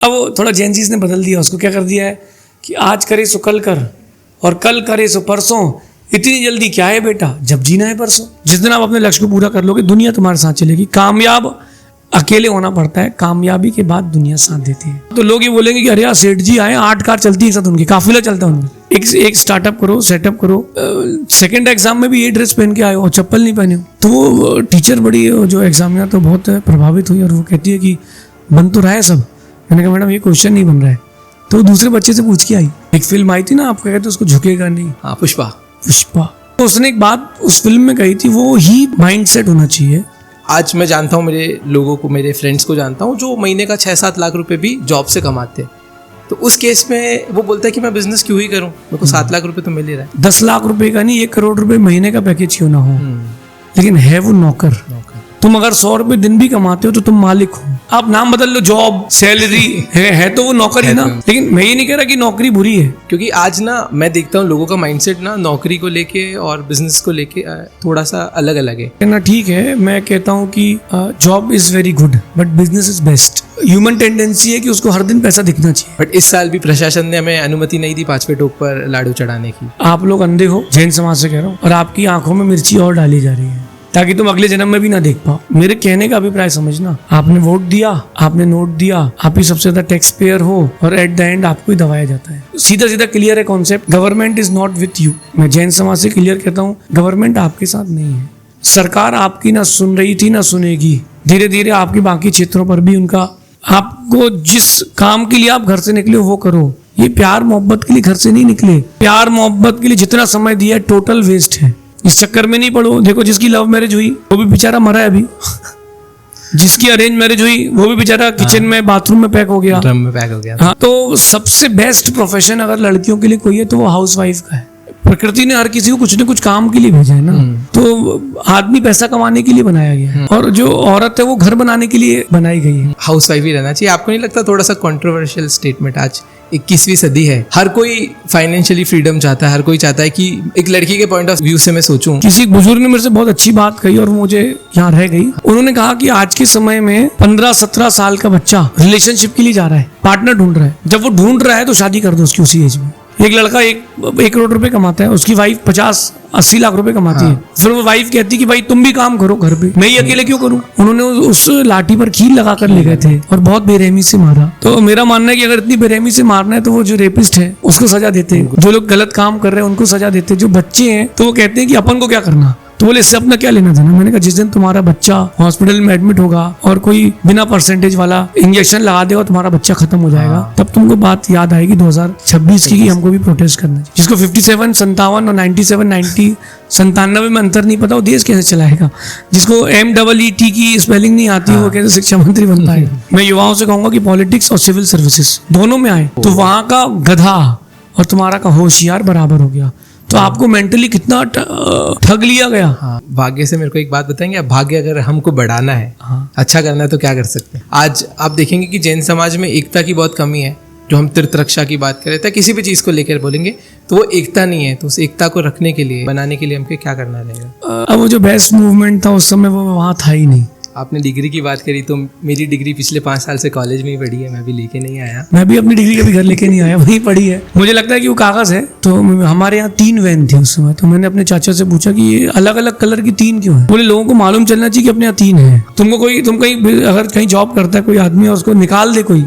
अब वो थोड़ा जेनजीज ने बदल दिया उसको, क्या कर दिया है कि आज करे सो कल कर और कल करे सो परसों, इतनी जल्दी क्या है बेटा, जब जीना है परसों। जिस दिन आप अपने लक्ष्य को पूरा कर लोगे दुनिया तुम्हारे साथ चलेगी। कामयाब अकेले होना पड़ता है, कामयाबी के बाद दुनिया साथ देती है। तो लोग ये बोलेंगे कि अरे यार सेठ जी आए, 8 कार चलती है एक साथ, उनकी काफिला चलता है उनका। एक स्टार्टअप करो, सेटअप करो, सेकंड एग्जाम में भी ये ड्रेस पहन के आए हो और चप्पल नहीं पहने हो। तो वो टीचर बड़ी जो एग्जामिनर तो बहुत प्रभावित हुई और वो कहती है कि बन तो रहा है सब। मैंने कहा मैडम ये क्वेश्चन नहीं बन रहा है। तो दूसरे बच्चे से पूछ के आई, एक फिल्म आई थी ना, आप कहते उसको झुकेगा नहीं, हाँ पुष्पा। तो उसने एक बात उस फिल्म में कही थी, वो ही माइंडसेट होना चाहिए। आज मैं जानता हूँ मेरे लोगों को, मेरे फ्रेंड्स को जानता हूँ जो महीने का 6-7 लाख रुपए भी जॉब से कमाते हैं। तो उस केस में वो बोलता है कि मैं बिजनेस क्यों ही करूँ, मेरे को 7 लाख रुपए तो मिल ही रहा है। 10 लाख रुपए का नहीं, 1 करोड़ रुपए महीने का पैकेज क्यों ना हो, लेकिन है वो नौकर। तुम अगर 100 रुपए दिन भी कमाते हो तो तुम मालिक हो। आप नाम बदल लो, जॉब सैलरी है तो वो नौकर ही ना। लेकिन मैं ये नहीं कह रहा कि नौकरी बुरी है, क्योंकि आज ना मैं देखता हूँ लोगों का माइंडसेट ना नौकरी को लेके और बिजनेस को लेके थोड़ा सा अलग अलग है ना। ठीक है, मैं कहता हूँ कि job is very good but business is best. Human tendency है कि उसको हर दिन पैसा दिखना चाहिए। बट इस साल भी प्रशासन ने हमें अनुमति नहीं दी 5वें टोक पर लाडू चढ़ाने की। आप लोग अंधे हो, जैन समाज से कह रहा हूँ, और आपकी आंखों में मिर्ची और डाली जा रही है ताकि तुम अगले जन्म में भी ना देख पाओ। मेरे कहने का अभिप्राय समझना, आपने वोट दिया, आपने नोट दिया, आप ही सबसे ज्यादा टैक्स पेयर हो और एट द एंड आपको ही दबाया जाता है। सीधा सीधा क्लियर है concept, government is not with you. मैं जैन समाज से क्लियर कहता हूँ, गवर्नमेंट आपके साथ नहीं है। सरकार आपकी ना सुन रही थी ना सुनेगी। धीरे धीरे आपके बाकी क्षेत्रों पर भी उनका, आपको जिस काम के लिए आप घर से निकले हो वो करो। ये प्यार मोहब्बत के लिए घर से नहीं निकले। प्यार मोहब्बत के लिए जितना समय दिया है टोटल वेस्ट है। इस चक्कर में नहीं पड़ो। देखो जिसकी लव मैरिज हुई वो भी बेचारा मरा है अभी जिसकी अरेंज मैरिज हुई वो भी बेचारा किचन में बाथरूम में पैक हो गया, ड्रम में पैक हो गया। हाँ, तो सबसे बेस्ट प्रोफेशन अगर लड़कियों के लिए कोई है तो वो हाउसवाइफ का है। प्रकृति ने हर किसी को कुछ न कुछ काम के लिए भेजा है ना। तो आदमी पैसा कमाने के लिए बनाया गया है और जो औरत है वो घर बनाने के लिए बनाई गई है। हाउसवाइफ ही रहना चाहिए। आपको नहीं लगता थोड़ा सा कंट्रोवर्शियल स्टेटमेंट? आज 21वीं सदी है, हर कोई फाइनेंशियली फ्रीडम चाहता है, हर कोई चाहता है कि एक लड़की के पॉइंट ऑफ व्यू से मैं सोचूं। किसी बुजुर्ग ने मेरे से बहुत अच्छी बात कही और मुझे यहाँ रह गई। उन्होंने कहा कि आज के समय में 15-17 साल का बच्चा रिलेशनशिप के लिए जा रहा है, पार्टनर ढूंढ रहा है। जब वो ढूंढ रहा है तो शादी कर दो उसकी उसी एज में। एक लड़का 1 करोड़ रुपए कमाता है, उसकी वाइफ 50-80 लाख रुपए कमाती है। फिर वो वाइफ कहती कि भाई तुम भी काम करो घर पे, मैं ही अकेले क्यों करूं। उन्होंने उस लाठी पर कील लगा कर ले गए थे और बहुत बेरहमी से मारा। तो मेरा मानना है कि अगर इतनी बेरहमी से मारना है तो वो जो रेपिस्ट है उसको सजा देते, जो लोग गलत काम कर रहे हैं उनको सजा देते। जो बच्चे हैं तो वो कहते हैं कि अपन को क्या करना, तो बोले इससे अपना क्या लेना देना। मैंने कहा जिस दिन तुम्हारा बच्चा हॉस्पिटल में एडमिट होगा और कोई बिना परसेंटेज वाला इंजेक्शन लगा देगा तुम्हारा बच्चा खत्म हो जाएगा, तब तुमको बात याद आएगी 2026 की कि हमको भी प्रोटेस्ट करना चाहिए। जिसको 57, 57 और 97, 90, 97 में अंतर नहीं पता वो देश कैसे चलाएगा। जिसको MEET की स्पेलिंग नहीं आती वो कैसे शिक्षा मंत्री बन पाएगा। मैं युवाओं से कहूंगा कि पॉलिटिक्स और सिविल सर्विसेज दोनों में आए तो वहां का गधा और तुम्हारा का होशियार बराबर हो गया। तो आपको मेंटली कितना ठग लिया गया। हाँ, भाग्य से मेरे को एक बात बताएंगे, भाग्य अगर हमको बढ़ाना है, अच्छा करना है तो क्या कर सकते हैं? आज आप देखेंगे कि जैन समाज में एकता की बहुत कमी है। जो हम तीर्थ रक्षा की बात कर रहे थे, किसी भी चीज को लेकर बोलेंगे तो वो एकता नहीं है। तो उस एकता को रखने के लिए, बनाने के लिए हमको क्या करना रहेगा? अब वो जो बेस्ट मूवमेंट था उस समय वो वहाँ था ही नहीं। आपने डिग्री की बात करी तो मेरी डिग्री पिछले 5 साल से कॉलेज में ही पढ़ी है, मैं भी लेके नहीं आया। मैं भी अपनी डिग्री कभी घर लेके नहीं आया, वहीं पढ़ी है। मुझे लगता है कि वो कागज है। तो हमारे यहाँ 3 वैन थी उस समय। तो मैंने अपने चाचा से पूछा कि ये अलग अलग कलर की 3 क्यों है। बोले लोगों को मालूम चलना चाहिए कि अपने यहाँ 3 है। तुम कहीं अगर कहीं जॉब करता है कोई आदमी और उसको निकाल दे कोई,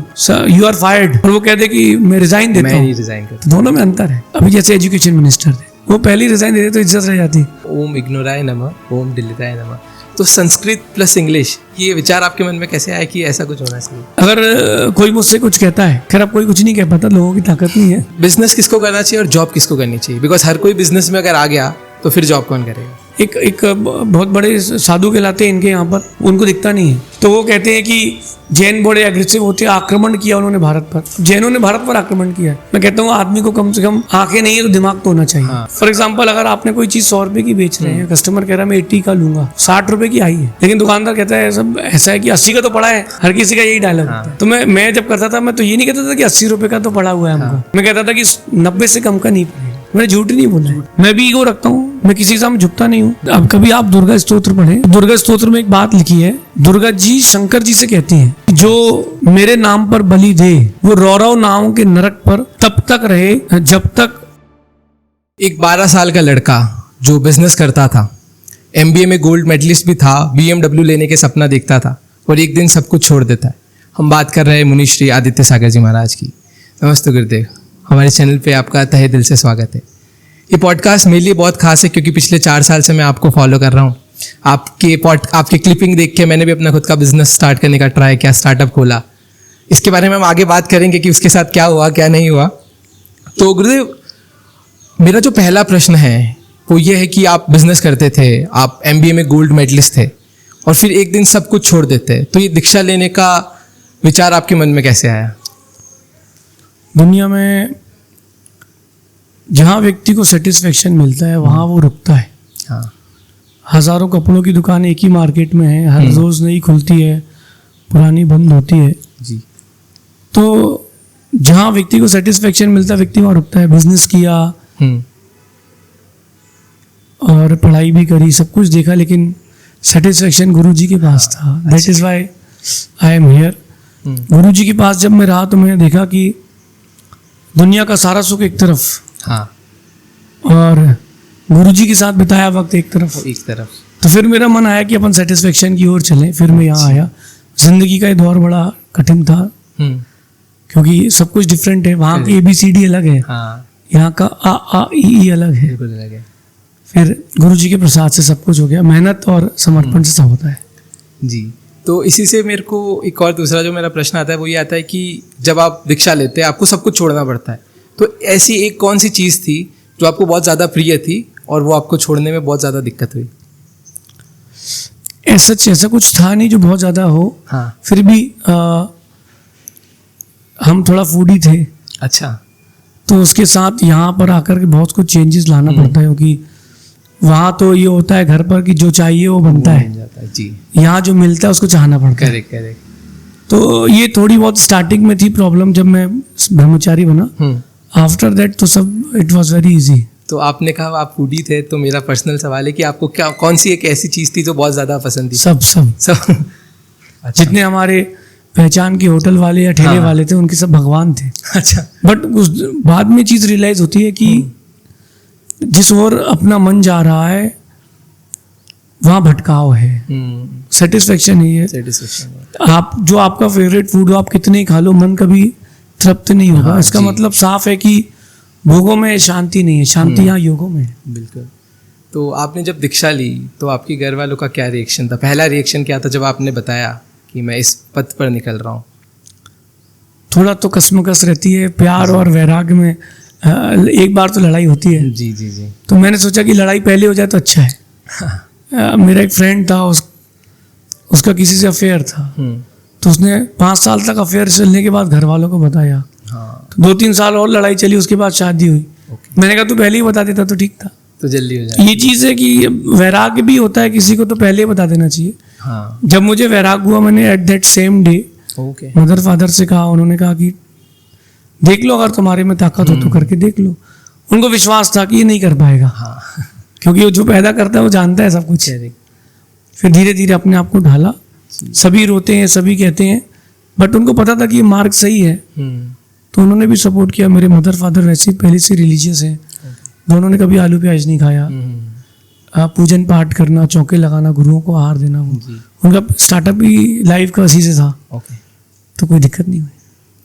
यू आर फायर्ड, और वो कह दे कि मैं रिजाइन देता हूँ, रिजाइन करता। दोनों में अंतर है। अभी जैसे एजुकेशन मिनिस्टर थे, वो पहले रिजाइन देते तो इज्जत रह जाती। ओम इग्नोराय नमः, ओम दिलिताय नमः। तो संस्कृत प्लस इंग्लिश, ये विचार आपके मन में कैसे आया कि ऐसा कुछ होना चाहिए? अगर कोई मुझसे कुछ कहता है, खैर अब कोई कुछ नहीं कह पाता, लोगों की ताकत नहीं है। बिजनेस किसको करना चाहिए और जॉब किसको करनी चाहिए? बिकॉज हर कोई बिजनेस में अगर आ गया तो फिर जॉब कौन करेगा? एक बहुत बड़े साधु कहलाते हैं इनके यहाँ पर, उनको दिखता नहीं है। तो वो कहते हैं कि जैन बड़े एग्रेसिव होते हैं, आक्रमण किया उन्होंने भारत पर। जैनों ने भारत पर आक्रमण किया। मैं कहता हूँ आदमी को कम से कम आंखें नहीं है तो दिमाग तो होना चाहिए। फॉर एग्जाम्पल अगर आपने कोई चीज 100 रुपए की बेच रहे हैं, कस्टमर कह रहा है मैं 80 का लूंगा, 60 रुपए की आई है, लेकिन दुकानदार कहता है सब ऐसा है कि 80 का तो पड़ा है। हर किसी का यही डायलॉग होता है। तो मैं जब करता था मैं तो ये नहीं कहता था कि 80 रुपए का तो पड़ा हुआ है हमको, मैं कहता था कि 90 से कम का नहीं पड़ेगा। मैंने झूठ नहीं बोला है। मैं भी ईगो रखता हूँ, मैं किसी के सामने झुकता नहीं हूँ। अब कभी आप दुर्गा स्तोत्र पढ़ें, दुर्गा स्तोत्र में एक बात लिखी है, दुर्गा जी शंकर जी से कहती हैं, जो मेरे नाम पर बलि दे वो रौरव नाम के नरक पर तब तक रहे जब तक। एक 12 साल का लड़का जो बिजनेस करता था, MBA में गोल्ड मेडलिस्ट भी था, BMW लेने के सपना देखता था और एक दिन सब कुछ छोड़ देता है। हम बात कर रहे हैं मुनि श्री आदित्य सागर जी महाराज की। नमस्ते गुरुदेव, हमारे चैनल पे आपका तहे दिल से स्वागत है। ये पॉडकास्ट मेरे लिए बहुत खास है क्योंकि पिछले 4 साल से मैं आपको फॉलो कर रहा हूँ। आपके क्लिपिंग देख के मैंने भी अपना खुद का बिजनेस स्टार्ट करने का ट्राई किया, स्टार्टअप खोला। इसके बारे में हम आगे बात करेंगे कि उसके साथ क्या हुआ क्या नहीं हुआ। तो गुरुदेव, मेरा जो पहला प्रश्न है वो ये है कि आप बिजनेस करते थे, आप MBA में गोल्ड मेडलिस्ट थे और फिर एक दिन सब कुछ छोड़ देते, तो ये दीक्षा लेने का विचार आपके मन में कैसे आया? दुनिया में जहाँ व्यक्ति को सेटिस्फेक्शन मिलता है वहाँ वो रुकता है। हाँ, हजारों कपड़ों की दुकान एक ही मार्केट में है, हर रोज नई खुलती है, पुरानी बंद होती है जी। तो जहाँ व्यक्ति को सेटिस्फेक्शन मिलता है व्यक्ति वहाँ रुकता है। बिजनेस किया और पढ़ाई भी करी, सब कुछ देखा, लेकिन सेटिस्फेक्शन गुरु जी के पास था। That is why I am here. Guru ji के पास जब मैं रहा तो मैंने देखा कि दुनिया का सारा सुख एक तरफ, हाँ, और गुरु जी के साथ बिताया वक्त एक तरफ। तो फिर मेरा मन आया कि अपन सेटिस्फेक्शन की ओर चलें। फिर मैं यहाँ आया। जिंदगी का ये दौर बड़ा कठिन था क्योंकि सब कुछ डिफरेंट है। वहाँ की ABCD अलग है, यहाँ का A अलग है। फिर गुरु जी के प्रसाद से सब कुछ हो गया। मेहनत और समर्पण से सब होता है जी। तो इसी से मेरे को एक और दूसरा जो मेरा प्रश्न आता है वो ये आता है कि जब आप दीक्षा लेते हैं आपको सब कुछ छोड़ना पड़ता है, तो ऐसी एक कौन सी चीज़ थी जो आपको बहुत ज़्यादा प्रिय थी और वो आपको छोड़ने में बहुत ज़्यादा दिक्कत हुई? ऐसा कुछ था नहीं जो बहुत ज़्यादा हो। हाँ। फिर भी हम थोड़ा फूडी थे। अच्छा। तो उसके साथ यहाँ पर आकर के बहुत कुछ चेंजेस लाना पड़ता है क्योंकि वहाँ तो ये होता है घर पर कि जो चाहिए वो बनता है जी। यहाँ जो मिलता है उसको चाहना पड़ता है। करेक्ट। तो ये थोड़ी बहुत स्टार्टिंग में थी प्रॉब्लम जब मैं ब्रह्मचारी बना। आफ्टर दैट तो सब इट वाज वेरी इजी। तो आपने कहा आप फूडी थे, तो मेरा पर्सनल सवाल है कि आपको क्या कौन सी एक ऐसी चीज़ थी जो बहुत ज़्यादा पसंद थी? सब अच्छा। जितने हमारे पहचान के होटल वाले या ठेले वाले थे उनके सब भगवान थे। अच्छा। बट उस बाद में चीज़ रियलाइज होती है कि जिस ओर अपना मन जा रहा है वहाँ भटकाव है, सेटिस्फेक्शन नहीं है। सेटिस्फेक्शन आप जो आपका फेवरेट फूड हो आप कितने ही खा लो मन कभी तृप्त नहीं होगा। इसका मतलब साफ है कि भोगों में शांति नहीं है, शांति यहाँ योगों में है। बिल्कुल। तो आपने जब दीक्षा ली तो आपके घर वालों का क्या रिएक्शन था? पहला रिएक्शन क्या था जब आपने बताया कि मैं इस पथ पर निकल रहा हूँ? थोड़ा तो कसमकस रहती है। प्यार और वैराग्य में एक बार तो लड़ाई होती है। जी। तो मैंने सोचा कि लड़ाई पहले हो जाए तो अच्छा है। मेरा एक फ्रेंड था, उसका किसी से अफेयर था। तो उसने 5 साल तक अफेयर चलने के बाद घर वालों को बताया। तो 2-3 साल और लड़ाई चली, उसके बाद शादी हुई। मैंने कहा तू पहले ही बता देता तो ठीक था, तो जल्दी हो जाए। ये चीज़ है कि वैराग्य भी होता है, किसी को तो पहले ही बता देना चाहिए। हाँ। जब मुझे वैराग्य हुआ मैंने at that same day mother father से कहा। उन्होंने कहा कि देख लो, अगर तुम्हारे में ताकत हो तो करके देख लो। उनको विश्वास था कि ये नहीं कर पाएगा। हाँ। क्योंकि वो जो पैदा करता है वो जानता है सब कुछ। फिर धीरे धीरे अपने आप को ढाला। सभी रोते हैं, सभी कहते हैं, बट उनको पता था कि ये मार्ग सही है, तो उन्होंने भी सपोर्ट किया। मेरे मदर फादर वैसे ही पहले से रिलीजियस हैं। दोनों ने कभी आलू प्याज नहीं खाया। पूजन पाठ करना, चौके लगाना, गुरुओं को आहार देना, उनका स्टार्टअप भी लाइफ का इसी से था। तो कोई दिक्कत नहीं हुई।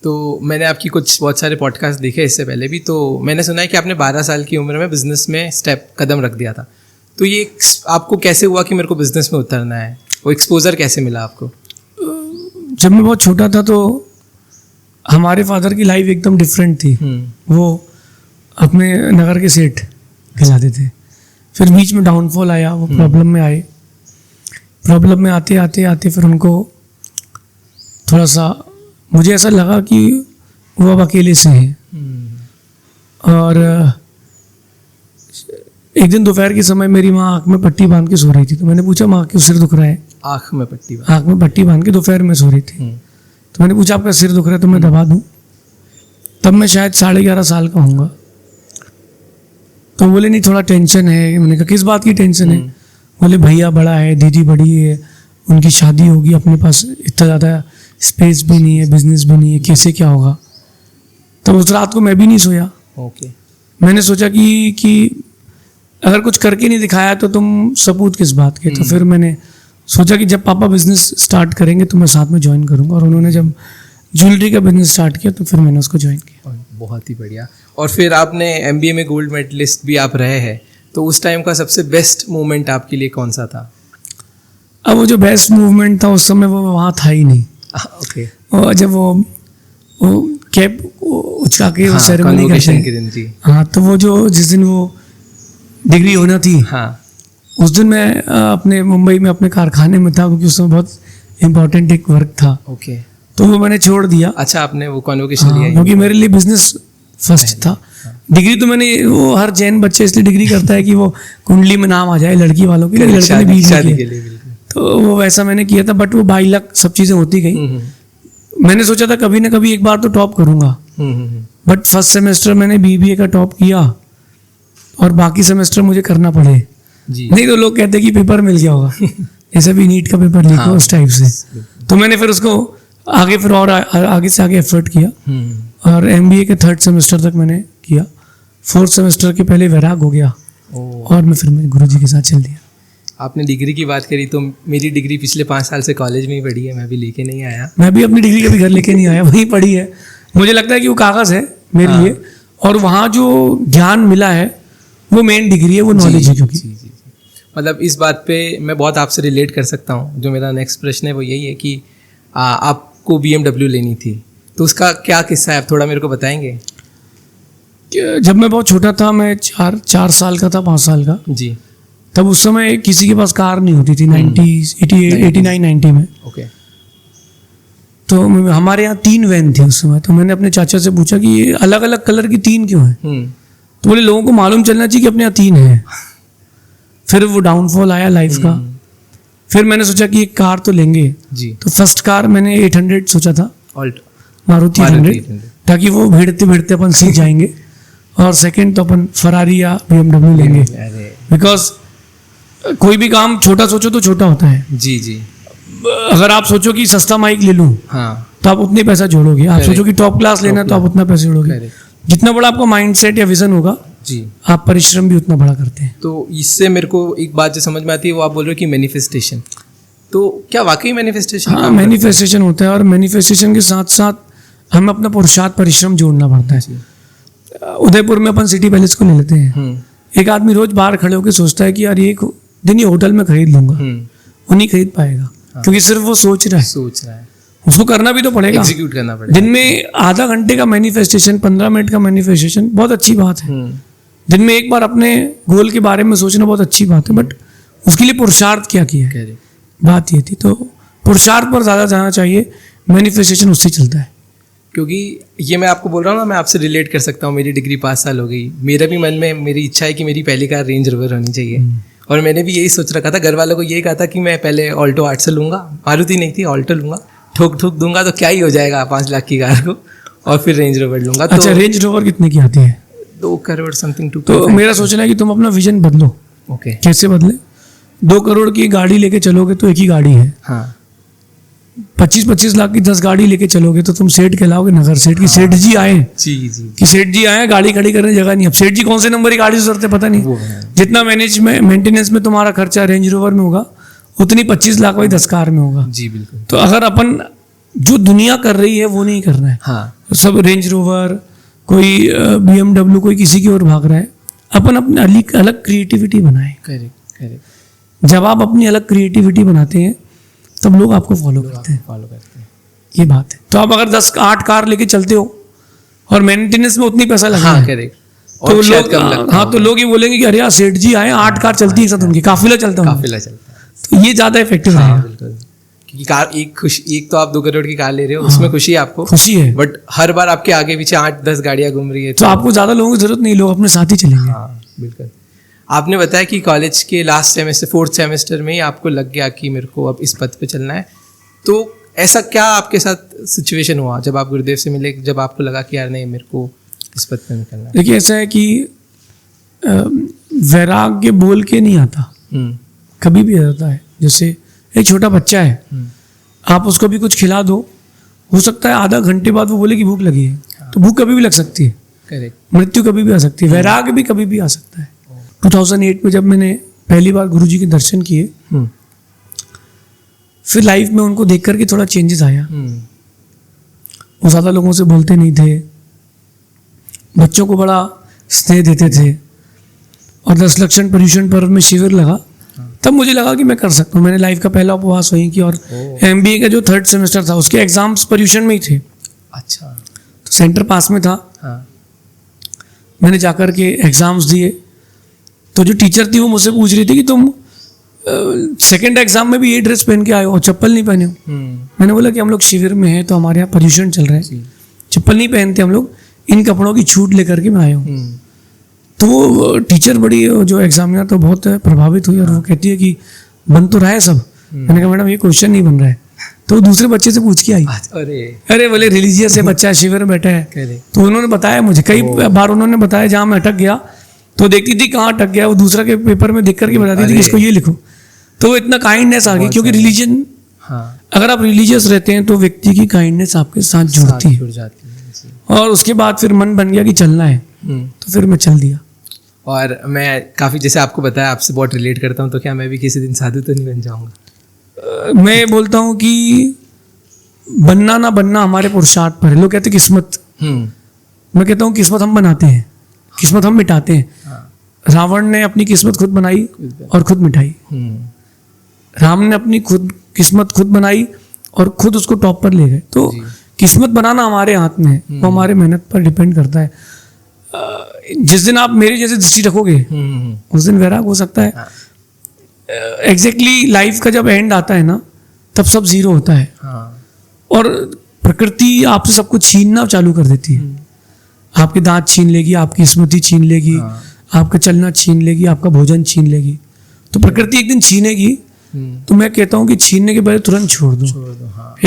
तो मैंने आपकी बहुत सारे पॉडकास्ट देखे इससे पहले भी, तो मैंने सुना है कि आपने 12 साल की उम्र में बिजनेस में कदम रख दिया था। तो ये आपको कैसे हुआ कि मेरे को बिजनेस में उतरना है? वो एक्सपोजर कैसे मिला आपको? जब मैं बहुत छोटा था तो हमारे फादर की लाइफ एकदम डिफरेंट थी। वो अपने नगर के सेठ कहलाते थे। फिर बीच में डाउनफॉल आया, वो प्रॉब्लम में आए। प्रॉब्लम में आते आते आते फिर उनको थोड़ा सा मुझे ऐसा लगा कि वो अब अकेले से हैं। और एक दिन दोपहर के समय मेरी माँ आँख में पट्टी बांध के सो रही थी। तो मैंने पूछा, माँ क्यों सिर दुख रहा है? आँख में पट्टी बांध के दोपहर में सो रही थी। तो मैंने पूछा आपका सिर दुख रहा है तो मैं दबा दूँ? तब मैं शायद 11.5 साल का होऊंगा। तो बोले नहीं थोड़ा टेंशन है। मैंने कहा किस बात की टेंशन है? बोले भैया बड़ा है, दीदी बड़ी है, उनकी शादी होगी, अपने पास इतना ज़्यादा स्पेस भी नहीं है, बिजनेस भी नहीं है, कैसे क्या होगा? तो उस रात को मैं भी नहीं सोया। ओके। मैंने सोचा कि अगर कुछ करके नहीं दिखाया तो तुम सबूत किस बात के? तो फिर मैंने सोचा कि जब पापा बिजनेस स्टार्ट करेंगे तो मैं साथ में ज्वाइन करूंगा, और उन्होंने जब ज्वेलरी का बिजनेस स्टार्ट किया तो फिर मैंने उसको ज्वाइन किया। बहुत ही बढ़िया। और फिर आपने MBA में गोल्ड मेडलिस्ट भी आप रहे हैं, तो उस टाइम का सबसे बेस्ट मोमेंट आपके लिए कौन सा था? अब वो जो बेस्ट मूवमेंट था उस समय वो वहाँ था ही नहीं। ओके। और जब वो कैप उचका के हाँ, सेरेमनी करते हैं, के दिन जी। हाँ, तो वो जो जिस दिन वो डिग्री होना थी, हाँ। उस दिन मैं अपने मुंबई में अपने कारखाने में था, क्योंकि उसमें बहुत इम्पोर्टेंट एक वर्क था। ओके। तो वो मैंने छोड़ दिया। अच्छा, आपने वो कॉन्वोकेशन हाँ, लिया? क्योंकि मेरे लिए बिजनेस फर्स्ट था। डिग्री तो मैंने, वो हर जैन बच्चे इसलिए डिग्री करता है कि वो कुंडली में नाम आ जाए लड़की वालों की, लेकिन लड़के ने बीच में किया, तो वो वैसा मैंने किया था। बट वो बाई लक सब चीज़ें होती गई। मैंने सोचा था कभी ना कभी एक बार तो टॉप करूंगा, बट फर्स्ट सेमेस्टर मैंने BBA का टॉप किया, और बाकी सेमेस्टर मुझे करना पड़े जी। नहीं तो लोग कहते कि पेपर मिल गया होगा ऐसा भी नीट का पेपर लिखो, उस टाइप से। तो मैंने फिर उसको आगे फिर और आगे से आगे एफर्ट किया, और MBA के 3rd सेमेस्टर तक मैंने किया। 4th सेमेस्टर के पहले वैराग हो गया, और मैं फिर गुरु जी के साथ चल दिया। आपने डिग्री की बात करी, तो मेरी डिग्री पिछले 5 साल से कॉलेज में ही पढ़ी है, मैं भी लेके नहीं आया। मैं भी अपनी डिग्री कभी घर लेके नहीं आया, वहीं पढ़ी है। मुझे लगता है कि वो कागज़ है मेरे लिए, और वहाँ जो ज्ञान मिला है वो मेन डिग्री है, वो नॉलेज है। क्योंकि जी। मतलब इस बात पे मैं बहुत आपसे रिलेट कर सकता हूँ। जो मेरा नेक्स्ट प्रश्न है वो यही है कि आपको BMW लेनी थी, तो उसका क्या किस्सा है, आप थोड़ा मेरे को बताएंगे? जब मैं बहुत छोटा था, मैं 4 साल का था, 5 साल का जी। तब उस समय किसी के पास कार नहीं होती थी, 90s 89 90 में। ओके। तो हमारे यहाँ 3 वैन थी उस समय। तो मैंने अपने चाचा से पूछा कि ये अलग अलग कलर की 3 क्यों है? तो बोले लोगों को मालूम चलना चाहिए कि अपने यहाँ 3 है। फिर वो डाउनफॉल आया लाइफ का। फिर मैंने सोचा कि एक कार तो लेंगे जी। तो फर्स्ट कार मैंने 800 सोचा था, मारुति 800, ताकि वो भिड़ते भिड़ते अपन सीख जाएंगे। और सेकंड तो अपन फरारी या BMW लेंगे, बिकॉज कोई भी काम छोटा सोचो तो छोटा होता है। जी जी। अगर आप सोचो कि सस्ता माइक ले लूं, हाँ, तो आप उतने पैसा जोड़ोगे। आप सोचो कि टॉप क्लास लेना है तो आप उतना पैसा जोड़ोगे। जितना बड़ा आपका माइंडसेट या विजन होगा जी, आप परिश्रम भी उतना बड़ा करते हैं। तो इससे मेरे को एक बात जो समझ में आती है वो आप बोल रहे हो कि मैनिफेस्टेशन, तो क्या वाकई मैनिफेस्टेशन? हाँ, मैनिफेस्टेशन होता है, और मैनिफेस्टेशन के साथ साथ हमें अपना पुरुषार्थ परिश्रम जोड़ना पड़ता है। उदयपुर में अपन सिटी पैलेस को ले लेते हैं। एक आदमी रोज बाहर खड़े होकर सोचता है कि यार ये दिन ही होटल में खरीद लूंगा, वो नहीं खरीद पाएगा, क्योंकि सिर्फ वो सोच रहा है। उसको करना भी तो पड़ेगा, एग्जीक्यूट करना पड़ेगा। दिन में आधा घंटे का मैनिफेस्टेशन, 15 मिनट का मैनिफेस्टेशन बहुत अच्छी बात है। दिन में एक बार अपने गोल के बारे में सोचना बहुत अच्छी बात है, बट उसके लिए पुरुषार्थ क्या किया है, बात ये थी। तो पुरुषार्थ पर ज़्यादा जाना चाहिए, मैनिफेस्टेशन उससे चलता है। क्योंकि ये मैं आपको बोल रहा हूँ ना, मैं आपसे रिलेट कर सकता हूँ। मेरी डिग्री 5 साल हो गई, मेरा भी मन में मेरी इच्छा है कि मेरी पहली कार रेंज रोवर होनी चाहिए। और मैंने भी यही सोच रखा था, घर वालों को यही कहा था कि मैं पहले ऑल्टो 800 लूँगा, मारुति नहीं थी, ऑल्टो लूँगा, ठोक ठोक दूंगा तो क्या ही हो जाएगा 5 लाख की कार को, और फिर रेंज रोवर लूँगा। अच्छा, रेंज रोवर कितने की आती है? 2 करोड़ समथिंग। तो मेरा सोचना है कि तुम अपना विजन बदलो। ओके। कैसे बदले? 2 करोड़ की गाड़ी लेके चलोगे तो एक ही गाड़ी है। हाँ। 25-25 लाख की 10 गाड़ी लेके चलोगे तो तुम सेठ कहलाओगे, नगर सेठ की। सेठ जी आए जी जी, कि सेठ जी आए, गाड़ी खड़ी करने जगह नहीं। अब सेठ जी कौन से नंबर की गाड़ी से उतरते पता नहीं। जितना मेंटेनेंस में तुम्हारा खर्चा रेंज रोवर में होगा, उतनी 25 लाख वाली 10 कार में होगा। जी बिल्कुल। तो अगर अपन जो दुनिया कर रही है वो नहीं करना है, हाँ, सब रेंज रोवर, कोई BMW, कोई किसी की ओर भाग रहा है, अपन अपनी अलग क्रिएटिविटी बनाए। करेक्ट। जब आप अपनी अलग क्रिएटिविटी बनाते हैं तब लोग आपको फॉलो करते हैं। ये बात है। तो आप अगर 10-8 कार लेके चलते हो और मेंटेनेंस में उतनी पैसा लगा है, करेक्ट, तो लोग तो लोग ये बोलेंगे कि अरे यार सेठ जी आए, 8 कार चलती है, साथ उनकी काफिला चलता है, तो ये ज्यादा इफेक्टिव है। क्योंकि कार एक तो आप 2 करोड़ की कार ले रहे हो, उसमें खुशी है, आपको खुशी है, बट हर बार आपके आगे पीछे 8-10 गाड़ियां घूम रही है, तो आपको ज्यादा लोगों की जरूरत नहीं, लोग अपने साथ ही चलेंगे। हाँ बिल्कुल। आपने बताया कि कॉलेज के लास्ट सेमेस्टर 4th सेमेस्टर में ही आपको लग गया कि मेरे को अब इस पद पे चलना है। तो ऐसा क्या आपके साथ सिचुएशन हुआ जब आप गुरुदेव से मिले, जब आपको लगा कि यार नहीं, मेरे को इस पद पे निकलना है? देखिए, ऐसा है कि वैराग्य बोल के नहीं आता, कभी भी आ जाता है। जैसे एक छोटा बच्चा है, आप उसको भी कुछ खिला दो, हो सकता है आधा घंटे बाद वो बोले कि भूख लगी है, तो भूख कभी भी लग सकती है, करेक्ट। मृत्यु कभी भी आ सकती है, वैराग्य भी कभी भी आ सकता है। 2008 में जब मैंने पहली बार गुरुजी के दर्शन किए, फिर लाइफ में उनको देख करके थोड़ा चेंजेस आया। वो ज़्यादा लोगों से बोलते नहीं थे, बच्चों को बड़ा स्नेह देते थे, और 10 लक्षण पर्यूषण पर्व में शिविर लगा, तब मुझे लगा कि मैं कर सकता हूँ। मैंने लाइफ का पहला उपवास वहीं किया, और MBA का जो 3rd सेमेस्टर था उसके एग्जाम्स पर्यूषण में ही थे। अच्छा। तो सेंटर पास में था। हाँ। मैंने जाकर के एग्जाम्स दिए, तो जो टीचर थी वो मुझसे पूछ रही थी कि तुम सेकंड एग्जाम में भी ये ड्रेस पहन के आए हो और चप्पल नहीं पहने हो। मैंने बोला कि हम लोग शिविर में हैं, तो हमारे यहाँ पर्यूषण चल रहा है, चप्पल नहीं पहनते हम लोग, इन कपड़ों की छूट लेकर के मैं आया हूँ। तो वो टीचर बड़ी, जो एग्जामिनर, तो बहुत प्रभावित हुई, और वो कहती है कि बन तो रहा है सब। मैंने कहा मैडम ये क्वेश्चन नहीं बन रहा है। तो दूसरे बच्चे से पूछ के आई, अरे बोले रिलीजियस है बच्चा, शिविर में बैठा है। तो उन्होंने बताया मुझे, कई बार उन्होंने बताया, जहाँ मैं अटक गया तो देखती थी कहाँ अटक गया, वो दूसरा के पेपर में देख करके बताती थी कि इसको ये लिखो। तो इतना काइंडनेस आ गई, क्योंकि रिलीजन, अगर आप रिलीजियस रहते हैं तो व्यक्ति की काइंडनेस आपके साथ जुड़ती है, और उसके बाद फिर मन बन गया कि चलना है, तो फिर मैं चल दिया। और मैं काफ़ी, जैसे आपको बताया, आपसे बहुत रिलेट करता हूँ, तो क्या मैं भी किसी दिन साधु तो नहीं बन जाऊँगा? मैं बोलता हूँ कि बनना ना बनना हमारे पुरुषार्थ पर है। लोग कहते हैं किस्मत, मैं कहता हूँ किस्मत हम बनाते हैं, किस्मत हम मिटाते हैं। रावण ने अपनी किस्मत खुद बनाई और खुद मिटाई, राम ने अपनी किस्मत खुद बनाई और खुद उसको टॉप पर ले गए। तो किस्मत बनाना हमारे हाथ में है, वो हमारे मेहनत पर डिपेंड करता है। जिस दिन आप मेरी जैसे दृष्टि रखोगे, उस दिन वैराग हो सकता है। एग्जैक्टली लाइफ का जब एंड आता है ना, तब सब जीरो होता है, और प्रकृति आपसे सब कुछ छीनना चालू कर देती है। आपके दांत छीन लेगी, आपकी स्मृति छीन लेगी, आपका चलना छीन लेगी, आपका भोजन छीन लेगी। तो प्रकृति एक दिन छीनेगी। तो मैं कहता हूँ कि छीनने के पहले तुरंत छोड़ दो।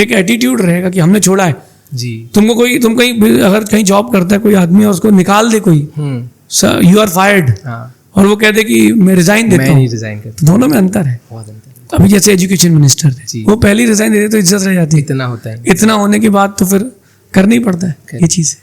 एक एटीट्यूड रहेगा कि हमने छोड़ा है जी। तुम कहीं अगर कहीं जॉब करता है कोई आदमी और उसको निकाल दे कोई, यू आर फायर्ड, और वो कह दे कि मैं रिजाइन देता हूँ, तो दोनों में अंतर है। अभी जैसे एजुकेशन मिनिस्टर थे, वो पहले रिजाइन देते तो इज्जत रह जाती है। इतना होता है, इतना होने के बाद तो फिर करना ही पड़ता है ये चीज़।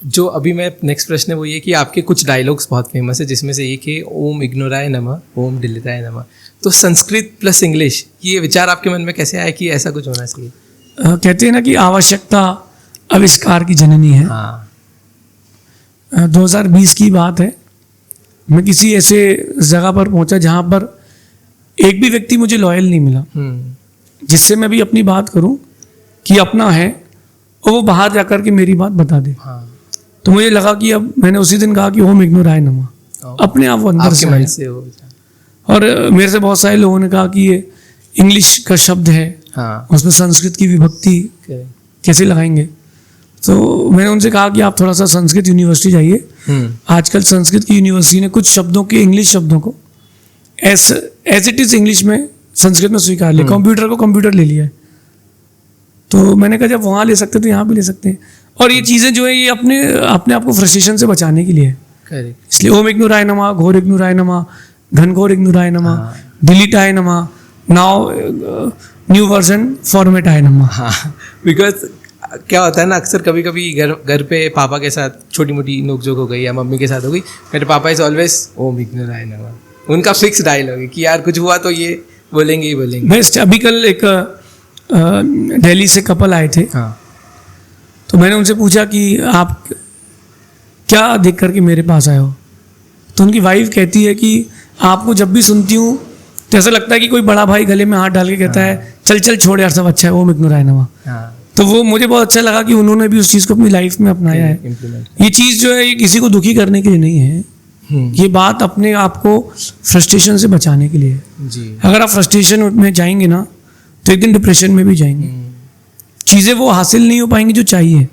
जो अभी मैं नेक्स्ट प्रश्न है वो ये कि आपके कुछ डायलॉग्स बहुत फेमस है, जिसमें से एक है ओम इग्नोराय नमः, ओम डिलिताय नमः। तो संस्कृत प्लस इंग्लिश, ये विचार आपके मन में कैसे आया कि ऐसा कुछ होना चाहिए? कहते हैं ना कि आवश्यकता आविष्कार की जननी है। 2020 की बात है, मैं किसी ऐसे जगह पर पहुंचा जहां पर एक भी व्यक्ति मुझे लॉयल नहीं मिला, जिससे मैं भी अपनी बात करूं कि अपना है, और वो बाहर जाकर के मेरी बात बता दे। तो मुझे लगा कि अब मैंने उसी दिन कहा कि ओम इग्नोराय नमः, अपने आप वो अंदर से हो। और मेरे से बहुत सारे लोगों ने कहा कि ये इंग्लिश का शब्द है, उसमें संस्कृत की विभक्ति कैसे लगाएंगे। तो मैंने उनसे कहा कि आप थोड़ा सा संस्कृत यूनिवर्सिटी जाइए। आजकल संस्कृत की यूनिवर्सिटी ने कुछ शब्दों के, इंग्लिश शब्दों को एज इट इज इंग्लिश में संस्कृत में स्वीकार लिया। कंप्यूटर को कंप्यूटर ले लिया है। तो मैंने कहा जब वहाँ ले सकते तो यहाँ भी ले सकते हैं। और ये चीज़ें जो है ये अपने आप को फ्रस्ट्रेशन से बचाने के लिए है। इसलिए ओम इग्नोराय नमः, घोर इग्नोराय नमः, घनघोर इग्नोराय नमः, डिलीटाय नमः, नाउ न्यू वर्जन फॉर्मेटाय नमः। बिकॉज क्या होता है ना, अक्सर कभी कभी घर पे पापा के साथ छोटी मोटी नोकझोंक हो गई या मम्मी के साथ हो गई, मेरे पापा इज ऑलवेज ओम इग्नोराय नमः। उनका फिक्स डायलॉग है कि यार कुछ हुआ तो ये बोलेंगे ही बोलेंगे। बेस्ट। अभी कल एक दिल्ली से कपल आए थे। तो मैंने उनसे पूछा कि आप क्या देख करके मेरे पास आए हो। तो उनकी वाइफ कहती है कि आपको जब भी सुनती हूँ तो ऐसा लगता है कि कोई बड़ा भाई गले में हाथ डाल के कहता है चल चल छोड़ यार, सब अच्छा है, ओम इग्नोराय नमः। तो वो मुझे बहुत अच्छा लगा कि उन्होंने भी उस चीज़ को अपनी लाइफ में अपनाया है। ये चीज़ जो है ये किसी को दुखी करने के लिए नहीं है, ये बात अपने आप को फ्रस्ट्रेशन से बचाने के लिए है। जी। अगर आप फ्रस्ट्रेशन में जाएंगे ना तो एक दिन डिप्रेशन में भी जाएंगे, चीज़ें वो हासिल नहीं हो पाएंगी जो चाहिए।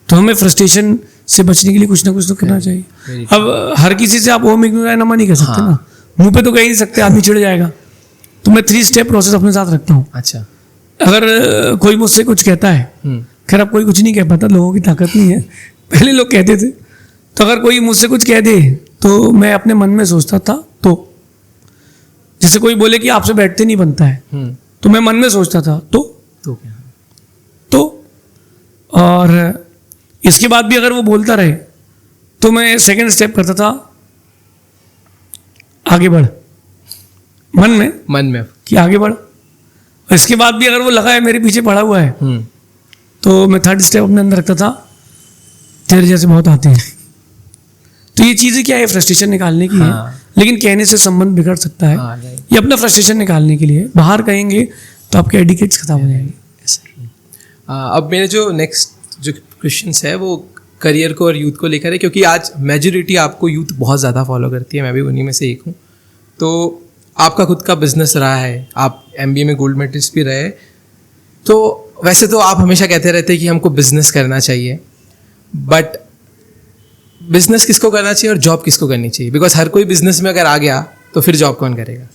तो हमें फ्रस्ट्रेशन से बचने के लिए कुछ ना कुछ तो करना चाहिए। अब हर किसी से आप ओम इग्नोराय नमः नहीं कर सकते ना, मुंह पे तो कह ही नहीं सकते, आदमी चिढ़ जाएगा। तो मैं 3 स्टेप प्रोसेस अपने साथ रखता हूँ। अच्छा। अगर कोई मुझसे कुछ कहता है, खैर अब कोई कुछ नहीं कह पाता, लोगों की ताकत नहीं है, पहले लोग कहते थे। तो अगर कोई मुझसे कुछ कह दे तो मैं अपने मन में सोचता था, तो जैसे कोई बोले कि आपसे बैठते नहीं बनता है, तो मैं मन में सोचता था तो क्या? तो और इसके बाद भी अगर वो बोलता रहे तो मैं सेकंड स्टेप करता था, आगे बढ़, मन में कि आगे बढ़। और इसके बाद भी अगर वो लगा है मेरे पीछे पड़ा हुआ है तो मैं थर्ड स्टेप अपने अंदर रखता था, तेरे जैसे बहुत आते हैं। तो ये चीज़ें क्या है, फ्रस्ट्रेशन निकालने की है, लेकिन कहने से संबंध बिगड़ सकता है। ये अपना फ्रस्ट्रेशन निकालने के लिए बाहर कहेंगे तो आपके एडिकेट्स खत्म हो जाएंगे। अब मेरे जो नेक्स्ट जो क्वेश्चंस है वो करियर को और यूथ को लेकर है, क्योंकि आज मेजोरिटी आपको यूथ बहुत ज़्यादा फॉलो करती है, मैं भी उन्हीं में से एक हूँ। तो आपका खुद का बिजनेस रहा है, आप MBA में गोल्ड मेडलिस्ट भी रहे, तो वैसे तो आप हमेशा कहते रहते हैं कि हमको बिजनेस करना चाहिए, बट बिजनेस किसको करना चाहिए और जॉब किसको करनी चाहिए? बिकॉज हर कोई बिजनेस में अगर आ गया तो फिर जॉब कौन करेगा?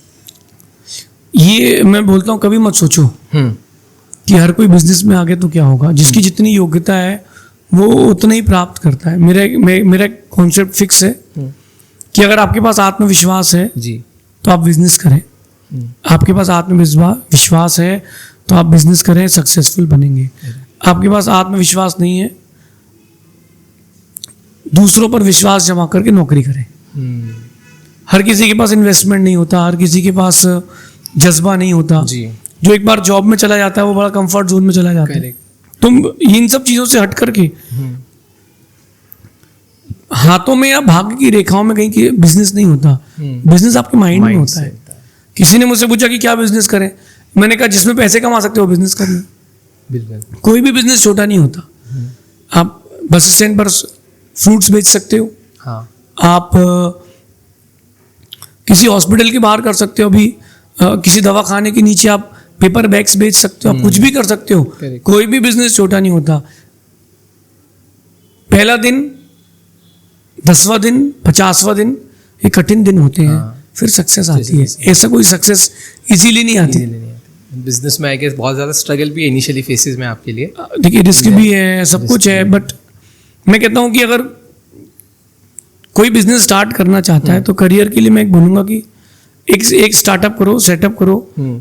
ये मैं बोलता हूँ कभी मत सोचो कि हर कोई बिजनेस में आ गया तो क्या होगा। जिसकी जितनी योग्यता है वो उतना ही प्राप्त करता है। मेरा कॉन्सेप्ट फिक्स है कि अगर आपके पास आत्मविश्वास है जी तो आप बिजनेस करें, आपके पास आत्मविश्वास है तो आप बिजनेस करें, सक्सेसफुल बनेंगे। आपके पास आत्मविश्वास नहीं है, दूसरों पर विश्वास जमा करके नौकरी करें। हर किसी के पास इन्वेस्टमेंट नहीं होता, हर किसी के पास जज्बा नहीं होता जी। जो एक बार जॉब में चला जाता है वो बड़ा कंफर्ट जोन में चला जाता है। तुम इन सब चीजों से हट करके हाथों में या भाग्य की रेखाओं में कहीं कि बिजनेस नहीं होता, बिजनेस आपके माइंड में होता है। किसी ने मुझसे पूछा कि क्या बिजनेस करें, मैंने कहा जिसमें पैसे कमा सकते हो बिजनेस करना। बिल्कुल। कोई भी बिजनेस छोटा नहीं होता। आप बस स्टैंड पर फ्रूट्स बेच सकते हो, हाँ। आप किसी हॉस्पिटल के बाहर कर सकते हो, अभी किसी दवाखाने के नीचे आप पेपर बैग्स बेच सकते हो, आप कुछ भी कर सकते हो। कोई भी बिजनेस छोटा नहीं होता। पहला दिन, 10वां दिन, 50वां दिन ये कठिन दिन होते हैं, फिर सक्सेस आती है। ऐसा कोई सक्सेस इजीली नहीं आती। बिजनेस में आई गेस बहुत ज़्यादा स्ट्रगल भी इनिशियली फेसेस में आपके लिए। देखिए रिस्क भी है, सब कुछ है, बट मैं कहता हूँ कि अगर कोई बिजनेस स्टार्ट करना चाहता है तो करियर के लिए मैं बोलूँगा कि एक स्टार्टअप करो, सेटअप करो,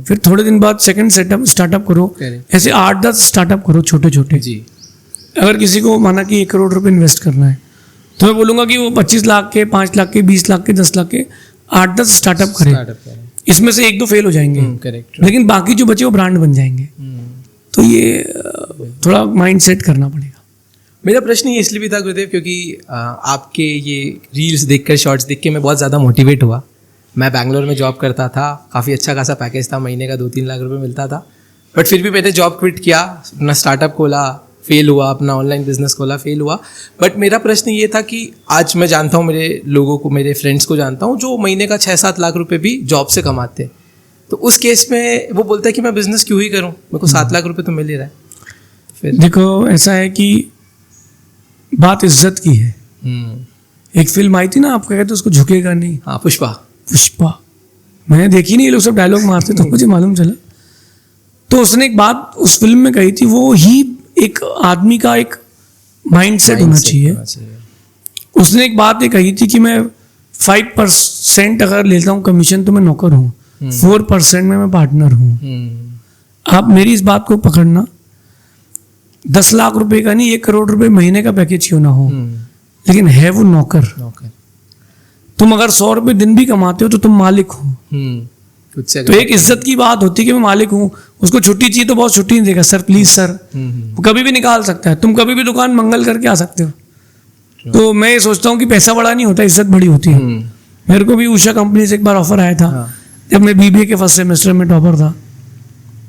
फिर थोड़े दिन बाद सेकंड स्टार्टअप करो, ऐसे 8-10 स्टार्टअप करो छोटे छोटे। जी। अगर किसी को माना कि 1 करोड़ रुपए इन्वेस्ट करना है तो मैं बोलूँगा कि वो 25 लाख के, 5 लाख के, 20 लाख के, 10 लाख के 8-10 स्टार्टअप करें। इसमें से 1-2 फेल हो जाएंगे, लेकिन बाकी जो बचे वो ब्रांड बन जाएंगे। तो ये थोड़ा माइंड सेट करना पड़ेगा। मेरा प्रश्न ये इसलिए भी था गुरुदेव, क्योंकि आपके ये रील्स देखकर, शॉर्ट्स देख के मैं बहुत ज़्यादा मोटिवेट हुआ। मैं बैंगलोर में जॉब करता था, काफ़ी अच्छा खासा पैकेज था, महीने का 2-3 लाख रुपए मिलता था, बट फिर भी मैंने जॉब क्विट किया, अपना स्टार्टअप खोला, फेल हुआ, अपना ऑनलाइन बिजनेस खोला, फेल हुआ। बट मेरा प्रश्न ये था कि आज मैं जानता हूँ मेरे लोगों को, मेरे फ्रेंड्स को जानता हूँ जो महीने का 6-7 लाख रुपए भी जॉब से कमाते हैं। तो उस केस में वो बोलता है कि मैं बिजनेस क्यों ही करूँ, मेरे को 7 लाख रुपए तो मिल ही रहा है। फिर देखो ऐसा है कि बात इज्जत की है। एक फिल्म आई थी ना, आपको कहते उसको झुकेगा नहीं। हाँ, पुष्पा। मैंने देखी नहीं, ये लोग सब डायलॉग मारते तो मुझे मालूम चला। तो उसने एक बात उस फिल्म में कही थी, वो ही एक आदमी का एक माइंडसेट होना चाहिए। उसने एक बात ये कही थी कि मैं 5% अगर लेता हूँ कमीशन तो मैं नौकर हूँ, 4% में मैं पार्टनर हूँ। आप मेरी इस बात को पकड़ना, 10 लाख रुपए का नहीं, 1 करोड़ रुपए महीने का पैकेज क्यों ना हो, लेकिन है वो नौकर। तुम अगर 100 रुपए दिन भी कमाते हो तो तुम मालिक हो। तो एक इज्जत की बात होती है कि मैं मालिक हूँ। उसको छुट्टी चाहिए तो बहुत छुट्टी नहीं देगा, सर प्लीज सर, वो कभी भी निकाल सकता है। तुम कभी भी दुकान मंगल करके आ सकते हो। तो मैं ये सोचता हूँ कि पैसा बड़ा नहीं होता, इज्जत बड़ी होती है। मेरे को भी उषा कंपनी से एक बार ऑफर आया था, जब मैं BBA के फर्स्ट सेमेस्टर में टॉपर था,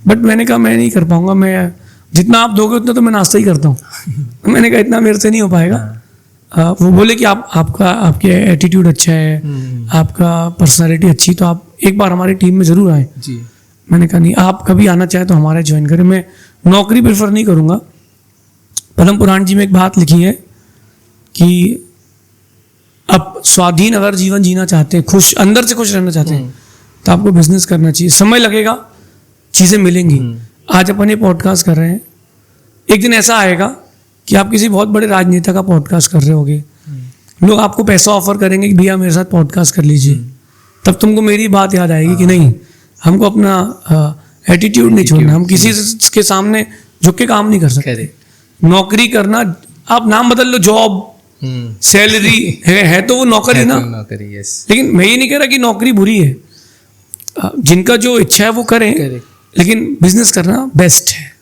बट मैंने कहा मैं नहीं कर पाऊंगा, मैं जितना आप दोगे उतना तो मैं नाश्ता ही करता हूँ। मैंने कहा इतना मेरे से नहीं हो पाएगा। वो बोले कि आपके एटीट्यूड अच्छा है, आपका पर्सनालिटी अच्छी, तो आप एक बार हमारी टीम में जरूर आए। जी। मैंने कहा नहीं, आप कभी आना चाहे तो हमारे ज्वाइन करें, मैं नौकरी प्रेफर नहीं करूँगा। पद्म पुराण जी में एक बात लिखी है कि आप स्वाधीन अगर जीवन जीना चाहते हैं, खुश, अंदर से खुश रहना चाहते हैं, तो आपको बिजनेस करना चाहिए। समय लगेगा, चीज़ें मिलेंगी। आज अपन ये पॉडकास्ट कर रहे हैं, एक दिन ऐसा आएगा कि आप किसी बहुत बड़े राजनेता का पॉडकास्ट कर रहे होगे, लोग आपको पैसा ऑफर करेंगे कि भैया मेरे साथ पॉडकास्ट कर लीजिए, तब तुमको मेरी बात याद आएगी कि नहीं, हमको अपना एटीट्यूड नहीं छोड़ना, हम किसी के सामने झुक के काम नहीं कर सकते। नौकरी करना, आप नाम बदल लो, जॉब, सैलरी है तो वो नौकरी ना, नौकरी, यस। लेकिन मैं ये नहीं कह रहा कि नौकरी बुरी है, जिनका जो इच्छा है वो करें, लेकिन बिजनेस करना बेस्ट है।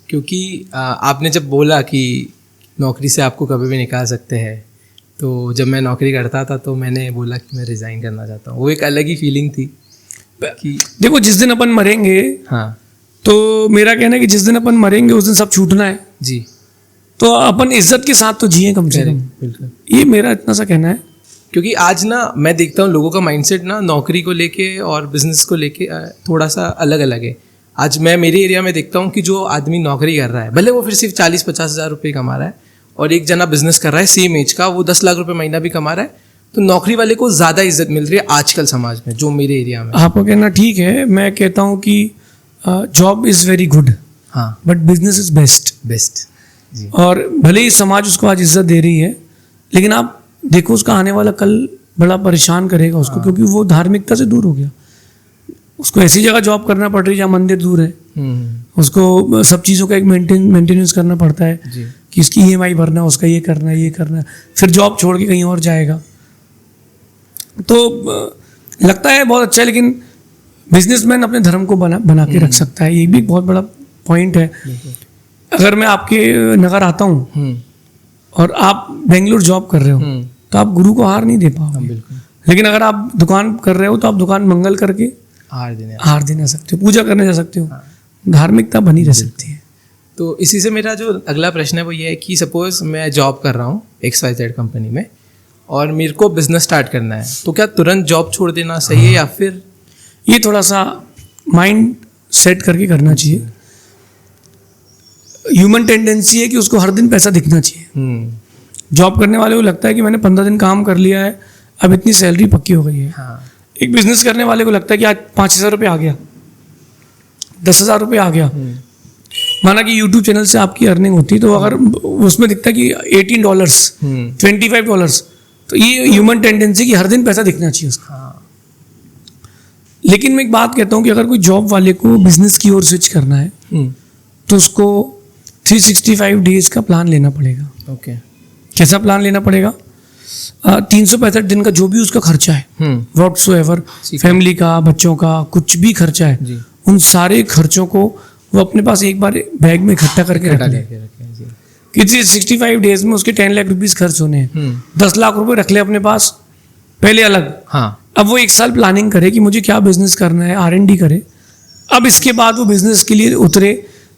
क्योंकि आपने जब बोला कि नौकरी से आपको कभी भी निकाल सकते हैं, तो जब मैं नौकरी करता था तो मैंने बोला कि मैं रिज़ाइन करना चाहता हूँ। वो एक अलग ही फीलिंग थी कि देखो, जिस दिन अपन मरेंगे, हाँ, तो मेरा कहना है कि जिस दिन अपन मरेंगे उस दिन सब छूटना है जी, तो अपन इज्जत के साथ तो जिए कम से कम। बिल्कुल, ये मेरा इतना सा कहना है। क्योंकि आज ना मैं देखता हूँ लोगों का माइंडसेट ना नौकरी को लेके और बिजनेस को लेके थोड़ा सा अलग अलग है। आज मैं मेरे एरिया में देखता हूँ कि जो आदमी नौकरी कर रहा है, भले वो फिर सिर्फ 40-50 हज़ार रुपये कमा रहा है, और एक जना बिजनेस कर रहा है सेम एज का, वो 10 लाख रुपए महीना भी कमा रहा है, तो नौकरी वाले को ज़्यादा इज्जत मिल रही है आजकल समाज में, जो मेरे एरिया में। आपका कहना ठीक है, मैं कहता हूँ कि जॉब इज़ वेरी गुड, हाँ, बट बिजनेस इज़ बेस्ट। जी। और भले ही समाज उसको आज इज्जत दे रही है, लेकिन आप देखो उसका आने वाला कल बड़ा परेशान करेगा उसको, क्योंकि वो धार्मिकता से दूर हो गया। उसको ऐसी जगह जॉब करना पड़ रही है जहाँ मंदिर दूर है, उसको सब चीज़ों का एक मेंटेनेंस करना पड़ता है कि इसकी EMI भरना, उसका ये करना, फिर जॉब छोड़ के कहीं और जाएगा। तो लगता है बहुत अच्छा है, लेकिन बिजनेसमैन अपने धर्म को बना के रख सकता है, ये भी एक बहुत बड़ा पॉइंट है। अगर मैं आपके नगर आता हूँ और आप बेंगलुरु जॉब कर रहे हो, तो आप गुरु को हार नहीं दे पाओगे, लेकिन अगर आप दुकान कर रहे हो तो आप दुकान मंगल करके हार देना सकते हो, पूजा करने जा सकते हो, धार्मिकता बनी रह सकती है। तो इसी से मेरा जो अगला प्रश्न है वो ये है कि सपोज मैं जॉब कर रहा हूँ XYZ कंपनी में और मेरे को बिजनेस स्टार्ट करना है, तो क्या तुरंत जॉब छोड़ देना सही है, या फिर ये थोड़ा सा माइंड सेट करके करना चाहिए। ह्यूमन टेंडेंसी है कि उसको हर दिन पैसा दिखना चाहिए। जॉब करने वाले को लगता है कि मैंने 15 दिन काम कर लिया है, अब इतनी सैलरी पक्की हो गई है। हाँ, एक बिजनेस करने वाले को लगता है कि आज 5,000 रुपये आ गया, 10,000 रुपये आ गया। माना कि यूट्यूब चैनल से आपकी अर्निंग होती, तो अगर उसमें दिखता है कि $18, $25, तो ये ह्यूमन टेंडेंसी कि हर दिन पैसा दिखना चाहिए उसका। लेकिन मैं एक बात कहता हूँ कि अगर कोई जॉब वाले को बिजनेस की ओर स्विच करना है, तो उसको 365 डेज का प्लान लेना पड़ेगा। ओके, कैसा प्लान लेना पड़ेगा? 365 दिन का जो भी उसका खर्चा है, व्हाटसोएवर, फैमिली का, बच्चों का, कुछ भी खर्चा है, उन सारे खर्चों को वो अपने पास एक बार बैग में इकट्ठा करके रख ले कि 365 डेज में उसके 10 लाख रुपीस खर्च होने हैं। 10 लाख रुपए रख ले अपने पास पहले अलग। हाँ, अब वो 1 साल प्लानिंग करे कि मुझे क्या बिजनेस करना है, R&D करे। अब इसके बाद वो बिजनेस के लिए उतरे।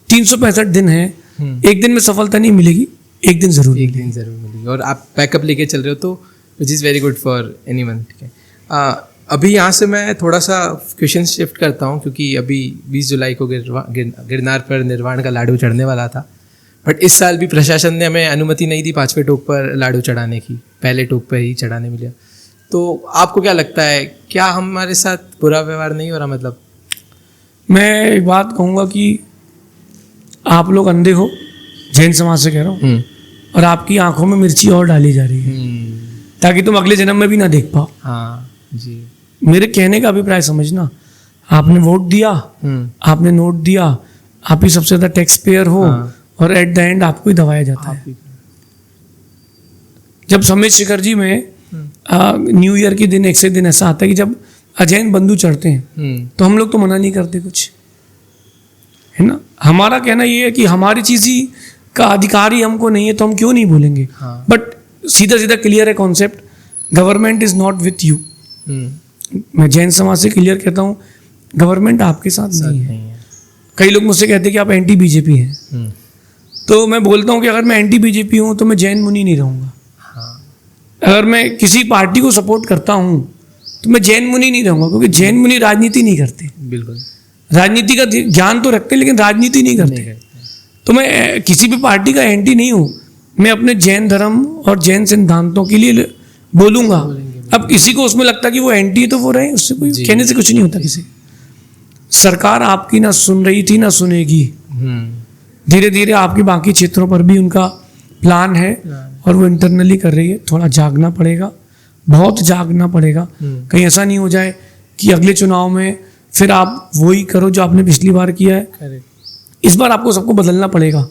365 दिन है, एक दिन में सफलता नहीं मिलेगी, एक दिन जरूर मिलेगी, और आप बैकअप लेके चल रहे हो, तो which is very good for anyone. ठीक है, अभी यहाँ से मैं थोड़ा सा क्वेश्चन शिफ्ट करता हूँ, क्योंकि अभी 20 जुलाई को गिरनार पर निर्वाण का लाडू चढ़ने वाला था, बट इस साल भी प्रशासन ने हमें अनुमति नहीं दी 5वें टोक पर लाडू चढ़ाने की, पहले टोक पर ही चढ़ाने मिला। तो आपको क्या लगता है, क्या हमारे साथ बुरा व्यवहार नहीं हो रहा? मतलब मैं एक बात कहूँगा कि आप लोग अंधे हो, जैन समाज से कह रहा हूँ, और आपकी आंखों में मिर्ची और डाली जा रही है ताकि तुम अगले जन्म में भी ना देख पाओ। हाँ जी, मेरे कहने का अभिप्राय समझना। आपने वोट दिया, आपने नोट दिया, आप ही सबसे ज्यादा टैक्स पेयर हो, और एट द एंड आपको ही दबाया जाता है। जब समेत शिखर जी में न्यू ईयर के दिन एक से दिन ऐसा आता है कि जब अजैन बंधु चढ़ते हैं, तो हम लोग तो मना नहीं करते कुछ, है ना। हमारा कहना ये है कि हमारी चीज ही का अधिकार ही हमको नहीं है, तो हम क्यों नहीं बोलेंगे। बट सीधा सीधा क्लियर है concept, government is not with you. मैं जैन समाज से क्लियर कहता हूँ, गवर्नमेंट आपके साथ नहीं है। कई लोग मुझसे कहते हैं कि आप एंटी बीजेपी हैं, तो मैं बोलता हूँ कि अगर मैं एंटी बीजेपी हूँ तो मैं जैन मुनि नहीं रहूँगा। अगर मैं किसी पार्टी को सपोर्ट करता हूँ तो मैं जैन मुनि नहीं रहूँगा, क्योंकि जैन मुनि राजनीति नहीं करते। बिल्कुल, राजनीति का ज्ञान तो रखते लेकिन राजनीति नहीं करते। तो मैं किसी भी पार्टी का एंटी नहीं हूँ, मैं अपने जैन धर्म और जैन सिद्धांतों के लिए बोलूँगा। अब किसी को उसमें लगता कि वो एंटी है तो वो रहे, उससे कोई कहने से कुछ नहीं होता। किसी सरकार आपकी ना सुन रही थी ना सुनेगी, धीरे धीरे आपके बाकी क्षेत्रों पर भी उनका प्लान है, और वो इंटरनली कर रही है। थोड़ा जागना पड़ेगा, बहुत जागना पड़ेगा। कहीं ऐसा नहीं हो जाए कि अगले चुनाव में फिर आप वही करो जो आपने पिछली बार किया है। इस बार आपको सबको बदलना पड़ेगा,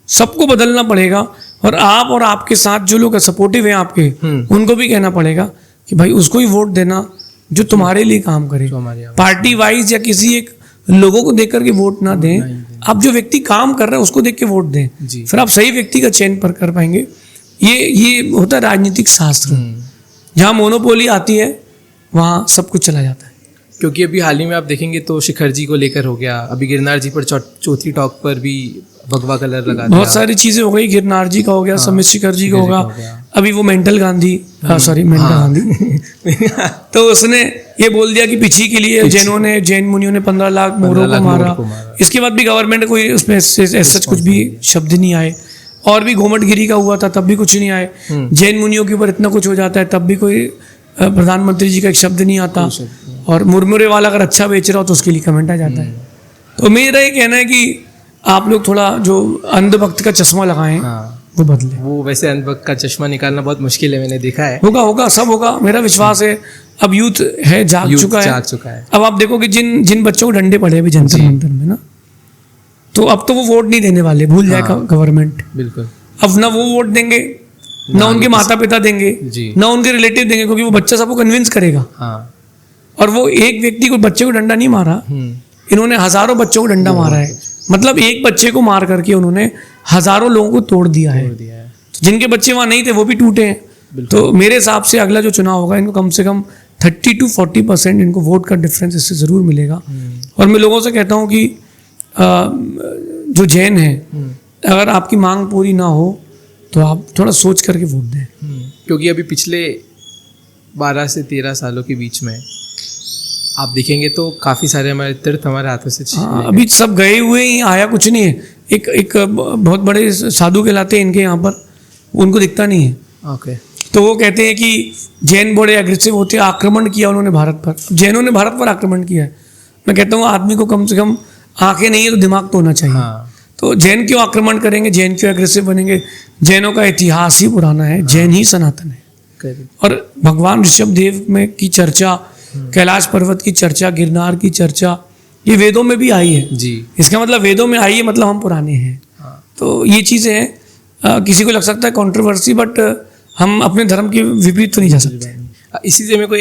सबको बदलना पड़ेगा। और आप और आपके साथ जो लोग सपोर्टिव हैं आपके, उनको भी कहना पड़ेगा कि भाई उसको ही वोट देना जो तुम्हारे लिए काम करे। पार्टी वाइज या किसी एक लोगों को देख करके वोट ना दें, आप जो व्यक्ति काम कर रहे हैं उसको देख के वोट दें, फिर आप सही व्यक्ति का चयन पर कर पाएंगे। ये होता है राजनीतिक शास्त्र। जहाँ मोनोपोली आती है वहाँ सब कुछ चला जाता है। क्योंकि अभी हाल ही में आप देखेंगे तो शिखर जी को लेकर हो गया, अभी गिरनार जी पर चौथी टॉक पर भी भगवा कलर लगा दिया। बहुत सारी चीजें हो गई, गिरनार जी का हो गया, समित शिखर जी का होगा, अभी वो मेंटल गांधी गांधी तो उसने ये बोल दिया कि पिछी के लिए जैन मुनियों ने 15 लाख मोरों को मारा। इसके बाद भी गवर्नमेंट कोई उसमें सच कुछ भी शब्द नहीं आए। और भी घूमटगिरी का हुआ था तब भी कुछ नहीं आए। जैन मुनियों के ऊपर इतना कुछ हो जाता है तब भी कोई प्रधानमंत्री जी का एक शब्द नहीं आता। और मुरमुरे वाला अगर अच्छा बेच रहा हो तो उसके लिए कमेंट आ जाता है। तो मेरा ये कहना है कि आप लोग थोड़ा जो अंधभक्त का चश्मा लगाएं, वो बदले। वो वैसे अंधभक्त का चश्मा निकालना बहुत मुश्किल है, मैंने देखा है। होगा सब होगा, मेरा विश्वास है। अब यूथ है, जाग चुका है। अब आप देखो कि जिन बच्चों को डंडे पड़े अभी जंतर मंतर में ना, तो अब तो वो वोट नहीं देने वाले, भूल जाए गवर्नमेंट। बिल्कुल। अब ना वो वोट देंगे, ना उनके माता पिता देंगे, ना उनके रिलेटिव देंगे, क्योंकि वो बच्चा सबको कन्विंस करेगा। और वो एक व्यक्ति को बच्चे को डंडा नहीं मारा, इन्होंने हजारों बच्चों को डंडा मारा है। मतलब एक बच्चे को मार करके उन्होंने हजारों लोगों को तोड़ दिया है। तो जिनके बच्चे वहां नहीं थे वो भी टूटे हैं। तो मेरे हिसाब से अगला जो चुनाव होगा इनको कम से कम 30 to 40% इनको वोट का डिफरेंस इससे जरूर मिलेगा। और मैं लोगों से कहता हूँ कि जो जैन है, अगर आपकी मांग पूरी ना हो तो आप थोड़ा सोच करके वोट दें। क्योंकि अभी पिछले 12 से 13 सालों के बीच में आप देखेंगे तो काफ़ी सारे हमारे तीर्थ हमारे हाथों से अभी सब गए हुए ही, आया कुछ नहीं है। एक बहुत बड़े साधु कहलाते हैं इनके यहाँ पर, उनको दिखता नहीं है। ओके। तो वो कहते हैं कि जैन बड़े अग्रेसिव होते हैं, आक्रमण किया उन्होंने भारत पर। जैनों ने भारत पर आक्रमण किया है। मैं कहता हूँ आदमी को कम से कम आंखें नहीं है तो दिमाग तो होना चाहिए। तो जैन क्यों आक्रमण करेंगे, जैन क्यों अग्रेसिव बनेंगे? जैनों का इतिहास ही पुराना है, जैन ही सनातन है। और भगवान ऋषभ देव में की चर्चा, कैलाश पर्वत की चर्चा, गिरनार की चर्चा, ये वेदों में भी आई है जी। इसका मतलब वेदों में आई है, मतलब हम पुराने हैं। तो ये चीज़ें हैं, किसी को लग सकता है कंट्रोवर्सी, बट हम अपने धर्म के विपरीत तो नहीं जा सकते। इसी से मेरे को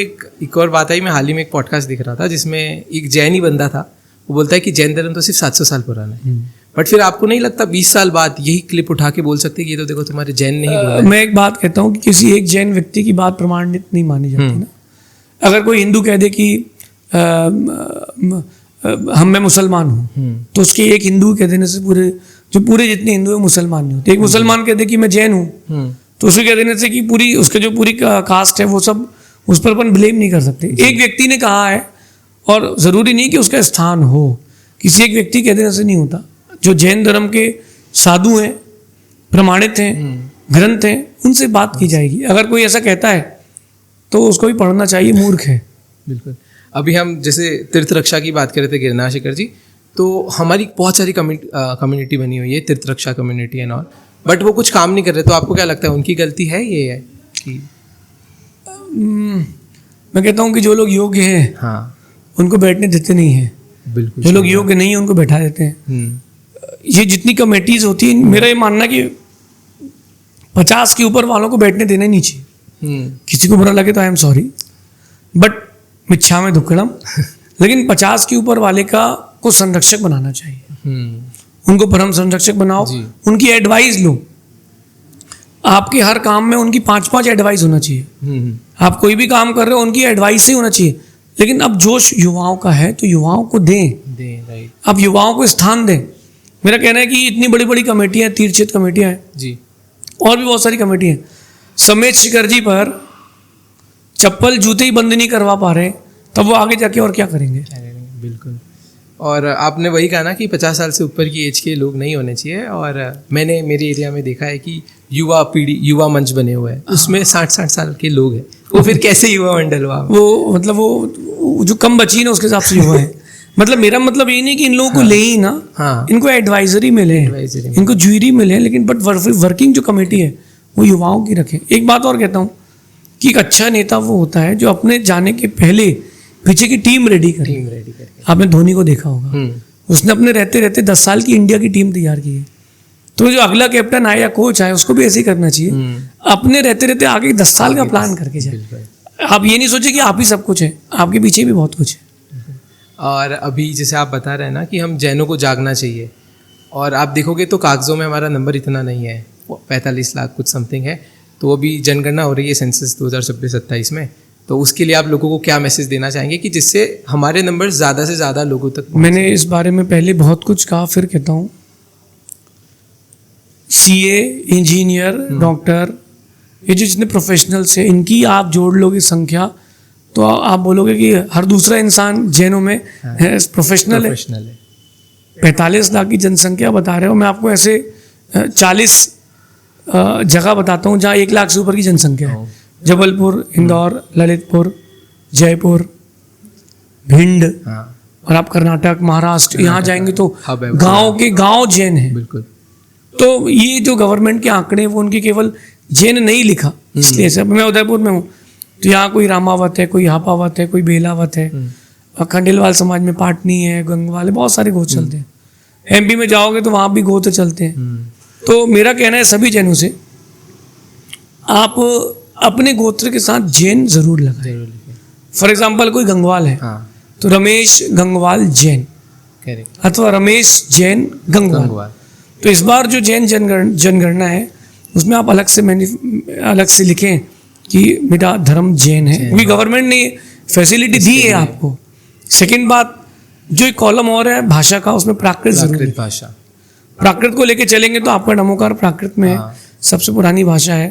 एक और बात आई, मैं हाल ही में एक पॉडकास्ट दिख रहा था जिसमें एक जैन ही बंदा था, वो बोलता है कि जैन धर्म तो सिर्फ 700 साल पुराना है। बट फिर आपको नहीं लगता 20 साल बाद यही क्लिप उठा के बोल सकते कि ये तो देखो तुम्हारे जैन नहीं बोला? मैं एक बात कहता हूँ कि किसी एक जैन व्यक्ति की बात प्रमाणित नहीं मानी जाती ना। अगर कोई हिंदू कह दे कि मैं मुसलमान हूँ, तो उसके एक हिंदू कह देने से पूरे जितने हिंदू है मुसलमान नहीं होते। एक मुसलमान कह दे कि मैं जैन हूँ, तो उसके कह देने से कि पूरी कास्ट है वो सब, उस पर अपन ब्लेम नहीं कर सकते। एक व्यक्ति ने कहा है, और ज़रूरी नहीं कि उसका स्थान हो, किसी एक व्यक्ति कह देने से नहीं होता। जो जैन धर्म के साधु हैं, प्रमाणित हैं, ग्रंथ हैं, उनसे बात की जाएगी। अगर कोई ऐसा कहता है तो उसको भी पढ़ना चाहिए, मूर्ख है। बिल्कुल। अभी हम जैसे तीर्थ रक्षा की बात कर रहे थे गिरनार शिखर जी, तो हमारी बहुत सारी कम्युनिटी बनी हुई है, तीर्थ रक्षा कम्युनिटी एंड ऑल, बट वो कुछ काम नहीं कर रहे। तो आपको क्या लगता है उनकी गलती है ये है कि? मैं कहता हूँ कि जो लोग योग्य हैं उनको बैठने देते नहीं हैं। बिल्कुल। जो लोग योग्य नहीं है उनको बैठा देते हैं। ये जितनी कमेटीज होती हैं, मेरा ये मानना है कि 50 के ऊपर वालों को बैठने देना नहीं चाहिए। किसी को बुरा लगे तो आई एम सॉरी, बट मिच्छा में दुक्कड़म लेकिन 50 के ऊपर वाले को संरक्षक बनाना चाहिए। उनको परम संरक्षक बनाओ, उनकी एडवाइस लो। आपके हर काम में उनकी 5-5 एडवाइस होना चाहिए। आप कोई भी काम कर रहे हो उनकी एडवाइस ही होना चाहिए। लेकिन अब जोश युवाओं का है तो युवाओं को दें। अब युवाओं को स्थान दें। मेरा कहना है कि इतनी बड़ी बड़ी कमेटियाँ, तीर्थ क्षेत्र कमेटियाँ हैं जी, और भी बहुत सारी कमेटी हैं। समेत शिखर जी पर चप्पल जूते ही बंद नहीं करवा पा रहे, तब वो आगे जाके और क्या करेंगे? बिल्कुल। और आपने वही कहा ना कि 50 साल से ऊपर की एज के लोग नहीं होने चाहिए। और मैंने मेरे एरिया में देखा है कि युवा मंच बने हुए हैं, उसमें 60-60 साल के लोग हैं। वो फिर कैसे युवा मंडल हुआ? वो मतलब वो जो कम बची ना उसके हिसाब से युवा है। मतलब मेरा मतलब ये नहीं कि इन लोगों को ले ही ना, इनको एडवाइजरी मिले, इनको ज्यूरी मिले, लेकिन बट वर्किंग जो कमेटी है वो युवाओं की रखें। एक बात और कहता हूँ कि एक अच्छा नेता वो होता है जो अपने जाने के पहले पीछे की टीम रेडी करे। टीम रेडी करके। आपने धोनी को देखा होगा, उसने अपने रहते रहते 10 साल की इंडिया की टीम तैयार की है। तो जो अगला कैप्टन आए या कोच आए उसको भी ऐसे ही करना चाहिए, अपने रहते रहते आगे 10 साल का प्लान करके जाए। आप ये नहीं सोचे कि आप ही सब कुछ है, आपके पीछे भी बहुत कुछ है। और अभी जैसे आप बता रहे हैं ना कि हम जैनों को जागना चाहिए, और आप देखोगे तो कागजों में हमारा नंबर इतना नहीं है, 45 लाख कुछ समथिंग है। तो अभी जनगणना हो रही है सेंसस 2026-27 में, तो उसके लिए आप लोगों को क्या मैसेज देना चाहेंगे कि जिससे हमारे नंबर ज़्यादा से ज़्यादा लोगों तक पहुंचे? मैंने इस बारे में पहले बहुत कुछ कहा, फिर कहता हूँ, सीए, इंजीनियर, डॉक्टर, ये जो जितने प्रोफेशनल्स हैं इनकी आप जोड़ लोगे संख्या तो आप बोलोगे कि हर दूसरा इंसान जैनों में प्रोफेशनल है। 45 लाख की जनसंख्या बता रहे हो, मैं आपको ऐसे 40 जगह बताता हूँ जहाँ 1 लाख से ऊपर की जनसंख्या है। जबलपुर, इंदौर, ललितपुर, जयपुर, भिंड, और आप कर्नाटक, महाराष्ट्र यहाँ जाएंगे तो गांव के गांव जैन हैं। बिल्कुल। तो ये जो गवर्नमेंट के आंकड़े हैं वो उनके केवल जैन नहीं लिखा, इसलिए ऐसे। मैं उदयपुर में हूँ तो यहाँ कोई रामावत है, कोई हापावत है, कोई बेलावत है, और खंडेलवाल समाज में पाटनी है, गंगवाल है, बहुत सारे गोत्र चलते हैं। एमपी में जाओगे तो वहाँ भी गोत्र चलते हैं। तो मेरा कहना है सभी जैनों से, आप अपने गोत्र के साथ जैन जरूर लगाएं। फॉर एग्जाम्पल कोई गंगवाल है तो रमेश गंगवाल जैन, अथवा रमेश जैन गंगवाल। तो इस बार जो जैन जनगणना है उसमें आप अलग से लिखें कि मेरा धर्म जैन है, क्योंकि गवर्नमेंट ने फैसिलिटी दी है आपको। सेकंड बात, जो एक कॉलम और है भाषा का, उसमें प्राकृत जरूर भाषा, प्राकृत को लेके चलेंगे तो आपका नमोकार प्राकृत में है, सबसे पुरानी भाषा है,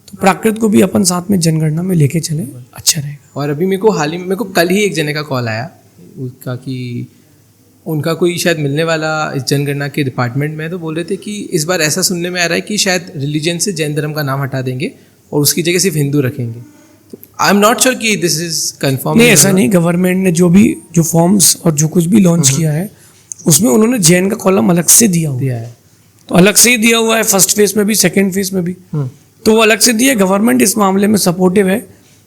तो प्राकृत को भी अपन साथ में जनगणना में लेके चले, अच्छा रहेगा। और अभी मेरे को कल ही एक जने का कॉल आया उसका कि उनका कोई शायद मिलने वाला इस जनगणना के डिपार्टमेंट में है, तो बोल रहे थे कि इस बार ऐसा सुनने में आ रहा है कि शायद रिलीजन से जैन धर्म का नाम हटा देंगे और उसकी जगह सिर्फ हिंदू रखेंगे। तो आई एम नॉट श्योर कि दिस इज कंफर्म। नहीं, ऐसा नहीं। गवर्नमेंट ने जो फॉर्म्स और जो कुछ भी लॉन्च किया है उसमें उन्होंने जैन का कॉलम अलग से दिया है, तो अलग से ही दिया हुआ है, फर्स्ट फेज में भी, सेकेंड फेज में भी, तो वो अलग से दिया। गवर्नमेंट इस मामले में सपोर्टिव है,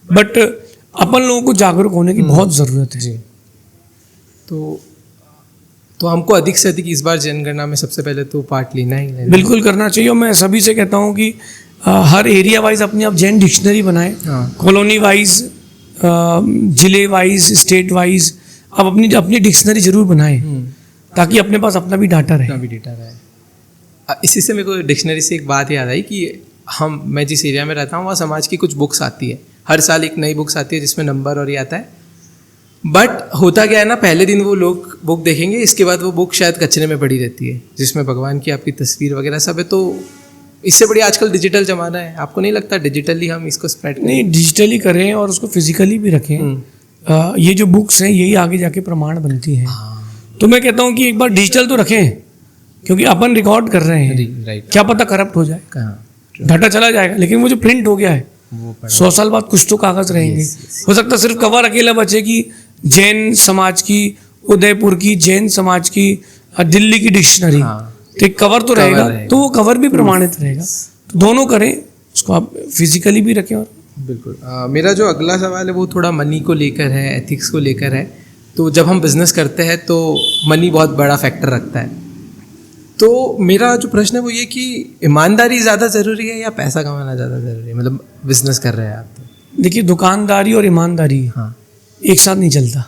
बट अपन लोगों को जागरूक होने की बहुत ज़रूरत है जी। तो हमको अधिक से अधिक इस बार जनगणना में सबसे पहले तो पार्ट लेना ही बिल्कुल करना चाहिए। और मैं सभी से कहता हूँ कि हर एरिया वाइज अपनी आप जैन डिक्शनरी बनाएं, कॉलोनी वाइज, जिले वाइज, स्टेट वाइज आप अपनी डिक्शनरी जरूर बनाएं, ताकि अपने पास अपना भी डाटा रहे। इसी से मेरे को डिक्शनरी से एक बात याद आई कि मैं जिस एरिया में रहता हूँ वहाँ समाज की कुछ बुक्स आती है, हर साल एक नई बुक्स आती है जिसमें नंबर और ये आता है। बट होता क्या है ना, पहले दिन वो लोग बुक देखेंगे, इसके बाद वो बुक शायद कचरे में पड़ी रहती है जिसमें भगवान की आपकी तस्वीर वगैरह सब है। तो इससे बड़ी आजकल डिजिटल जमाना है, आपको नहीं लगता डिजिटली हम इसको स्प्रेड करें? नहीं, डिजिटली करें और उसको फिजिकली भी रखें। ये जो बुक्स हैं यही आगे जाके प्रमाण बनती हैं। तो मैं कहता हूँ कि एक बार डिजिटल तो रखें, क्योंकि अपन रिकॉर्ड कर रहे हैं, क्या पता करप्ट हो जाए, डाटा चला जाएगा। लेकिन वो जो प्रिंट हो गया है 100 साल बाद कुछ तो कागज रहेंगे। हो सकता है सिर्फ कवर अकेला बचे कि जैन समाज की, उदयपुर की, जैन समाज की, दिल्ली की डिक्शनरी, तो एक कवर तो रहेगा, तो वो कवर भी प्रमाणित रहेगा। तो दोनों करें, उसको आप फिजिकली भी रखें। और बिल्कुल मेरा जो अगला सवाल है वो थोड़ा मनी को लेकर है, एथिक्स को लेकर है। तो जब हम बिजनेस करते हैं तो मनी बहुत बड़ा फैक्टर रखता है। तो मेरा जो प्रश्न है वो ये कि ईमानदारी ज़्यादा ज़रूरी है या पैसा कमाना ज़्यादा ज़रूरी है? मतलब बिजनेस कर रहे हैं आप तो देखिए, दुकानदारी और ईमानदारी एक साथ नहीं चलता।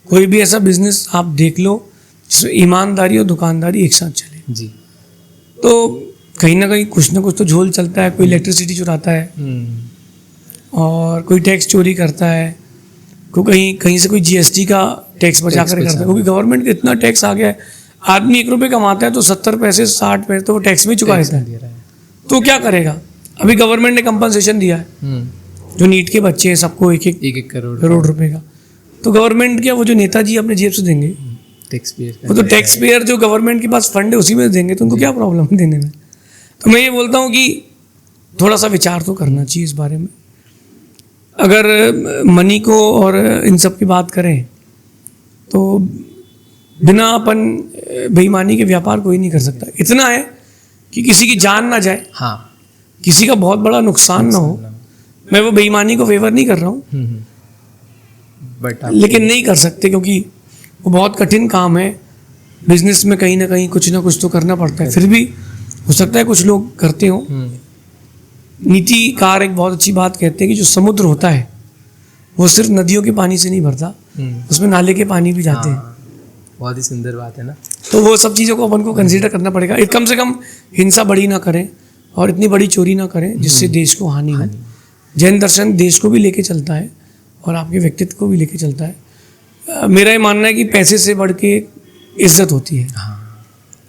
कोई भी ऐसा बिजनेस आप देख लो जिसमें ईमानदारी और दुकानदारी एक साथ चले जी, तो कहीं ना कहीं कुछ ना कुछ तो झोल चलता है। कोई इलेक्ट्रिसिटी चुराता है और कोई टैक्स चोरी करता है, कोई कहीं से कोई जीएसटी का टैक्स बचा कर करता है, क्योंकि गवर्नमेंट का इतना टैक्स आ गया है। आदमी 1 रुपये कमाता है तो 70 पैसे 60 पैसे तो वो टैक्स में चुका देता है। तो क्या करेगा? अभी गवर्नमेंट ने कंपनसेशन दिया है, जो नीट के बच्चे हैं सबको एक करोड़ रुपए का। तो गवर्नमेंट क्या, वो जो नेताजी अपने जेब से देंगे, वो तो टैक्स पेयर जो गवर्नमेंट के पास फंड है उसी में देंगे, तो उनको क्या प्रॉब्लम है देने में? तो मैं ये बोलता हूँ कि थोड़ा सा विचार तो करना चाहिए इस बारे में। अगर मनी को और इन सब की बात करें तो बिना अपन बेईमानी के व्यापार कोई नहीं कर सकता। इतना है कि किसी की जान ना जाए, किसी का बहुत बड़ा नुकसान ना हो। मैं वो बेईमानी को फेवर नहीं कर रहा हूँ, बट लेकिन नहीं कर सकते क्योंकि वो बहुत कठिन काम है। बिजनेस में कहीं ना कहीं कुछ ना कुछ तो करना पड़ता है। फिर भी हो सकता है कुछ लोग करते हो। नीतिकार एक बहुत अच्छी बात कहते हैं कि जो समुद्र होता है वो सिर्फ नदियों के पानी से नहीं भरता, उसमें नाले के पानी भी जाते हैं। बहुत ही सुंदर बात है ना। तो वो सब चीज़ों को अपन को कंसीडर करना पड़ेगा। कम से कम हिंसा बड़ी ना करें और इतनी बड़ी चोरी ना करें जिससे देश को हानि हो। जैन दर्शन देश को भी लेके चलता है और आपके व्यक्तित्व को भी लेके चलता है। मेरा ये मानना है कि पैसे से बढ़ के इज्जत होती है।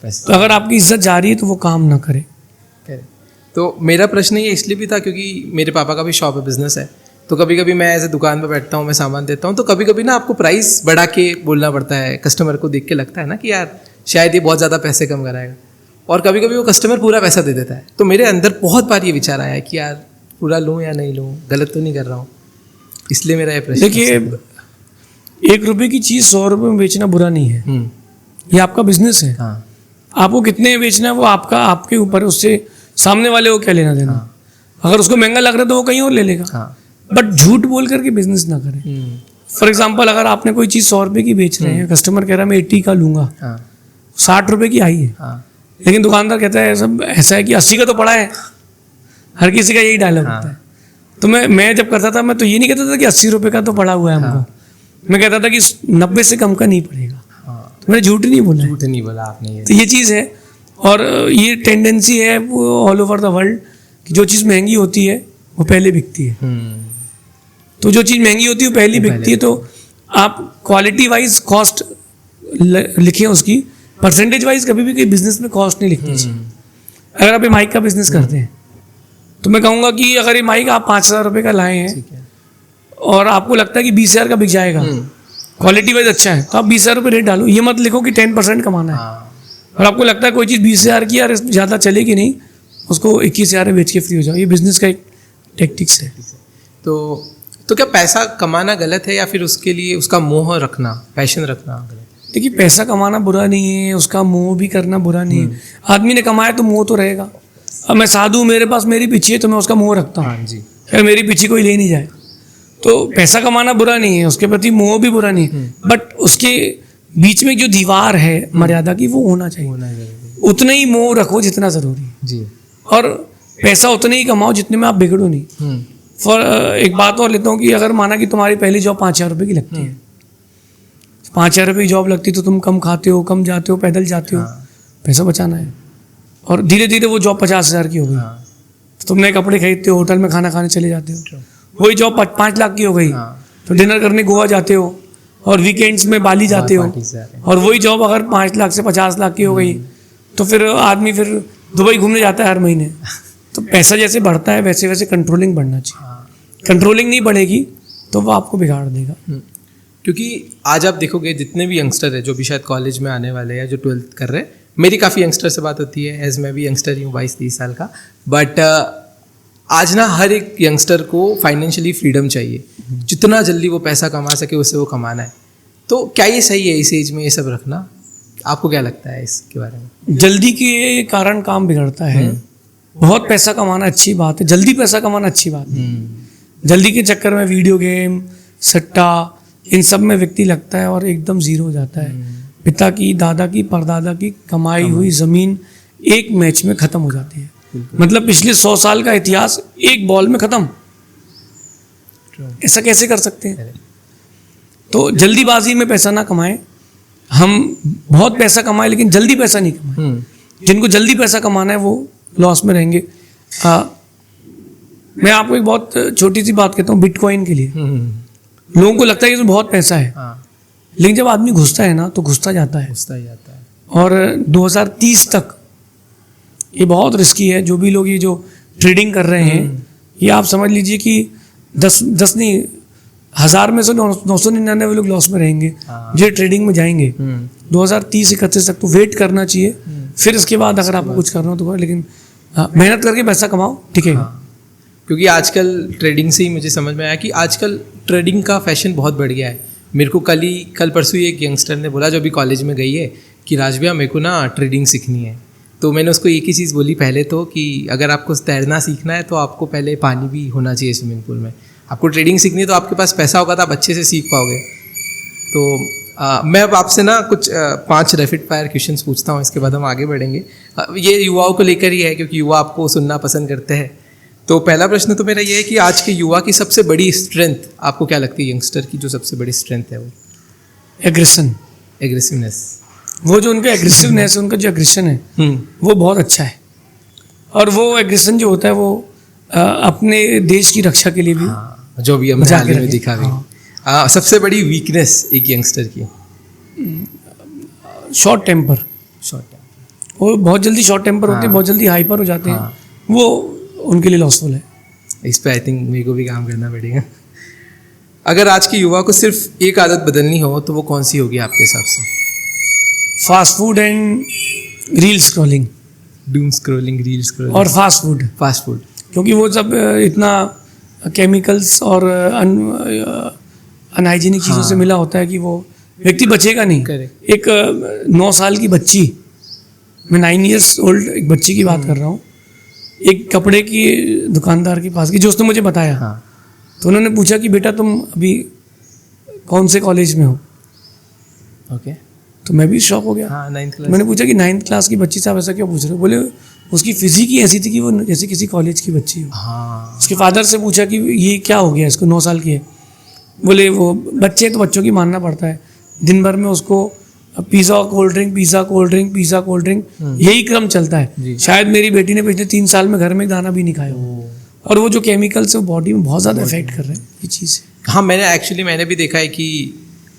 तो अगर आपकी इज्जत जा रही है तो वो काम ना करें। तो मेरा प्रश्न ये इसलिए भी था क्योंकि मेरे पापा का भी शॉप है, बिजनेस है। तो कभी कभी मैं ऐसे दुकान पर बैठता हूँ, मैं सामान देता हूँ, तो कभी कभी ना आपको प्राइस बढ़ा के बोलना पड़ता है। कस्टमर को देख के लगता है ना कि यार शायद ये बहुत ज़्यादा पैसे कम कराएगा, और कभी कभी वो कस्टमर पूरा पैसा दे देता है। तो मेरे अंदर बहुत बार ये विचार आया कि यार पूरा लूँ या नहीं लूँ, गलत तो नहीं कर रहा हूँ। इसलिए मेरा ये प्रश्न। देखिए, 1 रुपये की चीज़ 100 रुपये में बेचना बुरा नहीं है। ये आपका बिजनेस है। हाँ। आपको कितने में बेचना है वो आपके ऊपर है। उससे सामने वाले को क्या लेना देना। अगर उसको महंगा लग रहा है तो वो कहीं और ले लेगा। बट झूठ बोल करके बिजनेस ना करें। फॉर एग्जाम्पल, अगर आपने कोई चीज़ 100 रुपये की बेच रहे हैं, कस्टमर कह रहा है मैं 80 का लूंगा, 60 रुपये की आई है, लेकिन दुकानदार कहता है सब ऐसा है कि 80 का तो पड़ा है। हर किसी का यही डायलॉग होता है। तो मैं जब करता था, मैं तो ये नहीं कहता था कि 80 रुपये का तो पड़ा हुआ है हमको। मैं कहता था कि 90 से कम का नहीं पड़ेगा। तो मैंने झूठ नहीं बोला। झूठ नहीं बोला आपने। तो ये चीज़ है, और ये टेंडेंसी है वो ऑल ओवर द वर्ल्ड कि जो चीज़ महंगी होती है वो पहले बिकती है। तो जो चीज़ महंगी होती है वो पहले बिकती है। तो आप क्वालिटी वाइज कॉस्ट लिखें, उसकी परसेंटेज वाइज कभी भी कोई बिजनेस में कॉस्ट नहीं लिखनी चाहिए। अगर आप ये माइक का बिजनेस करते हैं तो मैं कहूँगा कि अगर ये माइक आप 5,000 रुपये का लाए हैं और आपको लगता है कि 20,000 का बिक जाएगा, क्वालिटी वाइज अच्छा है, तो आप 20,000 रुपये रेट डालो। ये मत लिखो कि 10% कमाना है। और आपको लगता है कोई चीज़ 20,000 की यार ज़्यादा चलेगी नहीं, उसको 21,000 में बेच के फ्री हो जाओ। ये बिजनेस का एक टैक्टिक्स है। तो क्या पैसा कमाना गलत है या फिर उसके लिए उसका मोह रखना, पैशन रखना गलत है? देखिए, पैसा कमाना बुरा नहीं है, उसका मोह भी करना बुरा नहीं है। आदमी ने कमाया तो मोह तो रहेगा। अब मैं साधु, मेरे पास मेरी पीछे है तो मैं उसका मोह रखता हूँ। हाँ जी। खैर मेरी पीछे कोई ले नहीं जाए। तो पैसा कमाना बुरा नहीं है, उसके प्रति मोह भी बुरा नहीं है, बट उसके बीच में जो दीवार है मर्यादा की, वो होना चाहिए। उतना ही मोह रखो जितना ज़रूरी है जी, और पैसा उतना ही कमाओ जितने में आप बिगड़ो नहीं। फॉर एक बात और लेता हूँ कि अगर माना कि तुम्हारी पहली जॉब 5,000 रुपये की लगती है, 5,000 रुपये की जॉब लगती तो तुम कम खाते हो, कम जाते हो, पैदल जाते हो। पैसा बचाना है। और धीरे धीरे वो जॉब 50,000 की हो गई, तो तुम नए कपड़े खरीदते हो, होटल में खाना खाने चले जाते हो। वही जॉब 5 लाख की हो गई तो डिनर करने गोवा जाते हो और वीकेंड्स में बाली जाते हो। और वही जॉब अगर 5 लाख से 50 लाख की हो गई तो फिर आदमी फिर दुबई घूमने जाता है हर महीने। तो पैसा जैसे बढ़ता है वैसे वैसे कंट्रोलिंग बढ़ना चाहिए। कंट्रोलिंग नहीं बढ़ेगी तो वो आपको बिगाड़ देगा। क्योंकि आज आप देखोगे जितने भी यंगस्टर है जो भी शायद कॉलेज में आने वाले हैं, जो 12th कर रहे हैं, मेरी काफ़ी यंगस्टर से बात होती है, एज मैं भी यंगस्टर ही हूँ 22-23 साल का। बट आज ना हर एक यंगस्टर को फाइनेंशियली फ्रीडम चाहिए। जितना जल्दी वो पैसा कमा सके उससे वो कमाना है। तो क्या ये सही है इस एज में ये सब रखना? आपको क्या लगता है इसके बारे में? जल्दी के कारण काम बिगड़ता है। बहुत पैसा कमाना अच्छी बात है, जल्दी पैसा कमाना अच्छी बात है। जल्दी के चक्कर में वीडियो गेम, सट्टा, इन सब में व्यक्ति लगता है और एकदम जीरो हो जाता है। पिता की, दादा की, परदादा की कमाई हुई ज़मीन एक मैच में ख़त्म हो जाती है। मतलब पिछले 100 साल का इतिहास एक बॉल में ख़त्म। ऐसा कैसे कर सकते हैं? तो जल्दीबाजी में पैसा ना कमाएं। हम बहुत पैसा कमाएं लेकिन जल्दी पैसा नहीं कमाएं। जिनको जल्दी पैसा कमाना है वो लॉस में रहेंगे। मैं आपको एक बहुत छोटी सी बात कहता हूँ बिटकॉइन के लिए। लोगों को लगता है कि इसमें बहुत पैसा है, लेकिन जब आदमी घुसता है ना तो घुसता जाता है। और 2030 तक ये बहुत रिस्की है। जो भी लोग ये जो ट्रेडिंग कर रहे हैं, ये आप समझ लीजिए कि 10 नहीं 1000 में से 999 लोग लॉस में रहेंगे जो ट्रेडिंग में जाएंगे। 2030-31 तक तो वेट करना चाहिए, फिर इसके बाद अगर आपको कुछ करना हो तो करो, लेकिन मेहनत करके पैसा कमाओ, ठीक है। क्योंकि आजकल ट्रेडिंग से ही मुझे समझ में आया कि आजकल ट्रेडिंग का फैशन बहुत बढ़ गया है। मेरे को कल परसों ही एक यंगस्टर ने बोला जो अभी कॉलेज में गई है कि राज भैया मेरे को ना ट्रेडिंग सीखनी है। तो मैंने उसको एक ही चीज़ बोली पहले तो कि अगर आपको तैरना सीखना है तो आपको पहले पानी भी होना चाहिए स्विमिंग पूल में। आपको ट्रेडिंग सीखनी है तो आपके पास पैसा होगा तो आप अच्छे से सीख पाओगे। तो मैं अब आपसे ना कुछ 5 रैपिड फायर क्वेश्चंस पूछता हूँ, इसके बाद हम आगे बढ़ेंगे। ये युवाओं को लेकर ही है क्योंकि युवा आपको सुनना पसंद करते हैं। तो पहला प्रश्न तो मेरा ये है कि आज के युवा की सबसे बड़ी स्ट्रेंथ आपको क्या लगती है? यंगस्टर की जो सबसे बड़ी स्ट्रेंथ है वो एग्रेशन, एग्रेसिवनेस। वो जो उनका एग्रेसिवनेस, उनका जो एग्रेशन है वो बहुत अच्छा है। और वो एग्रेशन जो होता है वो अपने देश की रक्षा के लिए भी जो भी हमने हाल ही में दिखा भी। हाँ। सबसे बड़ी वीकनेस एक यंगस्टर की? Short temper. Short temper. वो बहुत जल्दी शॉर्ट टेम्पर होते हैं, बहुत जल्दी हाइपर हो जाते हैं, वो उनके लिए लॉसफुल है। इस पे आई थिंक मेरे को भी काम करना पड़ेगा। अगर आज के युवा को सिर्फ एक आदत बदलनी हो तो वो कौन सी होगी आपके हिसाब से? Fast food and reel scrolling. Doom scrolling, reel scrolling और फास्ट फूड। फास्ट फूड, क्योंकि वो सब इतना केमिकल्स और अनहाइजीनिक चीज़ों से मिला होता है कि वो व्यक्ति बचेगा नहीं। Correct. एक 9 साल की बच्ची, मैं 9 years ओल्ड एक बच्ची की बात कर रहा हूँ, एक कपड़े की दुकानदार के पास की, जो उसने मुझे बताया। तो उन्होंने पूछा कि बेटा तुम अभी कौन से कॉलेज में हो? ओके। तो मैं भी शॉक हो गया। 9th class. मैंने पूछा कि 9th क्लास की बच्ची से आप ऐसा क्यों पूछ रहे हो? बोले उसकी फिजिक ही ऐसी थी कि वो जैसे किसी कॉलेज की बच्ची हो। उसके फादर से पूछा कि ये क्या हो गया इसको, 9 साल की है। बोले वो बच्चे तो बच्चों की मानना पड़ता है, दिन भर में उसको pizza cold drink, pizza cold drink, pizza cold drink, यही क्रम चलता है। शायद मेरी बेटी ने पिछले 3 साल में घर में दाना भी नहीं खाया। और वो जो केमिकल्स है वो बॉडी में बहुत ज़्यादा इफेक्ट कर रहे हैं ये चीज़। हाँ, मैंने भी देखा है कि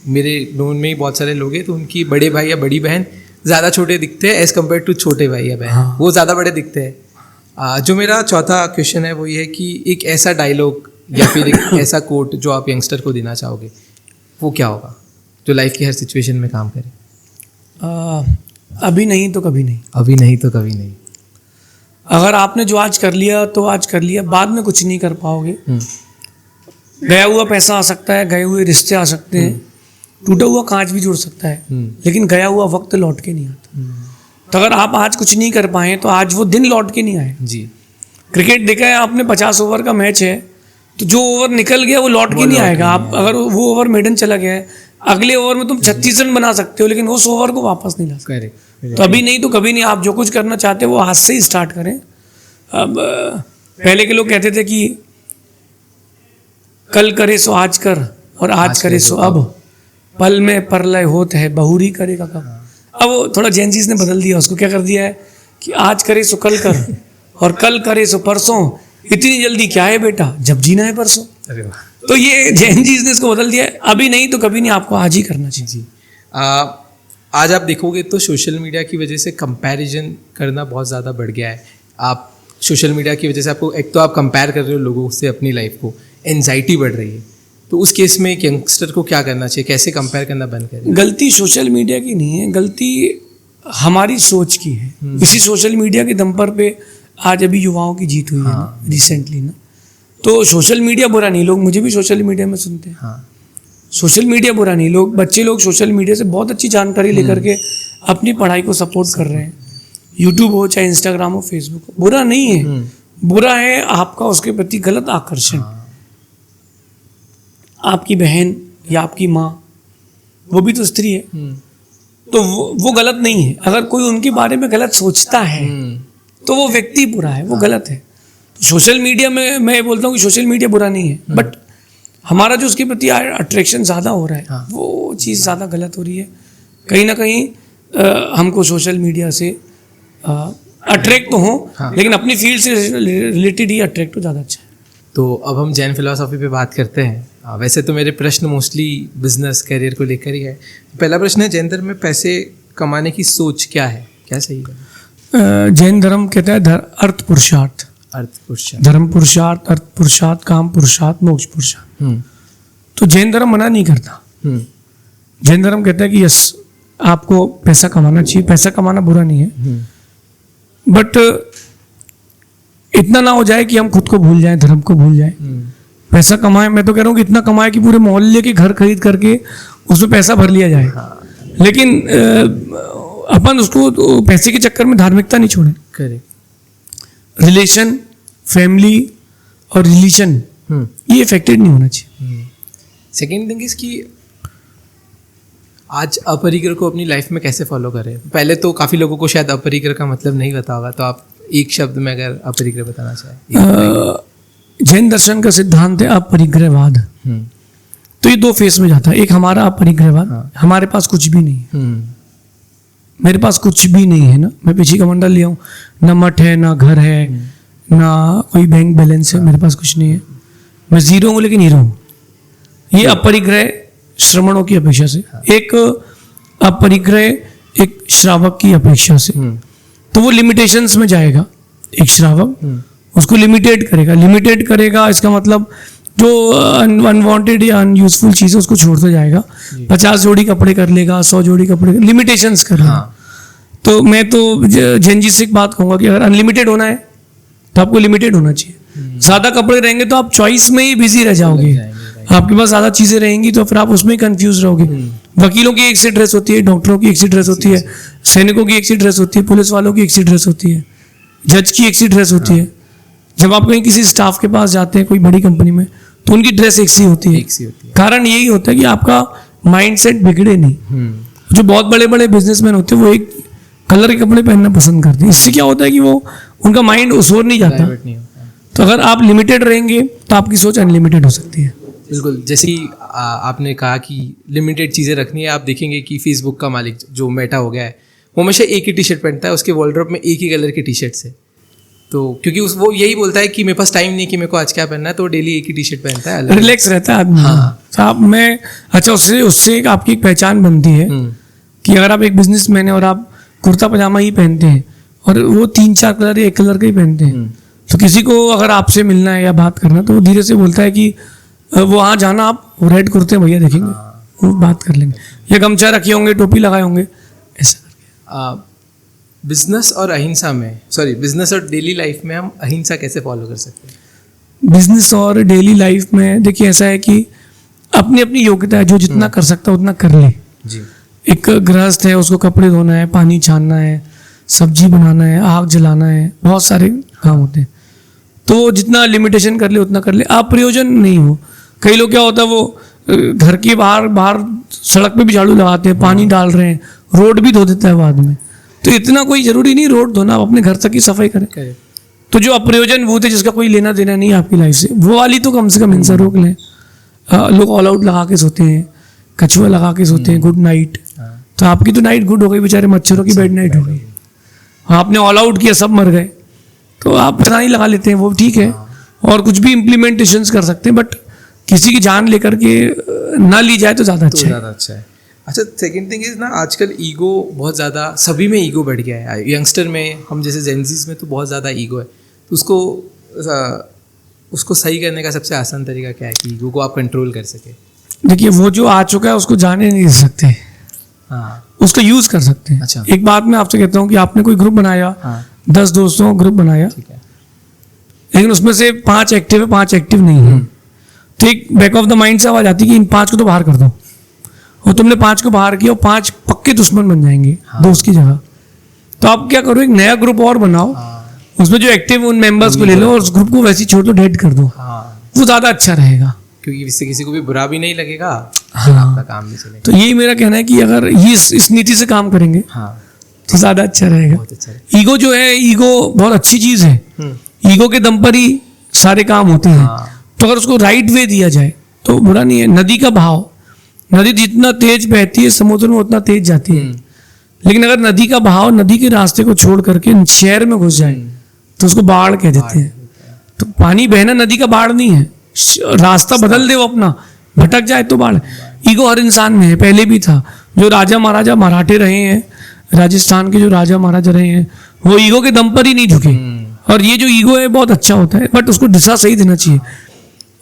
मेरे नोन में ही बहुत सारे लोग हैं तो उनकी बड़े भाई या बड़ी बहन ज़्यादा छोटे दिखते हैं एज़ कम्पेयर टू छोटे भाई या बहन। वो ज़्यादा बड़े दिखते हैं। जो मेरा चौथा क्वेश्चन है वो ये है कि एक ऐसा डायलॉग या फिर एक ऐसा कोट जो आप यंगस्टर को देना चाहोगे, वो क्या होगा जो लाइफ की हर सिचुएशन में काम करे? अभी नहीं तो कभी नहीं। अभी नहीं तो कभी नहीं। अगर आपने जो आज कर लिया तो आज कर लिया, बाद में कुछ नहीं कर पाओगे। गया हुआ पैसा आ सकता है, गए हुए रिश्ते आ सकते हैं, टूटा हुआ कांच भी जुड़ सकता है, लेकिन गया हुआ वक्त लौट के नहीं आता। तो अगर आप आज कुछ नहीं कर पाए तो आज वो दिन लौट के नहीं आए जी। क्रिकेट देखा है आपने, 50 ओवर का मैच है तो जो ओवर निकल गया वो लौट के नहीं आएगा। आप अगर वो ओवर मेडन चला गया है, अगले ओवर में तुम 36 रन बना सकते हो, लेकिन उस ओवर को वापस नहीं ला सकते। तो अभी नहीं तो कभी नहीं। आप जो कुछ करना चाहते हो वो आज से ही स्टार्ट करें। अब पहले के लोग कहते थे कि कल करे सो आज कर और आज करे सो अब, पल में परलय होत है बहुरी करेगा कब। अब वो थोड़ा जैनजीज ने बदल दिया उसको, क्या कर दिया है कि आज करे सो कल कर और कल करे सो परसों। इतनी जल्दी क्या है बेटा, जब जीना है परसों। तो ये जैनजीज ने इसको बदल दिया है। अभी नहीं तो कभी नहीं, आपको आज ही करना चाहिए जी। आज आप देखोगे तो सोशल मीडिया की वजह से कंपैरिजन करना बहुत ज़्यादा बढ़ गया है। आप सोशल मीडिया की वजह से आपको एक तो आप कंपेयर कर रहे हो लोगों से अपनी लाइफ को, एंजाइटी बढ़ रही है। तो उस केस में एक यंगस्टर को क्या करना चाहिए, कैसे कंपेयर करना बंद करें? गलती सोशल मीडिया की नहीं है, गलती हमारी सोच की है। इसी सोशल मीडिया के दम पर पे आज अभी युवाओं की जीत हुई है ना रिसेंटली ना। तो सोशल मीडिया बुरा नहीं, लोग मुझे भी सोशल मीडिया में सुनते हैं। सोशल मीडिया बुरा नहीं, बच्चे लोग सोशल मीडिया से बहुत अच्छी जानकारी लेकर के अपनी पढ़ाई को सपोर्ट कर रहे हैं। यूट्यूब हो चाहे इंस्टाग्राम हो, फेसबुक हो, बुरा नहीं है। बुरा है आपका उसके प्रति गलत आकर्षण। आपकी बहन या आपकी माँ, वो भी तो स्त्री है, तो वो गलत नहीं है। अगर कोई उनके बारे में गलत सोचता है तो वो व्यक्ति बुरा है, वो गलत है। तो सोशल मीडिया में मैं बोलता हूँ कि सोशल मीडिया बुरा नहीं है, बट हमारा जो उसके प्रति अट्रैक्शन ज़्यादा हो रहा है वो चीज़ ज़्यादा गलत हो रही है। कहीं ना कहीं हमको सोशल मीडिया से अट्रैक्ट तो हो, लेकिन अपनी फील्ड से रिलेटेड ही अट्रैक्ट हो, ज़्यादा अच्छा है। तो अब हम जैन फिलॉसफी पे बात करते हैं। वैसे तो मेरे प्रश्न मोस्टली बिजनेस करियर को लेकर ही है। तो पहला प्रश्न है, जैन धर्म में पैसे कमाने की सोच क्या है, क्या सही है? जैन धर्म कहता है अर्थ पुरुषार्थ, धर्म पुरुषार्थ, अर्थ पुरुषार्थ, काम पुरुषार्थ, मोक्ष पुरुषार्थ। तो जैन धर्म मना नहीं करता। जैन धर्म कहता है कि यस, आपको पैसा कमाना चाहिए, पैसा कमाना बुरा नहीं है, बट इतना ना हो जाए कि हम खुद को भूल जाएं, धर्म को भूल जाएं। पैसा कमाएं, मैं तो कह रहा हूँ कि इतना कमाए कि पूरे मोहल्ले के घर खरीद करके उसमें पैसा भर लिया जाए। लेकिन अपन उसको तो पैसे के चक्कर में धार्मिकता नहीं छोड़े। करेक्ट। रिलेशन, फैमिली और रिलीजन ये इफेक्टेड नहीं होना चाहिए। सेकेंड थिंग इज कि आज अपरिग्रह को अपनी लाइफ में कैसे फॉलो करें। पहले तो काफ़ी लोगों को शायद अपरिग्रह का मतलब नहीं पता होगा, तो आप एक शब्द में अगर अपरिग्रह बताना चाहें। जैन दर्शन का सिद्धांत है अपरिग्रहवाद। तो ये दो फेस में जाता है। एक हमारा अपरिग्रहवाद, हमारे पास कुछ भी नहीं है, मेरे पास कुछ भी नहीं है ना, मैं पीछे का मंडल लिया हूँ, ना मठ है, ना घर है, ना कोई बैंक बैलेंस है, मेरे पास कुछ नहीं है, मैं जीरो हूँ लेकिन हीरो हूँ। ये अपरिग्रह श्रमणों की अपेक्षा से, एक अपरिग्रह एक श्रावक की अपेक्षा से, तो वो लिमिटेशंस में जाएगा। एक श्रावक उसको लिमिटेड करेगा, इसका मतलब जो अनवांटेड या अनयूजफुल चीज़ है उसको छोड़ते जाएगा। 50 जोड़ी कपड़े कर लेगा, 100 जोड़ी कपड़े, लिमिटेशंस कर लेगा। तो मैं तो जैन जी से एक बात कहूँगा कि अगर अनलिमिटेड होना है तो आपको लिमिटेड होना चाहिए। ज़्यादा कपड़े रहेंगे तो आप चॉइस में ही बिजी रह जाओगे, आपके पास ज़्यादा चीज़ें रहेंगी तो फिर आप उसमें ही कंफ्यूज रहोगे। वकीलों की एक सी ड्रेस होती है, डॉक्टरों की एक सी ड्रेस होती है, सैनिकों की एक सी ड्रेस होती है, पुलिस वालों की एक सी ड्रेस होती है, जज की एक सी ड्रेस होती है। जब आप कहीं किसी स्टाफ के पास जाते हैं कोई बड़ी कंपनी में तो उनकी ड्रेस एक सी होती है। कारण यही होता है कि आपका माइंडसेट बिगड़े नहीं। जो बहुत बड़े बड़े बिजनेसमैन होते हैं वो एक कलर के कपड़े पहनना पसंद करते हैं। इससे क्या होता है कि वो उनका माइंड उस ओर नहीं जाता। तो अगर आप लिमिटेड रहेंगे तो आपकी सोच अनलिमिटेड हो सकती है। बिल्कुल, जैसे कि आपने कहा कि लिमिटेड चीज़ें रखनी है। आप देखेंगे कि फेसबुक का मालिक जो मेटा हो गया है वो हमेशा एक ही टी शर्ट पहनता है, उसके वॉर्डरोब में एक ही कलर की टी शर्ट्स है। तो क्योंकि वो यही बोलता है कि मेरे पास टाइम नहीं कि मेरे को आज क्या पहनना है, तो वो डेली एक ही टी शर्ट पहनता है, रिलैक्स रहता है आदमी। साहब मैं अच्छा उससे एक आपकी एक पहचान बनती है कि अगर आप एक बिजनेसमैन है और आप कुर्ता पजामा ही पहनते हैं और वो 3-4 कलर या एक कलर का ही पहनते हैं, तो किसी को अगर आपसे मिलना है या बात करना तो वो धीरे से बोलता है कि वो वहाँ जाना, आप रेड कुर्ते भैया देखेंगे, वो बात कर लेंगे, या गमछा रखे होंगे, टोपी लगाए होंगे, ऐसा करके। बिजनेस और अहिंसा में, बिजनेस और डेली लाइफ में हम अहिंसा कैसे फॉलो कर सकते हैं? बिजनेस और डेली लाइफ में देखिए ऐसा है कि अपनी अपनी योग्यता है, जो जितना कर सकता है उतना कर ले जी। एक गृहस्थ है, उसको कपड़े धोना है, पानी छानना है, सब्जी बनाना है, आग जलाना है, बहुत सारे काम होते हैं, तो जितना लिमिटेशन कर ले उतना कर ले, आप प्रयोजन नहीं हो। कई लोग क्या होता है वो घर के बाहर सड़क पे भी झाड़ू लगाते हैं, पानी डाल रहे हैं, रोड भी धो देता है बाद में। तो इतना कोई जरूरी नहीं रोड धोना, आप अपने घर तक की सफाई करें। तो जो अप्रयोजन भूत है जिसका कोई लेना देना नहीं है आपकी लाइफ से, वो वाली तो कम से कम हिंसा रोक लें। लोग ऑल आउट लगा के सोते हैं, कछुआ लगा के सोते हैं, गुड नाइट, तो आपकी तो नाइट गुड हो गई, बेचारे मच्छरों की बेड नाइट हो गई। आपने ऑल आउट किया, सब मर गए, तो आप पता नहीं लगा लेते हैं, वो ठीक है। और कुछ भी इम्प्लीमेंटेशंस कर सकते हैं, बट किसी की जान लेकर के ना ली जाए तो ज़्यादा अच्छा है। अच्छा, सेकंड थिंग इज ना, आजकल ईगो बहुत ज़्यादा, सभी में ईगो बढ़ गया है। यंगस्टर में, हम जैसे जेनजीज में तो बहुत ज़्यादा ईगो है। तो उसको सही करने का सबसे आसान तरीका क्या है कि ईगो को आप कंट्रोल कर सके? देखिए, वो जो आ चुका है उसको जाने नहीं दे सकते, उसका यूज़ कर सकते हैं। अच्छा। एक बात मैं आपसे कहता हूँ कि आपने कोई ग्रुप बनाया, 10 दोस्तों का ग्रुप बनाया, लेकिन उसमें से 5 एक्टिव है, 5 एक्टिव नहीं है, तो एक बैक ऑफ द माइंड से आवाज आती है कि इन 5 को तो बाहर कर दो, और तुमने 5 को बाहर किया और 5 पक्के दुश्मन बन जाएंगे दोस्त की जगह। तो आप क्या करो, एक नया ग्रुप और बनाओ, उसमें जो एक्टिव उन मेंबर्स को ले लो और उस ग्रुप को वैसे ही छोड़ दो, डेड कर दो, वो ज़्यादा अच्छा रहेगा, क्योंकि इससे किसी को भी बुरा भी नहीं लगेगा, आपका काम भी चलेगा। तो यही मेरा कहना है कि अगर ये इस नीति से काम करेंगे तो ज़्यादा अच्छा रहेगा। ईगो जो है, ईगो बहुत अच्छी चीज़ है, ईगो के दम पर ही सारे काम होते हैं। तो अगर उसको राइट वे दिया जाए तो बुरा नहीं है। नदी का बहाव, नदी जितना तेज बहती है समुद्र में उतना तेज जाती है, लेकिन अगर नदी का बहाव नदी के रास्ते को छोड़ करके शहर में घुस जाए तो उसको बाढ़ कह देते हैं। तो पानी बहना नदी का बाढ़ नहीं है, रास्ता बदल दे वो अपना, भटक जाए तो बाढ़। ईगो हर इंसान में है, पहले भी था। जो राजा महाराजा मराठे रहे हैं, राजस्थान के जो राजा महाराजा रहे हैं, वो ईगो के दम पर ही नहीं झुके। और ये जो ईगो है बहुत अच्छा होता है, बट उसको दिशा सही देना चाहिए।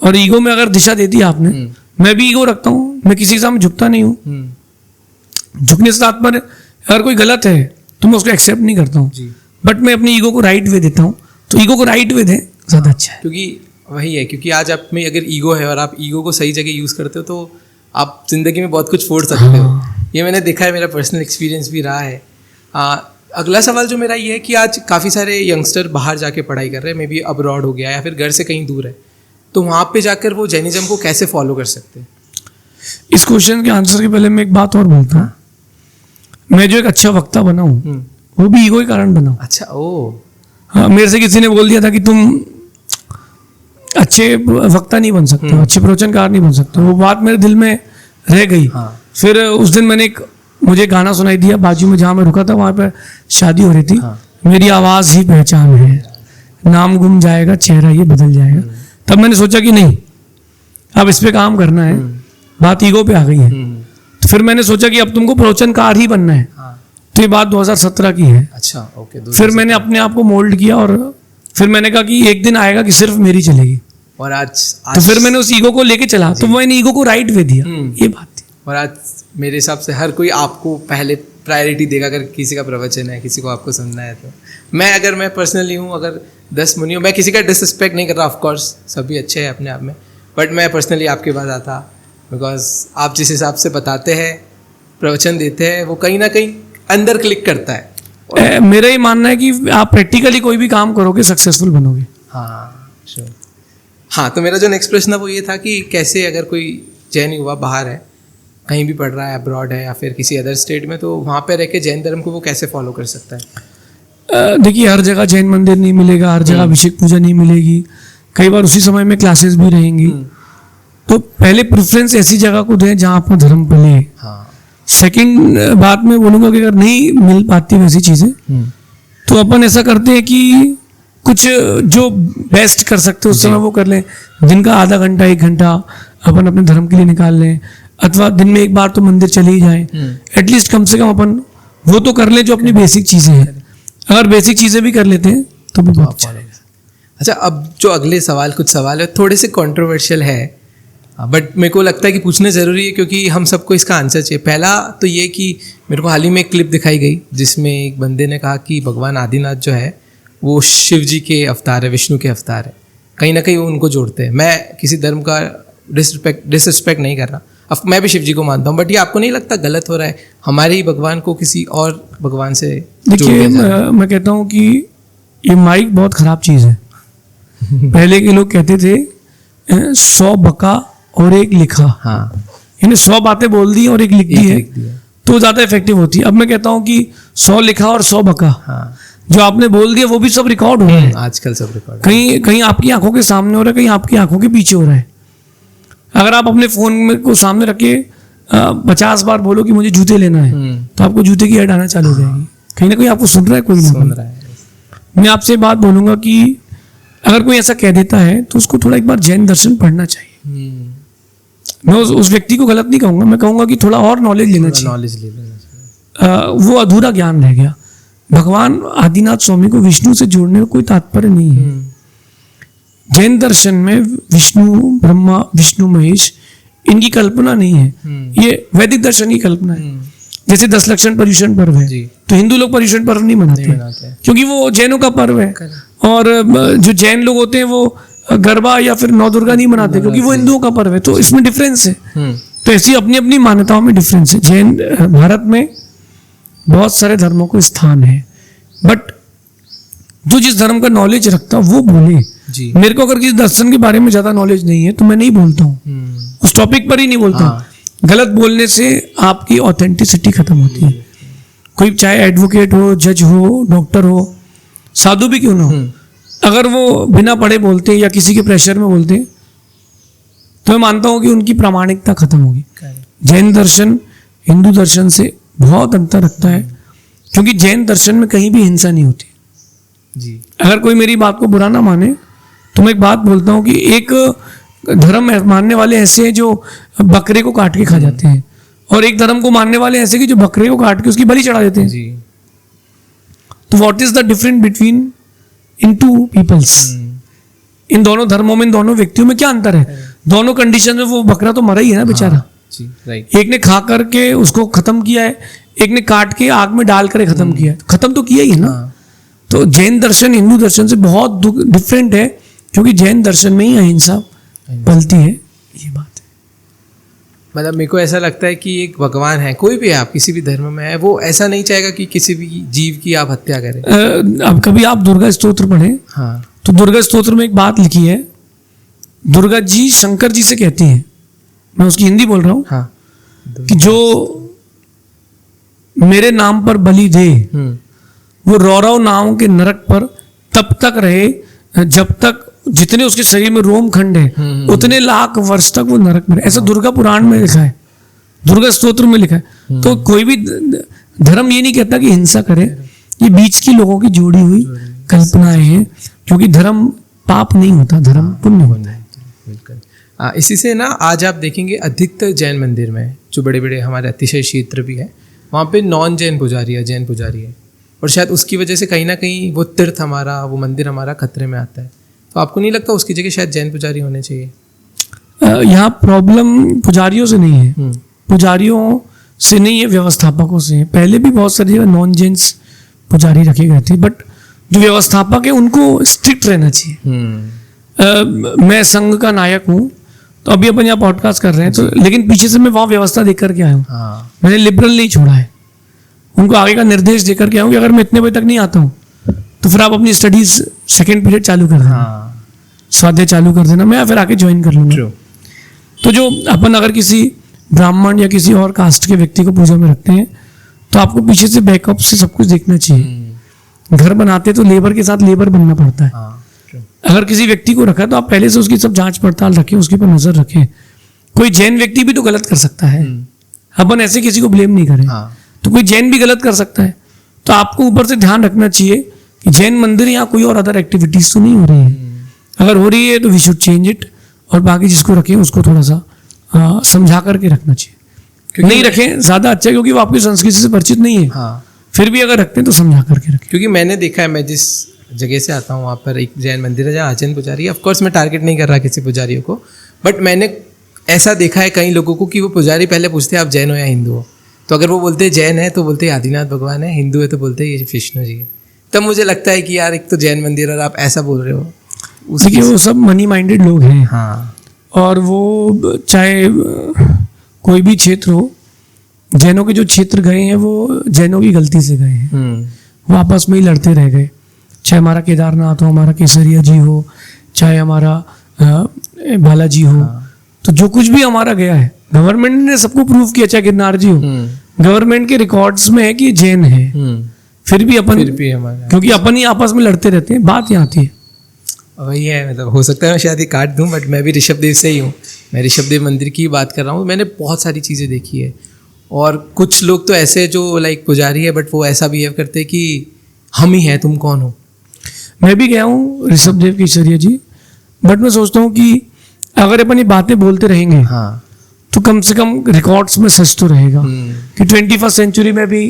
और ईगो में अगर दिशा दे दी आपने, मैं भी ईगो रखता हूँ, मैं किसी के सामने झुकता नहीं हूँ। झुकने से तात्पर्य अगर कोई गलत है तो मैं उसको एक्सेप्ट नहीं करता हूँ, बट मैं अपनी ईगो को राइट वे देता हूँ। तो ईगो को राइट वे दें, ज़्यादा अच्छा है। क्योंकि वही है, क्योंकि आज आप में अगर ईगो है और आप ईगो को सही जगह यूज़ करते हो तो आप जिंदगी में बहुत कुछ फोड़ सकते हो। ये मैंने देखा है, मेरा पर्सनल एक्सपीरियंस भी रहा है। अगला सवाल जो मेरा ये है कि आज काफ़ी सारे यंगस्टर बाहर जाके पढ़ाई कर रहे हैं, मे बी अब्रॉड हो गया या फिर घर से कहीं दूर है, तो वहाँ पे जाकर वो जैनिज्म को कैसे फॉलो कर सकते हैं? इस क्वेश्चन के आंसर के पहले मैं एक बात और बोलता हूँ। मैं जो एक अच्छा वक्ता बना हूँ वो भी ईगो के कारण बना हूँ। अच्छा, ओ हाँ, मेरे से किसी ने बोल दिया था कि तुम अच्छे वक्ता नहीं बन सकते, अच्छे प्रवचनकार नहीं बन सकते। वो बात मेरे दिल में रह गई। फिर उस दिन मुझे गाना सुनाई दिया, बाजू में जहाँ मैं रुका था वहाँ पर शादी हो रही थी। मेरी आवाज़ ही पहचान है, नाम गुम जाएगा, चेहरा ये बदल जाएगा। तब मैंने सोचा कि नहीं, अब इस पे काम करना है। बात ईगो पे आ गई है। तो फिर मैंने सोचा कि अब तुमको प्रवचनकार ही बनना है। तो ये बात 2017 की है। अच्छा, ओके। फिर मैंने अपने आप को मोल्ड किया और फिर मैंने कहा कि एक दिन आएगा कि सिर्फ मेरी चलेगी। और आज तो फिर मैंने उस ईगो को लेके चला, तो मैंने ईगो को राइट वे दिया। ये बात थी। और आज मेरे हिसाब से हर कोई आपको पहले प्रायोरिटी देगा। अगर किसी का प्रवचन है, किसी को आपको सुनना है, तो मैं पर्सनली हूँ, अगर 10 मुनि हूँ, मैं किसी का डिसरिस्पेक्ट नहीं कर रहा। ऑफकोर्स सभी अच्छे हैं अपने आप में, बट मैं पर्सनली आपके पास आता बिकॉज आप जिस हिसाब से बताते हैं, प्रवचन देते हैं, वो कहीं ना कहीं अंदर क्लिक करता है। मेरा ही मानना है कि आप प्रैक्टिकली कोई भी काम करोगे सक्सेसफुल बनोगे। हाँ, श्योर। हाँ, तो मेरा जो नेक्स्ट प्रश्न है वो ये था कि कैसे अगर कोई जैन युवा बाहर है, कहीं भी पढ़ रहा है, अब्रॉड है या फिर किसी अदर स्टेट में, तो वहाँ पे रह के जैन धर्म को वो कैसे फॉलो कर सकता है? देखिए, हर जगह जैन मंदिर नहीं मिलेगा, हर जगह अभिषेक पूजा नहीं मिलेगी, कई बार उसी समय में क्लासेस भी रहेंगी। तो पहले प्रेफरेंस ऐसी जगह को दें जहाँ आपको धर्म मिले। हाँ। सेकंड बात मैं बोलूँगा कि अगर नहीं मिल पाती वैसी चीज़ें, तो अपन ऐसा करते हैं कि कुछ जो बेस्ट कर सकते हैं उस समय वो कर लें। दिन का आधा घंटा 1 घंटा अपन अपने धर्म के लिए निकाल लें, अथवा दिन में एक बार तो मंदिर चले ही जाएं। एटलीस्ट कम से कम अपन वो तो कर लें जो अपनी बेसिक चीज़ें हैं। अगर बेसिक चीज़ें भी कर लेते हैं तो भी बहुत चलेगा। अच्छा, अब जो अगले कुछ सवाल है थोड़े से कंट्रोवर्शियल है, बट मेरे को लगता है कि पूछने ज़रूरी है क्योंकि हम सबको इसका आंसर चाहिए। पहला तो ये कि मेरे को हाल ही में एक क्लिप दिखाई गई जिसमें एक बंदे ने कहा कि भगवान आदिनाथ जो है वो शिव जी के अवतार है, विष्णु के अवतार है। कहीं ना कहीं वो उनको जोड़ते हैं। मैं किसी धर्म का डिसरिस्पेक्ट नहीं कर रहा, अब मैं भी शिव जी को मानता हूँ, बट ये आपको नहीं लगता गलत हो रहा है हमारे ही भगवान को किसी और भगवान से? देखिए, मैं कहता हूँ कि ये माइक बहुत ख़राब चीज़ है। पहले के लोग कहते थे 100 बका और 1 लिखा। हाँ, यानी 100 बातें बोल दी और 1 लिख दी है तो ज़्यादा इफेक्टिव होती है। अब मैं कहता हूँ कि 100 लिखा और 100 बका। हाँ, जो आपने बोल दिया वो भी सब रिकॉर्ड हो रहा है। आजकल सब रिकॉर्ड कहीं आपकी आंखों के सामने हो रहा है, कहीं आपकी आंखों के पीछे हो रहा है। अगर आप अपने फोन में को सामने रख के 50 बार बोलो कि मुझे जूते लेना है, तो आपको जूते की ऐड आना चालू हो जाएगी। कहीं ना कहीं आपको सुन रहा है कोई ना। मैं आपसे बात बोलूंगा कि अगर कोई ऐसा कह देता है तो उसको थोड़ा एक बार जैन दर्शन पढ़ना चाहिए। मैं उस व्यक्ति को गलत नहीं कहूँगा, मैं कहूँगा कि थोड़ा और नॉलेज लेना चाहिए। वो अधूरा ज्ञान रह गया। भगवान आदिनाथ स्वामी को विष्णु से जोड़ने का कोई तात्पर्य नहीं है। जैन दर्शन में विष्णु, ब्रह्मा, विष्णु, महेश, इनकी कल्पना नहीं है। ये वैदिक दर्शन की कल्पना है। जैसे 10 लक्षण पर्युषण पर्व है, तो हिंदू लोग पर्युषण पर्व नहीं मनाते क्योंकि वो जैनों का पर्व है। और जो जैन लोग होते हैं वो गरबा या फिर नौ दुर्गा नहीं मनाते क्योंकि वो हिंदुओं का पर्व है। तो इसमें डिफरेंस है। तो ऐसी अपनी अपनी मान्यताओं में डिफरेंस है। जैन भारत में बहुत सारे धर्मों को स्थान है, बट जो जिस धर्म का नॉलेज रखता वो बोले। मेरे को अगर किसी दर्शन के बारे में ज्यादा नॉलेज नहीं है तो मैं नहीं बोलता हूँ, उस टॉपिक पर ही नहीं बोलता हूँ। गलत बोलने से आपकी ऑथेंटिसिटी खत्म होती है। कोई चाहे एडवोकेट हो, जज हो, डॉक्टर हो, साधु भी क्यों ना हो, अगर वो बिना पढ़े बोलते या किसी के प्रेशर में बोलते तो मैं मानता हूँ कि उनकी प्रामाणिकता खत्म होगी। जैन दर्शन हिंदू दर्शन से बहुत अंतर रखता है क्योंकि जैन दर्शन में कहीं भी हिंसा नहीं होती जी। अगर कोई मेरी बात को बुरा ना माने तो मैं एक बात बोलता हूँ कि एक धर्म मानने वाले ऐसे हैं जो बकरे को काट के खा जाते हैं, और एक धर्म को मानने वाले ऐसे कि जो बकरे को काट के उसकी बलि चढ़ा देते हैं जी। तो what is the difference between इन टू पीपल्स? इन दोनों धर्मों में, इन दोनों व्यक्तियों में क्या अंतर है? दोनों कंडीशन में वो बकरा तो मरा ही है ना बेचारा। एक ने खा करके उसको खत्म किया है, एक ने काट के आग में डाल कर खत्म किया है। खत्म तो किया ही है ना। तो जैन दर्शन हिंदू दर्शन से बहुत डिफरेंट है क्योंकि जैन दर्शन में ही अहिंसा पलती है। ये बात है। मतलब मेरे को ऐसा लगता है कि एक भगवान है, कोई भी है, आप किसी भी धर्म में है, वो ऐसा नहीं चाहेगा कि किसी भी जीव की आप हत्या करें। अब कभी आप दुर्गा स्तोत्र पढ़ें, हाँ तो दुर्गा स्तोत्र में एक बात लिखी है, दुर्गा जी शंकर जी से कहती हैं, मैं उसकी हिंदी बोल रहा हूँ, हाँ कि जो मेरे नाम पर बलि दे वो रौरव नाम के नरक पर तब तक रहे जब तक जितने उसके शरीर में रोम खंड है उतने लाख वर्ष तक वो नरक में रहे। ऐसा दुर्गा पुराण में लिखा है, दुर्गा स्तोत्र में लिखा है। तो कोई भी धर्म ये नहीं कहता कि हिंसा करे, ये बीच की लोगों की जोड़ी हुई कल्पनाएं हैं, क्योंकि धर्म पाप नहीं होता, धर्म पुण्य होता है। बिल्कुल। इसी से ना आज आप देखेंगे अधिकतर जैन मंदिर में, जो बड़े बड़े हमारे अतिशय क्षेत्र भी है, वहाँ पे नॉन जैन पुजारी है, जैन पुजारी है, और शायद उसकी वजह से कहीं ना कहीं वो तीर्थ हमारा, वो मंदिर हमारा खतरे में आता है। तो आपको नहीं लगता उसकी जगह शायद जैन पुजारी होने चाहिए? यहाँ प्रॉब्लम पुजारियों से नहीं है, पुजारियों से नहीं है, व्यवस्थापकों से है। पहले भी बहुत सारी नॉन जेन्स पुजारी रखे गए थे, बट जो व्यवस्थापक है उनको स्ट्रिक्ट रहना चाहिए। मैं संघ का नायक हूँ, तो अभी अपन यहाँ पॉडकास्ट कर रहे हैं, तो लेकिन पीछे से मैं वहाँ व्यवस्था देख करके आया हूँ। मैंने लिबरल नहीं छोड़ा है, उनको आगे का निर्देश देकर के आया हूँ कि अगर मैं इतने बजे तक नहीं आता हूँ तो फिर आप अपनी स्टडीज सेकेंड पीरियड चालू कर देना, स्वाध्याय चालू कर देना, मैं फिर आके ज्वाइन कर लूँगा। तो जो अपन अगर किसी ब्राह्मण या किसी और कास्ट के व्यक्ति को पूजा में रखते हैं तो आपको पीछे से बैकअप से सब कुछ देखना चाहिए। घर बनाते तो लेबर के साथ लेबर बनना पड़ता है। अगर किसी व्यक्ति को रखा तो आप पहले से उसकी सब जांच पड़ताल रखें, उसके ऊपर नजर रखें। कोई जैन व्यक्ति भी तो गलत कर सकता है, अपन ऐसे किसी को ब्लेम नहीं करें। तो कोई जैन भी गलत कर सकता है, तो आपको ऊपर से ध्यान रखना चाहिए कि जैन मंदिर या कोई और अदर एक्टिविटीज तो नहीं हो रही है। अगर हो रही है तो वी शुड चेंज इट, और बाकी जिसको रखें उसको थोड़ा सा समझा करके रखना चाहिए। नहीं रखें ज़्यादा अच्छा, क्योंकि वो आपकी संस्कृति से परिचित नहीं है। फिर भी अगर रखते हैं तो समझा करके रखें। क्योंकि मैंने देखा है, मैं जिस जगह से आता हूँ वहाँ पर एक जैन मंदिर है जहाँ आचरण पुजारी है। ऑफकोर्स मैं टारगेट नहीं कर रहा किसी पुजारियों को, बट मैंने ऐसा देखा है कई लोगों को कि वो पुजारी पहले पूछते हैं आप जैन हो या हिंदू हो, तो अगर वो बोलते हैं जैन है तो बोलते हैं आदिनाथ भगवान है, हिंदू है तो बोलते हैं ये विष्णु जी है। तब मुझे लगता है कि यार एक तो जैन मंदिर और आप ऐसा बोल रहे हो। देखिए वो सब मनी माइंडेड लोग हैं। और वो चाहे कोई भी क्षेत्र हो, जैनों के जो क्षेत्र गए हैं वो जैनों की गलती से गए हैं, वो आपस में ही लड़ते रह गए। चाहे हमारा केदारनाथ हो, हमारा केसरिया जी हो, चाहे हमारा बालाजी हो, तो जो कुछ भी हमारा गया है गवर्नमेंट ने सबको प्रूव किया। चाहे गिरनार जी हो, गवर्नमेंट के रिकॉर्ड्स में है कि जैन है, फिर भी हमारा, क्योंकि अपन ही आपस में लड़ते रहते हैं। बात यहाँ आती है वही है, मतलब हो सकता है मैं शायद ही काट दूं, बट मैं भी ऋषभदेव से ही हूँ। मैं ऋषभदेव मंदिर की बात कर रहा हूँ। मैंने बहुत सारी चीज़ें देखी है, और कुछ लोग तो ऐसे जो लाइक पुजारी है बट वो ऐसा बिहेव करते हैं कि हम ही हैं, तुम कौन हो। मैं भी गया हूँ ऋषभदेव केसरिया जी, बट मैं सोचता हूँ कि अगर अपन ये बातें बोलते रहेंगे तो कम से कम रिकॉर्ड्स में सच तो रहेगा कि 21st सेंचुरी में भी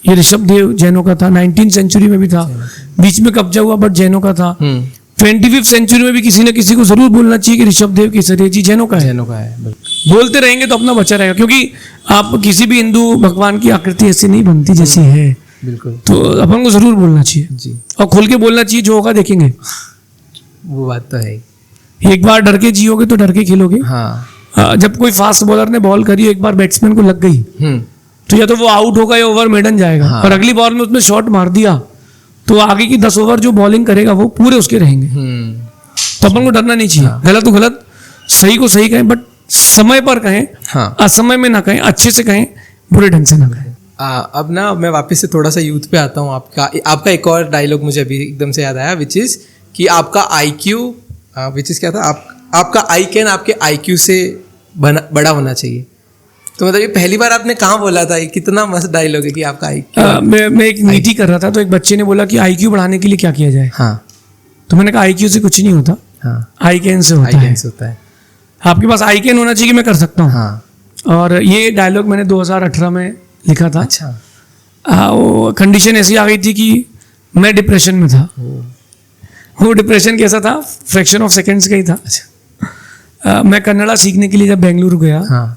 ये ऋषभदेव जैनों का था, 19th सेंचुरी में भी था, बीच में कब्जा हुआ बट जैनों का था। 25th सेंचुरी में भी किसी न किसी को जरूर बोलना चाहिए कि ऋषभदेव केसरिया जी जैनों का है। बोलते रहेंगे तो अपना बचा रहेगा, क्योंकि आप किसी भी हिंदू भगवान की आकृति ऐसी नहीं बनती जैसी है। बिल्कुल। तो अपन को जरूर बोलना चाहिए जी, और खुल के बोलना चाहिए, जो होगा देखेंगे। वो बात तो है। एक बार डर के जियोगे तो डर के खेलोगे। जब कोई फास्ट बॉलर ने बॉल करी, एक बार बैट्समैन को लग गई तो या तो वो आउट होगा या ओवर मेडन जाएगा। और अगली बॉल में उसने शॉट मार दिया तो आगे की 10 ओवर जो बॉलिंग करेगा वो पूरे उसके रहेंगे। तो अपन को डरना नहीं चाहिए। गलत तो गलत, सही को सही कहें, बट समय पर कहें, असमय में ना कहें, अच्छे से कहें, बुरे ढंग से ना कहें। अब ना मैं वापस से थोड़ा सा यूथ पे आता हूँ। आपका एक और डायलॉग मुझे अभी एकदम से याद आया, विच इज कि आपका IQ, विच इज क्या था, आपका आई कैन आपके IQ से बड़ा होना चाहिए। तो मतलब ये पहली बार आपने कहाँ बोला था? कितना मस्त डायलॉग है कि आपका IQ। मैं एक मीटिंग कर रहा था तो एक बच्चे ने बोला कि IQ बढ़ाने के लिए क्या किया जाए। तो मैंने कहा IQ से कुछ नहीं होता, आई कैन से होता है। आपके पास आई कैन होना चाहिए कि मैं कर सकता हूँ। और ये डायलॉग मैंने 2018 में लिखा था। अच्छा। वो कंडीशन ऐसी आ गई थी कि मैं डिप्रेशन में था। वो डिप्रेशन कैसा था, फ्रैक्शन ऑफ सेकेंड्स का ही था। अच्छा। मैं कन्नड़ा सीखने के लिए जब बेंगलुरु गया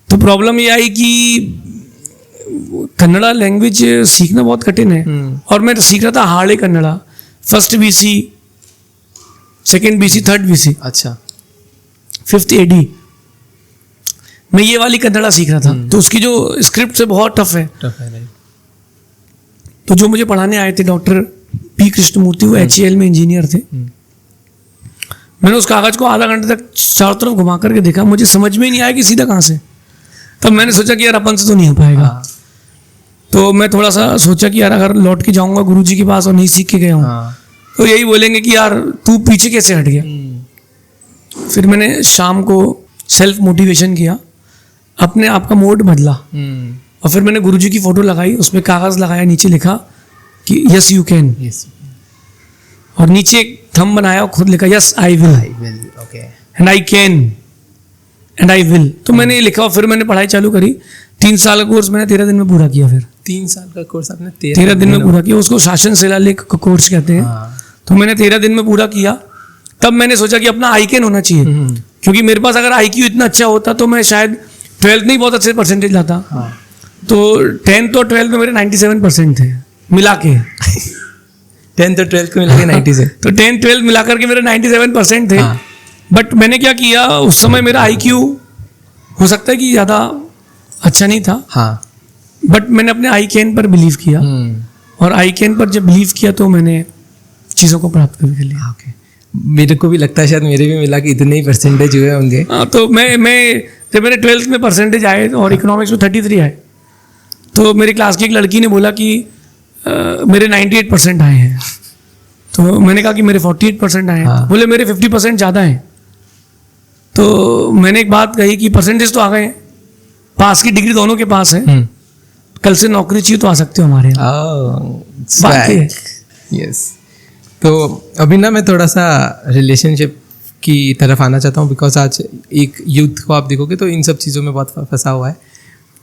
तो प्रॉब्लम ये आई कि कन्नड़ा लैंग्वेज सीखना बहुत कठिन है। और मैं सीख रहा था हाड़े Kannada, first BC, second BC, third BC, अच्छा, 5th AD। मैं ये वाली कन्नड़ा सीख रहा था, तो उसकी जो स्क्रिप्ट है बहुत टफ है। राइट। तो जो मुझे पढ़ाने आए थे डॉक्टर पी कृष्णमूर्ति, वो HAL में इंजीनियर थे। मैंने उस कागज को आधा घंटे तक चारों तरफ घुमा करके देखा, मुझे समझ में नहीं आया कि सीधा कहाँ से। तब मैंने सोचा कि यार अपन से तो नहीं हो पाएगा। हाँ। तो मैं थोड़ा सा सोचा कि यार अगर लौट के जाऊंगा गुरुजी के पास और नहीं सीख के गया हूँ, हाँ। तो यही बोलेंगे कि यार तू पीछे कैसे हट गया। फिर मैंने शाम को सेल्फ मोटिवेशन किया, अपने आप का मोड बदला, और फिर मैंने गुरुजी की फोटो लगाई, उसमें कागज लगाया, नीचे लिखा कि यस यू कैन, यस। और नीचे एक थंब बनाया और खुद लिखा yes I will okay. And I can and I will. तो मैंने ये लिखा और फिर मैंने पढ़ाई चालू करी। 3 साल का कोर्स मैंने 13 दिन में पूरा किया। फिर 3 साल का कोर्स आपने 13 दिन में पूरा किया। उसको शासन शिलालेख का कोर्स कहते हैं। हाँ। तो मैंने 13 दिन में पूरा किया। तब मैंने सोचा कि अपना आई कैन होना चाहिए, क्योंकि मेरे पास अगर IQ इतना अच्छा होता तो मैं शायद 12th में ही बहुत अच्छे परसेंटेज लाता। हाँ। तो 10th और 12th में मेरे 97% थे मिला के। 10th और 12th को मिला के 90 से। तो 10th 12th मिला करके मेरे 97% थे। हाँ। बट मैंने क्या किया, उस समय मेरा IQ हो सकता है कि ज़्यादा अच्छा नहीं था, हाँ। बट मैंने अपने आई कैन पर बिलीव किया, और आई कैन पर जब बिलीव किया तो मैंने चीज़ों को प्राप्त कर लिया। ओके। मेरे को भी लगता है शायद मेरे भी मिला कि इतने ही परसेंटेज हुए होंगे। हाँ, तो मैं जब मेरे 12th में परसेंटेज आए और इकोनॉमिक्स में 33 आए, तो मेरी क्लास की एक लड़की ने बोला कि मेरे 98% आए हैं। तो मैंने कहा कि मेरे 48% आए हैं। हाँ। बोले मेरे 50% ज़्यादा हैं। तो मैंने एक बात कही कि परसेंटेज तो आ गए हैं, पास की डिग्री दोनों के पास है, कल से नौकरी चाहिए तो आ सकते हो हमारे यहाँ। बात ये है। यस। तो अभी ना मैं थोड़ा सा रिलेशनशिप की तरफ आना चाहता हूँ, बिकॉज आज एक यूथ को आप देखोगे तो इन सब चीज़ों में बहुत फंसा हुआ है।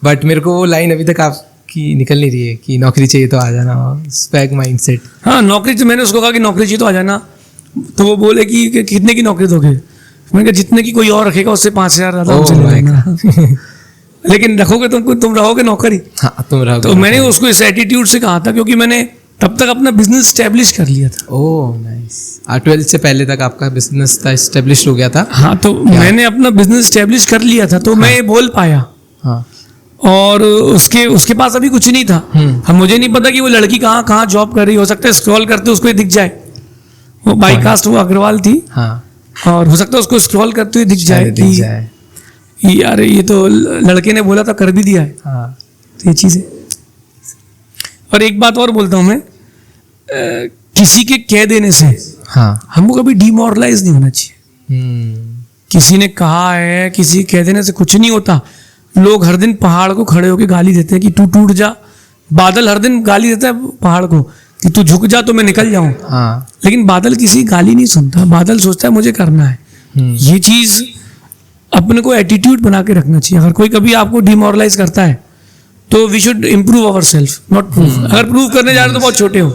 बट मेरे को वो लाइन अभी तक आपकी निकल नहीं रही है कि नौकरी चाहिए तो आ जाना, स्वैग माइंडसेट। हाँ, नौकरी तो मैंने उसको कहा कि नौकरी चाहिए तो आ जाना। तो वो बोले कि कितने की नौकरी दोगे? मैंने कहा जितने की कोई और रखेगा उससे 5,000 ज़्यादा हमसे ले लेना। लेकिन रखोगे तुम रहोगे नौकरी। हाँ, तुम रहोगे। तो मैंने उसको इस एटीट्यूड से कहा था, क्योंकि मैंने तब तक अपना बिजनेस स्टैब्लिश कर लिया था। Oh nice. 12th से पहले तक आपका बिजनेस था, एस्टेब्लिश हो गया था। हाँ, तो मैंने अपना बिजनेस स्टैब्लिश कर लिया था, तो मैं ये बोल पाया। हाँ। और उसके पास अभी कुछ नहीं था। हम मुझे नहीं पता कि वो लड़की कहाँ जॉब कर रही, हो सकता है स्क्रॉल करते उसको दिख जाए, वो बाईकास्ट वो अग्रवाल थी। हाँ। और हो सकता है उसको स्क्रॉल करते हुए दिख जाए कि यार ये तो लड़के ने बोला था, कर भी दिया है। हाँ। तो ये चीज़ है। और एक बात और बोलता हूँ मैं, किसी के कह देने से हाँ। हमको कभी डिमोरलाइज नहीं होना चाहिए। किसी ने कहा है, किसी के कह देने से कुछ नहीं होता। लोग हर दिन पहाड़ को खड़े होकर गाली देते हैं कि तू टूट जा। बादल हर दिन गाली देता है पहाड़ को कि तू झुक जा तो मैं निकल जाऊं। हाँ। लेकिन बादल किसी गाली नहीं सुनता, बादल सोचता है मुझे करना है। ये चीज अपने को एटीट्यूड बना के रखना चाहिए। अगर कोई कभी आपको डिमोरलाइज करता है तो we should improve our self, not prove. अगर प्रूव करने जा रहे हो तो बहुत छोटे हो,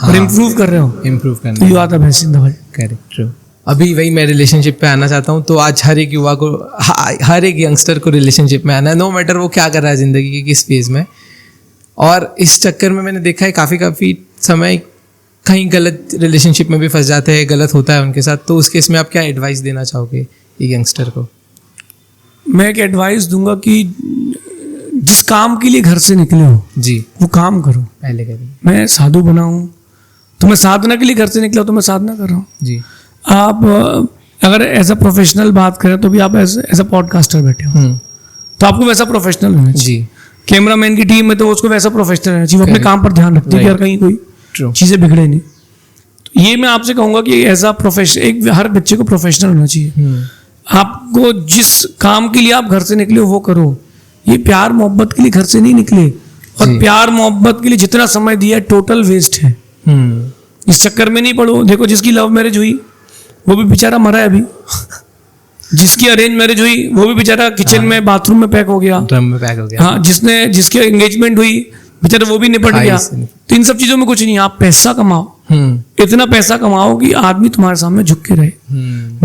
और इम्प्रूव कर रहे हो इम्प्रूव करना तो you are the best in the world. Correct, true. अभी वही मैं रिलेशनशिप पे आना चाहता हूँ। तो आज हर एक युवा को, हर एक यंगस्टर को रिलेशनशिप में आना है, नो मैटर वो क्या कर रहा है जिंदगी के किस फेज में। और इस चक्कर में मैंने देखा है काफ़ी समय कहीं गलत रिलेशनशिप में भी फंस जाते हैं, गलत होता है उनके साथ। तो उस केस में आप क्या एडवाइस देना चाहोगे एक यंगस्टर को? मैं एक एडवाइस दूंगा कि जिस काम के लिए घर से निकले हो जी, वो काम करो। पहले करें। मैं साधु बना हूँ तो मैं साधना के लिए घर से निकला हूं, तो मैं साधना कर रहा हूँ। जी। आप अगर एज अ प्रोफेशनल बात करें तो भी आप एज अ पॉडकास्टर बैठे हो, तो आपको वैसा प्रोफेशनल होना चाहिए। जी। कैमरामैन की टीम में तो उसको वैसा प्रोफेशनल रहना चाहिए, वो अपने काम पर ध्यान रखते हैं कि यार कहीं कोई चीज़ें बिगड़े नहीं। तो ये मैं आपसे कहूँगा कि एज अ प्रोफेशन, एक हर बच्चे को प्रोफेशनल होना चाहिए। आपको जिस काम के लिए आप घर से निकले हो वो करो। ये प्यार मोहब्बत के लिए घर से नहीं निकले, और प्यार मोहब्बत के लिए जितना समय दिया टोटल वेस्ट है। इस चक्कर में नहीं पड़ो। देखो, जिसकी लव मैरिज हुई वो भी बेचारा मरा है अभी। जिसकी अरेंज मैरिज हुई वो भी बेचारा किचन में बाथरूम में पैक हो गया, ड्रम में पैक हो गया। हाँ, जिसकी एंगेजमेंट हुई बेचारा वो भी निपट गया। तो इन सब चीजों में कुछ नहीं, आप पैसा कमाओ, इतना पैसा कमाओ कि आदमी तुम्हारे सामने झुक के रहे।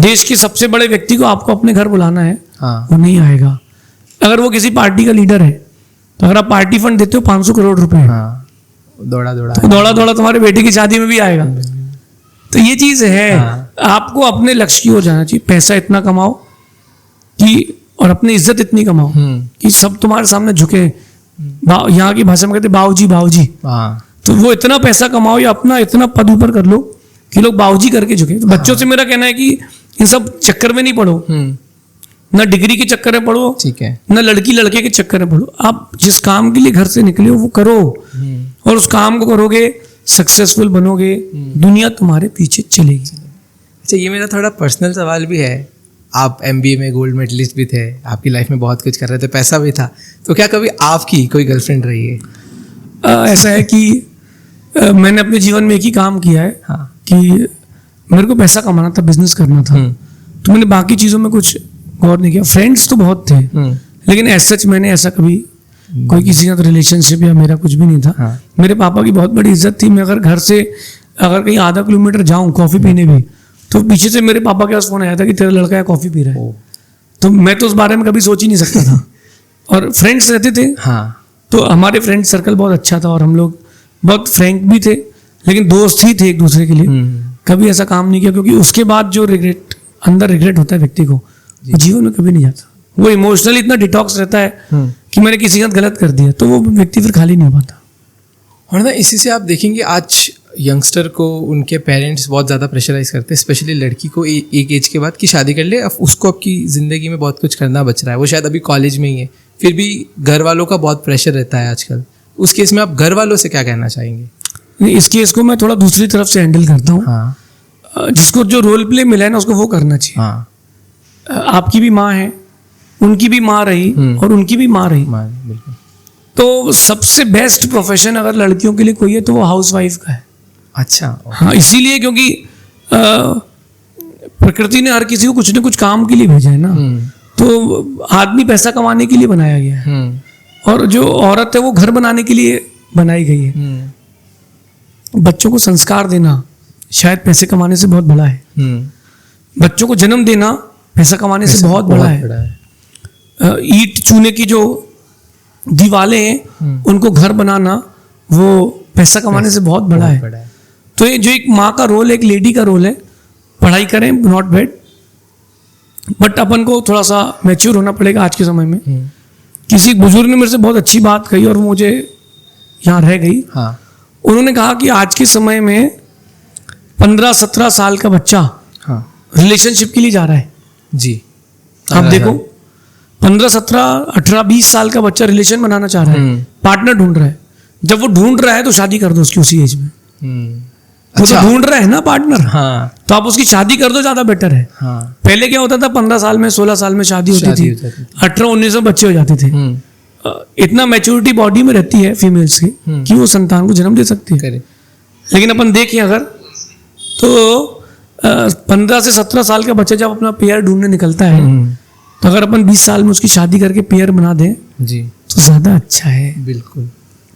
देश के सबसे बड़े व्यक्ति को आपको अपने घर बुलाना है, वो नहीं आएगा। अगर वो किसी पार्टी का लीडर है तो अगर आप पार्टी फंड देते हो 500 करोड़ रुपए, दौड़ा दौड़ा तुम्हारे बेटे की शादी में भी आएगा। तो ये चीज है, आपको अपने लक्ष्य की ओर जाना चाहिए। पैसा इतना कमाओ कि और अपनी इज्जत इतनी कमाओ कि सब तुम्हारे सामने झुके। यहाँ की भाषा में कहते बाऊजी बाऊजी। तो वो इतना पैसा कमाओ या अपना इतना पद ऊपर कर लो कि लोग बाऊजी करके झुके। तो बच्चों से मेरा कहना है कि इन सब चक्कर में नहीं पढ़ो, ना डिग्री के चक्कर में पढ़ो, ठीक है, ना लड़की लड़के के चक्कर में पढ़ो। आप जिस काम के लिए घर से निकले हो वो करो, और उस काम को करोगे सक्सेसफुल बनोगे, दुनिया तुम्हारे पीछे चलेगी। अच्छा, ये मेरा थोड़ा पर्सनल सवाल भी है। आप MBA में गोल्ड मेडलिस्ट भी थे, आपकी लाइफ में बहुत कुछ कर रहे थे, पैसा भी था, तो क्या कभी आपकी कोई गर्लफ्रेंड रही है? ऐसा है कि मैंने अपने जीवन में एक ही काम किया है कि मेरे को पैसा कमाना था, बिजनेस करना था, तो मैंने बाकी चीज़ों में कुछ गौर नहीं किया। फ्रेंड्स तो बहुत थे, लेकिन ऐसा सच मैंने ऐसा कभी कोई किसी का रिलेशनशिप या मेरा कुछ भी नहीं था। मेरे पापा की बहुत बड़ी इज्जत थी। मैं अगर घर से अगर कहीं आधा किलोमीटर जाऊं कॉफ़ी पीने भी, तो पीछे से मेरे पापा के पास फोन आया था कि तेरा लड़का है कॉफ़ी पी रहा है। तो मैं तो उस बारे में कभी सोच ही नहीं सकता था। और फ्रेंड्स रहते थे, तो हमारे फ्रेंड सर्कल बहुत अच्छा था और हम लोग बहुत फ्रैंक भी थे, लेकिन दोस्त ही थे एक दूसरे के लिए। कभी ऐसा काम नहीं किया, क्योंकि उसके बाद जो अंदर रिग्रेट होता है व्यक्ति को, वो जीवन में कभी नहीं जाता। वो इमोशनली इतना डिटॉक्स रहता है कि मैंने किसी के साथ गलत कर दिया, तो वो व्यक्ति फिर खाली नहीं हो पाता। और ना इसी से आप देखेंगे आज यंगस्टर को उनके पेरेंट्स बहुत ज़्यादा प्रेशराइज करते हैं, स्पेशली लड़की को एक एज के बाद कि शादी कर ले, अब उसको आपकी ज़िंदगी में बहुत कुछ करना बच रहा है, वो शायद अभी कॉलेज में ही है, फिर भी घर वालों का बहुत प्रेशर रहता है आजकल। उस केस में आप घर वालों से क्या कहना चाहेंगे? नहीं, इस केस को मैं थोड़ा दूसरी तरफ से हैंडल करता हूँ। जिसको जो रोल प्ले मिला है ना, उसको वो करना चाहिए। आपकी भी माँ है, उनकी भी माँ रही और उनकी भी माँ रही। बिल्कुल। तो सबसे बेस्ट प्रोफेशन अगर लड़कियों के लिए कोई है तो वो हाउसवाइफ का है। अच्छा। हाँ, इसीलिए क्योंकि प्रकृति ने हर किसी को कुछ न कुछ काम के लिए भेजा है ना। तो आदमी पैसा कमाने के लिए बनाया गया है, और जो औरत है वो घर बनाने के लिए बनाई गई है। बच्चों को संस्कार देना शायद पैसे कमाने से बहुत बड़ा है। बच्चों को जन्म देना पैसा कमाने से बहुत बड़ा है। ईंट चूने की जो दीवारें हैं उनको घर बनाना वो पैसा कमाने से बहुत बड़ा है। तो ये जो एक माँ का रोल है, एक लेडी का रोल है, पढ़ाई करें नॉट बैड, बट अपन को थोड़ा सा मैच्योर होना पड़ेगा आज के समय में। किसी बुजुर्ग ने मेरे से बहुत अच्छी बात कही और मुझे यहाँ रह गई। उन्होंने कहा कि आज के समय में 15-17 साल का बच्चा रिलेशनशिप के लिए जा रहा है। जी, आप देखो 15-17-18-20 साल का बच्चा रिलेशन बनाना चाह रहा है, पार्टनर ढूंढ रहा है। जब वो ढूंढ रहा है तो शादी कर दो उसकी उसी एज में। वो तो ढूंढ रहा है ना पार्टनर, तो आप उसकी शादी कर दो, ज्यादा बेटर है। पहले क्या होता था, 15 साल में 16 साल में शादी होती थी, 18-19 में बच्चे हो जाते थे। इतना मैच्योरिटी बॉडी में रहती है फीमेल्स की कि वो संतान को जन्म दे सकती है। लेकिन अपन देखें अगर तो 15 से 17 साल का बच्चा जब अपना पेयर ढूंढने निकलता है, तो अगर अपन 20 साल में उसकी शादी करके पेयर बना दें जी, तो ज्यादा अच्छा है। बिल्कुल,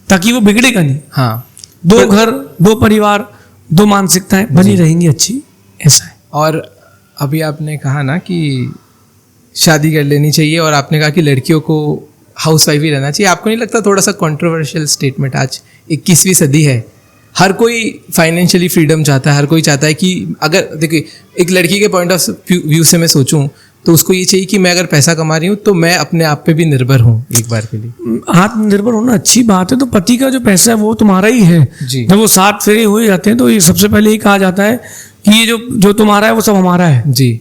ताकि वो बिगड़ेगा नहीं। दो घर, दो परिवार, दो मानसिकताएं बनी रहेंगी अच्छी, ऐसा है। और अभी आपने कहा ना कि शादी कर लेनी चाहिए, और आपने कहा कि लड़कियों को हाउसवाइफ ही रहना चाहिए। आपको नहीं लगता थोड़ा सा कंट्रोवर्शियल स्टेटमेंट? आज 21वीं सदी है, हर कोई फाइनेंशियली फ्रीडम चाहता है, हर कोई चाहता है कि अगर देखिए एक लड़की के पॉइंट ऑफ व्यू से मैं सोचूं तो उसको ये चाहिए कि मैं अगर पैसा कमा रही हूँ तो मैं अपने आप पे भी निर्भर हूँ एक बार के लिए। आत्मनिर्भर होना अच्छी बात है। तो पति का जो पैसा है वो तुम्हारा ही है जी। जब वो 7 फेरे हुए जाते हैं तो ये सबसे पहले ही कहा जाता है कि ये जो तुम्हारा है वो सब हमारा है जी।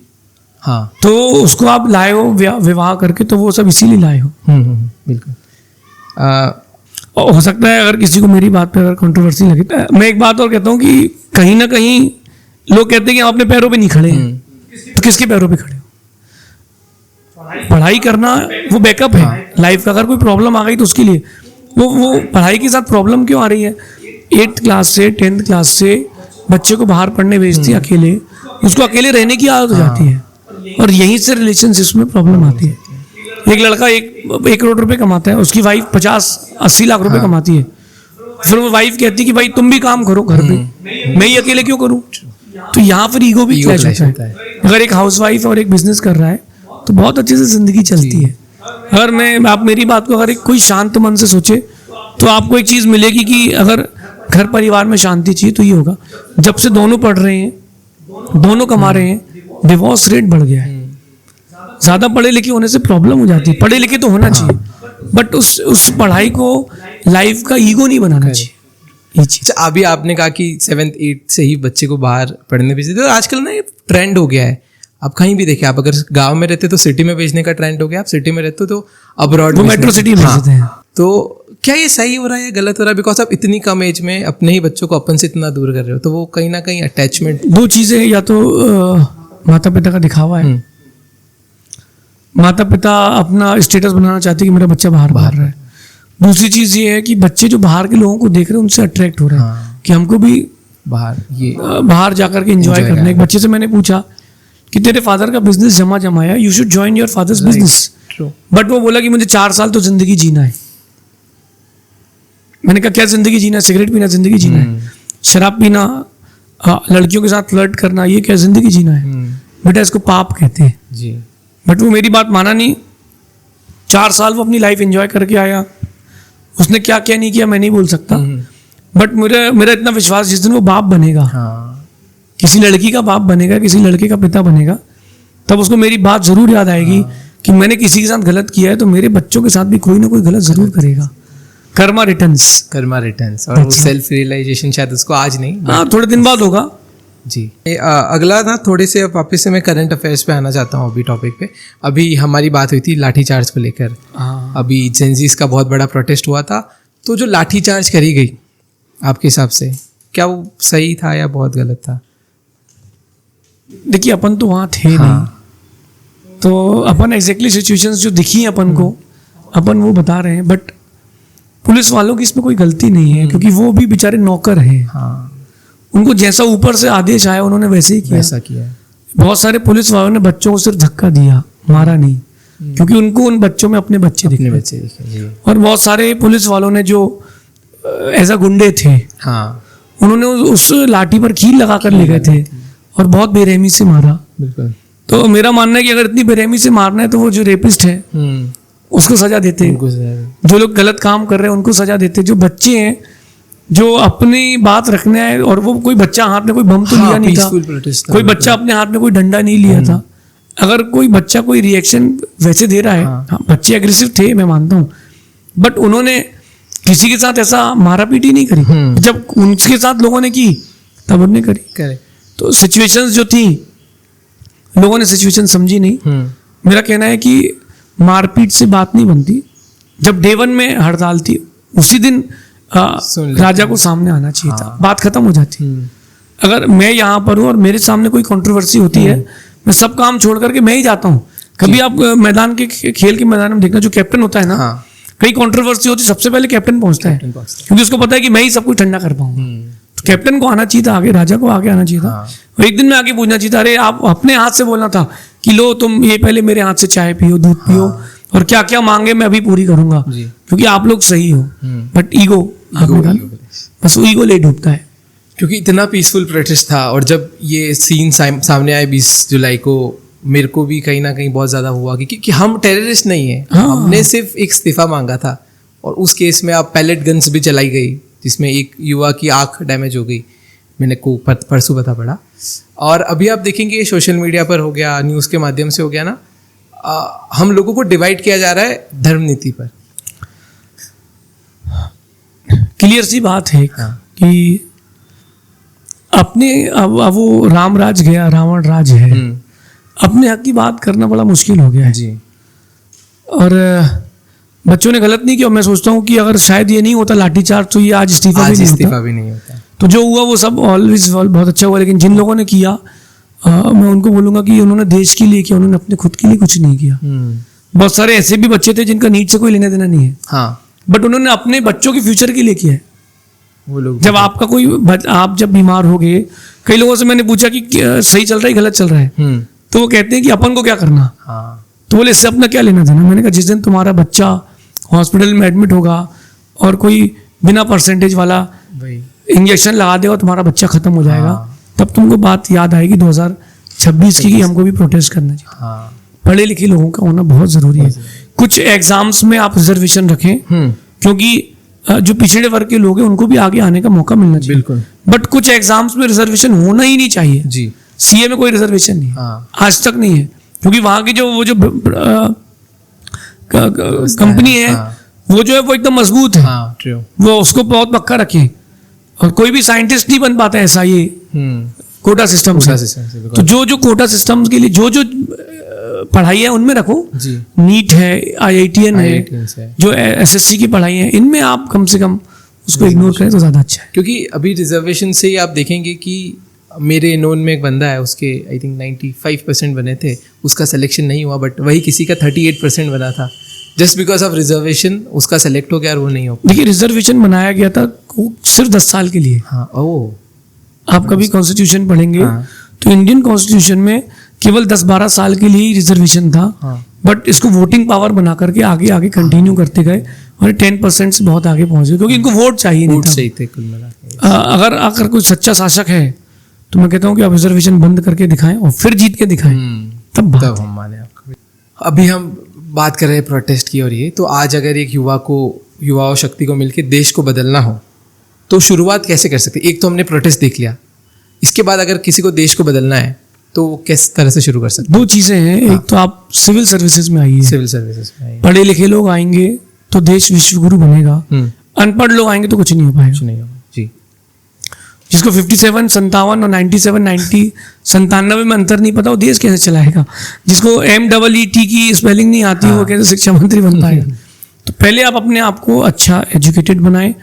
हाँ, तो उसको आप लाए हो विवाह करके, तो वो सब इसीलिए लाए हो। बिल्कुल। हो सकता है अगर किसी को मेरी बात पे अगर कंट्रोवर्सी लगे, तो मैं एक बात और कहता हूँ कि कहीं ना कहीं लोग कहते हैं कि आप अपने पैरों पे नहीं खड़े हैं, तो किसके पैरों पे खड़े हो? पढ़ाई करना वो बैकअप है लाइफ का। अगर कोई प्रॉब्लम आ गई तो उसके लिए वो पढ़ाई के साथ प्रॉब्लम क्यों आ रही है? 8th क्लास से 10th क्लास से बच्चे को बाहर पढ़ने भेजती है अकेले, उसको अकेले रहने की आदत हो जाती है, और यहीं से रिलेशनशिप में प्रॉब्लम आती है। एक लड़का 1 करोड़ रुपए कमाता है, उसकी वाइफ 50-80 लाख रुपए कमाती है, फिर वो वाइफ कहती है कि भाई तुम भी काम करो घर पे, मैं ही अकेले क्यों करूं? तो यहाँ फिर ईगो भी क्लैश होता है। अगर एक हाउसवाइफ और एक बिजनेस कर रहा है तो बहुत अच्छे से जिंदगी चलती है। अगर आप मेरी बात को अगर कोई शांत मन से सोचे तो आपको एक चीज मिलेगी कि अगर घर परिवार में शांति चाहिए तो ये होगा, जब से दोनों पढ़ रहे हैं, दोनों कमा रहे हैं, डिवोर्स रेट बढ़ गया है। ज्यादा पढ़े लिखे होने से प्रॉब्लम हो जाती है। पढ़े लिखे तो होना चाहिए, बट उस पढ़ाई को लाइफ का ईगो नहीं बनाना चाहिए। ये चीज अच्छा, अभी आपने कहा कि 7th 8th से ही बच्चे को बाहर पढ़ने भेजते, तो आजकल ना ये ट्रेंड हो गया है। आप कहीं भी देखिए, आप अगर गांव में रहते तो सिटी में भेजने का ट्रेंड हो गया, आप सिटी में रहते हो तो अब्रॉड वो मेट्रो सिटी में भेजते हैं। तो क्या ये सही हो रहा है या गलत हो रहा है? बिकॉज आप इतनी कम एज में अपने ही बच्चों को अपन से इतना दूर कर रहे हो, तो वो कहीं ना कहीं अटैचमेंट। दो चीजें, या तो माता पिता का दिखावा है, माता पिता अपना स्टेटस बनाना चाहते हैं कि मेरा बच्चा बाहर रहा है। दूसरी चीज ये है कि बच्चे जो बाहर के लोगों को देख रहे हैं उनसे अट्रैक्ट हो रहे हैं कि हमको भी बाहर जाकर के एंजॉय करना है। एक बच्चे से मैंने पूछा कि तेरे फादर का बिजनेस जमाया, you should join your father's business, but वो बोला कि मुझे 4 साल तो जिंदगी जीना है। मैंने कहा क्या जिंदगी जीना है? सिगरेट पीना जिंदगी जीना है? शराब पीना, लड़कियों के साथ फ्लर्ट करना, ये क्या जिंदगी जीना है? बेटा इसको पाप कहते हैं जी। बट वो मेरी बात माना नहीं। 4 साल वो अपनी लाइफ एंजॉय करके आया, उसने क्या क्या नहीं किया मैं नहीं बोल सकता, बट मेरा इतना विश्वास, जिस दिन वो बाप बनेगा, किसी लड़की का बाप बनेगा, किसी लड़के का पिता बनेगा, तब उसको मेरी बात जरूर याद आएगी कि मैंने किसी के साथ गलत किया है तो मेरे बच्चों के साथ भी कोई ना कोई गलत जरूर करेगा। कर्मा रिटर्न्स। और वो सेल्फ रियलाइजेशन शायद उसको आज नहीं, हाँ, थोड़े दिन बाद होगा जी। अगला ना थोड़े से वापस से मैं करंट अफेयर्स पे आना चाहता हूँ अभी टॉपिक पे। अभी हमारी बात हुई थी लाठीचार्ज को लेकर। अभी जेनजीज का बहुत बड़ा प्रोटेस्ट हुआ था, तो जो लाठीचार्ज करी गई आपके हिसाब से क्या वो सही था या बहुत गलत था? देखिए अपन तो वहाँ थे नहीं, तो अपन एग्जैक्टली सिचुएशंस जो दिखी अपन को अपन वो बता रहे हैं, बट पुलिस वालों की इसमें कोई गलती नहीं है क्योंकि वो भी बेचारे नौकर हैं। उनको जैसा ऊपर से आदेश आया उन्होंने वैसे ही किया। बहुत सारे पुलिस वालों ने बच्चों को सिर्फ धक्का दिया, मारा नहीं, क्योंकि उनको उन बच्चों में अपने बच्चे दिखे। और बहुत सारे पुलिस वालों ने जो ऐसा गुंडे थे, उन्होंने उस लाठी पर कील लगा कर ले गए थे और बहुत बेरहमी से मारा। बिल्कुल। तो मेरा मानना है कि अगर इतनी बेरहमी से मारना है तो वो जो रेपिस्ट है उसको सजा देते, जो लोग गलत काम कर रहे हैं उनको सजा देते, जो बच्चे हैं जो अपनी बात रखने आए, और वो कोई बच्चा हाथ में कोई बम तो लिया नहीं था, कोई बच्चा अपने हाथ में कोई डंडा नहीं लिया था। अगर कोई बच्चा कोई रिएक्शन वैसे दे रहा है, बच्चे एग्रेसिव थे मैं मानता हूँ, बट उन्होंने किसी के साथ ऐसा मारा पीटी नहीं करी। जब उनके साथ लोगों ने की तब उन्होंने करी। तो सिचुएशंस जो थी लोगों ने सिचुएशन समझी नहीं। मेरा कहना है कि मारपीट से बात नहीं बनती। जब डे 1 में हड़ताल थी उसी दिन राजा को सामने आना चाहिए था, बात खत्म हो जाती। अगर मैं यहाँ पर हूँ और मेरे सामने कोई कंट्रोवर्सी होती है, मैं सब काम छोड़ करके मैं ही जाता हूँ। कभी आप मैदान के खेल के मैदान में देखना, जो कैप्टन होता है ना, कई कंट्रोवर्सी होती है सबसे पहले कैप्टन पहुंचता है, क्योंकि उसको पता है कि मैं ही सब कुछ ठंडा कर पाऊंगा। तो कैप्टन को आना चाहिए था आगे, राजा को आगे आना चाहिए था। और एक दिन में आगे पूछना चाहिए था, अरे आप अपने हाथ से बोलना था कि लो तुम ये पहले मेरे हाथ से चाय पियो, दूध पियो, और क्या क्या मांगे मैं अभी पूरी करूंगा, क्योंकि आप लोग सही हो। बट ईगो बस वो ईगो ले डूबता है। क्योंकि इतना पीसफुल प्रोटेस्ट था, और जब ये सीन सामने आए 20 जुलाई को, मेरे को भी कहीं ना कहीं बहुत ज़्यादा हुआ कि हम टेररिस्ट नहीं है। हमने सिर्फ एक इस्तीफा मांगा था, और उस केस में अब पैलेट गन्स भी चलाई गई जिसमें एक युवा की आंख डैमेज हो गई, मैंने को परसों पता पड़ा। और अभी आप देखेंगे सोशल मीडिया पर हो गया, न्यूज़ के माध्यम से हो गया ना, हम लोगों को डिवाइड किया जा रहा है धर्म नीति पर। क्लियर सी बात है कि अपने अब वो राम राज गया, रावण राज है, अपने हक की बात करना बड़ा मुश्किल हो गया है जी। और बच्चों ने गलत नहीं किया। मैं सोचता हूँ कि अगर शायद ये नहीं होता लाठीचार्ज तो ये आज इस्तीफा भी नहीं होता। तो जो हुआ वो सब ऑलवेज बहुत अच्छा हुआ, लेकिन जिन लोगों ने किया मैं उनको बोलूंगा कि उन्होंने देश के लिए किया, उन्होंने अपने खुद के लिए कुछ नहीं किया। बहुत सारे ऐसे भी बच्चे थे जिनका नीट से कोई लेना देना नहीं है, बट उन्होंने अपने बच्चों के फ्यूचर के लिए किया है। वो लोग जब आपका कोई आप जब बीमार हो गए, कई लोगों से मैंने पूछा कि सही चल रहा है गलत चल रहा है, तो वो कहते हैं कि अपन को क्या करना। तो बोले इससे अपना क्या लेना देना। मैंने कहा जिस दिन तुम्हारा बच्चा हॉस्पिटल में एडमिट होगा और कोई बिना परसेंटेज वाला इंजेक्शन लगा देगा, तुम्हारा बच्चा खत्म हो जाएगा, तब तुमको बात याद आएगी 2026 की कि हमको भी प्रोटेस्ट करना चाहिए। पढ़े लिखे लोगों का होना बहुत जरूरी है। कुछ एग्जाम्स में आप रिजर्वेशन रखें, क्योंकि जो पिछड़े वर्ग के लोग हैं उनको भी आगे आने का मौका मिलना चाहिए। बिल्कुल। बट कुछ एग्जाम्स में रिजर्वेशन होना ही नहीं चाहिए जी। सीए में कोई रिजर्वेशन नहीं है, आज तक नहीं है, क्योंकि वहां की जो वो जो कंपनी है वो जो है वो एकदम मजबूत है। हाँ, true. वो उसको बहुत पक्का रखे, और कोई भी साइंटिस्ट नहीं बन पाता ऐसा ये कोटा सिस्टम कोटा से। system से, तो जो कोटा सिस्टम के लिए जो पढ़ाई है उनमें रखो। जी। नीट है, IITN है, IITs है। जो SSC की पढ़ाई है, इनमें आप कम से कम उसको इग्नोर करें तो ज्यादा अच्छा है। क्योंकि अभी रिजर्वेशन से ही आप देखेंगे कि मेरे नोन में एक बंदा है, उसके आई थिंक 95% बने थे, उसका सिलेक्शन नहीं हुआ, बट वही किसी का 38% बना था, जस्ट बिकॉज ऑफ रिजर्वेशन उसका सेलेक्ट हो गया और वो नहीं हो। देखिए, रिजर्वेशन बनाया गया था सिर्फ 10 साल के लिए। हाँ, ओह, आप कभी कॉन्स्टिट्यूशन पढ़ेंगे हाँ। तो इंडियन कॉन्स्टिट्यूशन में केवल 10-12 साल के लिए ही रिजर्वेशन था, हाँ। बट इसको वोटिंग पावर बना करके आगे आगे कंटिन्यू करते गए और 10% से बहुत आगे पहुंचे, क्योंकि इनको वोट चाहिए नहीं वोट था। सही थे कुल मिला के। अगर कोई सच्चा शासक है तो मैं कहता हूँ कि आप रिजर्वेशन बंद करके दिखाएं और फिर जीत के दिखाएं, तब बात तब हम माने आपको। अभी हम बात कर रहे हैं प्रोटेस्ट की, और ये तो आज अगर एक युवा और शक्ति को मिलकर देश को बदलना हो तो शुरुआत कैसे कर सकते? एक तो हमने प्रोटेस्ट देख लिया, इसके बाद अगर किसी को देश को बदलना है तो वो किस तरह से शुरू कर सकते? 2 चीजें हैं। एक तो आप सिविल सर्विसेज में आइए। सिविल सर्विसेज में पढ़े लिखे लोग आएंगे तो देश विश्वगुरु बनेगा, अनपढ़ लोग आएंगे तो कुछ नहीं हो पाएगा। नहीं होगा जी। जिसको 57, 57 और 97, 90, 97 में अंतर नहीं पता, वो देश कैसे चलाएगा? जिसको MEET की स्पेलिंग नहीं आती, वो कैसे शिक्षा मंत्री बन पाएगा? तो पहले आप अपने आप को अच्छा एजुकेटेड बनाएं,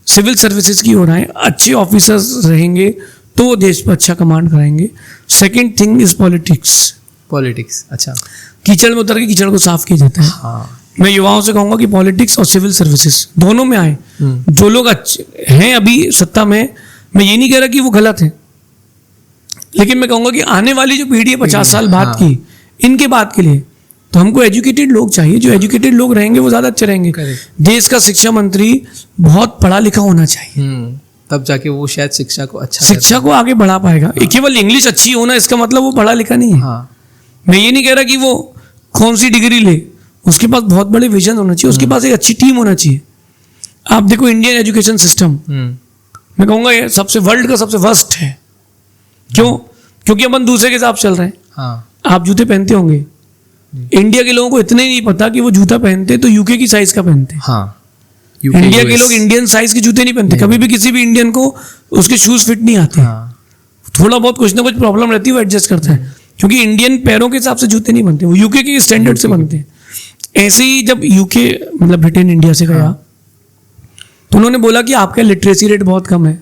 सिविल सर्विसेज की ओर आए, अच्छे ऑफिसर्स रहेंगे तो वो देश पर अच्छा कमांड कराएंगे। Second thing is politics. अच्छा। कीचड़ में उतर के कीचड़ को साफ किया जाता है। हाँ। मैं युवाओं से कहूंगा कि पॉलिटिक्स और सिविल सर्विसेज दोनों में आए। जो लोग अच्छे हैं अभी सत्ता में, मैं ये नहीं कह रहा कि वो गलत है, लेकिन मैं कहूंगा कि आने वाली जो पीढ़ी है 50 साल बाद की, इनके बाद के लिए तो हमको एजुकेटेड लोग चाहिए। जो एजुकेटेड लोग रहेंगे वो ज्यादा अच्छे रहेंगे। देश का शिक्षा मंत्री बहुत पढ़ा लिखा होना चाहिए, तब जाके वो शायद शिक्षा को आगे बढ़ा पाएगा। केवल इंग्लिश अच्छी होना इसका मतलब वो पढ़ा लिखा नहीं है। मैं ये नहीं कह रहा कि वो कौन सी डिग्री ले, उसके पास बहुत बड़े विजन होना चाहिए, उसके पास एक अच्छी टीम होना चाहिए। आप देखो इंडियन एजुकेशन सिस्टम, मैं कहूँगा ये वर्ल्ड का सबसे वर्स्ट है। क्यों? क्योंकि अपन दूसरे के हिसाब चल रहे हैं। आप जूते पहनते होंगे, इंडिया के लोगों को इतना ही नहीं पता कि वो जूता पहनते तो यूके की साइज का पहनते। इंडिया के लोग इंडियन साइज के जूते नहीं पहनते। कभी भी किसी भी इंडियन को उसके शूज फिट नहीं आते। थोड़ा बहुत कुछ ना कुछ प्रॉब्लम रहती है, वो एडजस्ट करता है, क्योंकि इंडियन पैरों के हिसाब से जूते नहीं बनते, वो यूके के स्टैंडर्ड से बनते हैं। ऐसे ही जब यूके मतलब ब्रिटेन इंडिया से गया तो उन्होंने बोला कि आपका लिटरेसी रेट बहुत कम है।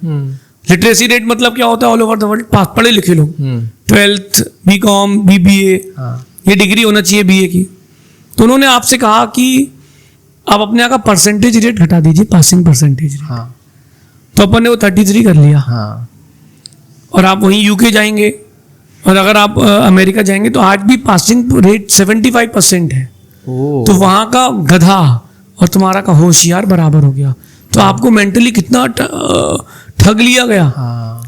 लिटरेसी रेट मतलब क्या होता है? ऑल ओवर द वर्ल्ड पढ़े लिखे लोग, 12th BCom BBA ये डिग्री होना चाहिए BA की। तो उन्होंने आपसे कहा कि आप अपने यहाँ का परसेंटेज रेट घटा दीजिए, पासिंग परसेंटेज रेट। तो अपन ने वो 33 कर लिया। और आप वहीं यूके जाएंगे और अगर आप अमेरिका जाएंगे तो आज भी पासिंग रेट 75% है। तो वहां का गधा और तुम्हारा का होशियार बराबर हो गया। तो आपको मेंटली कितना ठग लिया गया।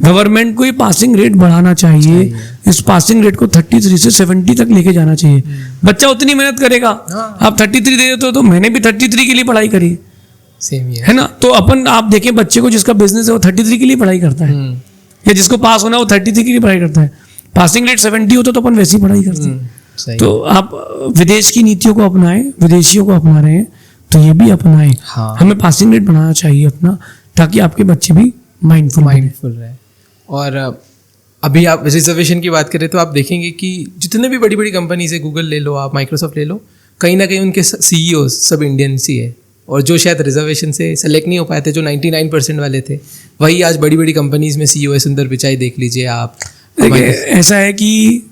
गवर्नमेंट को ये पासिंग रेट बढ़ाना चाहिए। इस पासिंग रेट को 33 से 70 तक लेके जाना चाहिए। बच्चा उतनी मेहनत करेगा। आप 33 दे देते हो तो मैंने भी 33 के लिए पढ़ाई करी, सेम है ना? तो अपन आप देखें बच्चे को जिसका बिजनेस है वो 33 के लिए पढ़ाई करता है, या जिसको पास होना है वो 33 के लिए पढ़ाई करता है। पासिंग रेट 70 होता तो अपन वैसी पढ़ाई करते हैं। तो आप विदेश की नीतियों को अपनाएं, विदेशियों को अपना रहे हैं तो ये भी अपनाएं। हमें पासिंग रेट बढ़ाना चाहिए अपना, ताकि आपके बच्चे भी माइंडफुल रहे। और अभी आप रिजर्वेशन की बात करें तो आप देखेंगे कि जितने भी बड़ी बड़ी कंपनीज है, गूगल ले लो आप, माइक्रोसॉफ्ट ले लो, कहीं ना कहीं उनके CEO सब इंडियंस ही है। और जो शायद रिजर्वेशन से सेलेक्ट नहीं हो पाए थे, जो 99% वाले थे, वही आज बड़ी बड़ी कंपनीज में CEO है। सुंदर पिचाई देख लीजिए आप। ऐसा है कि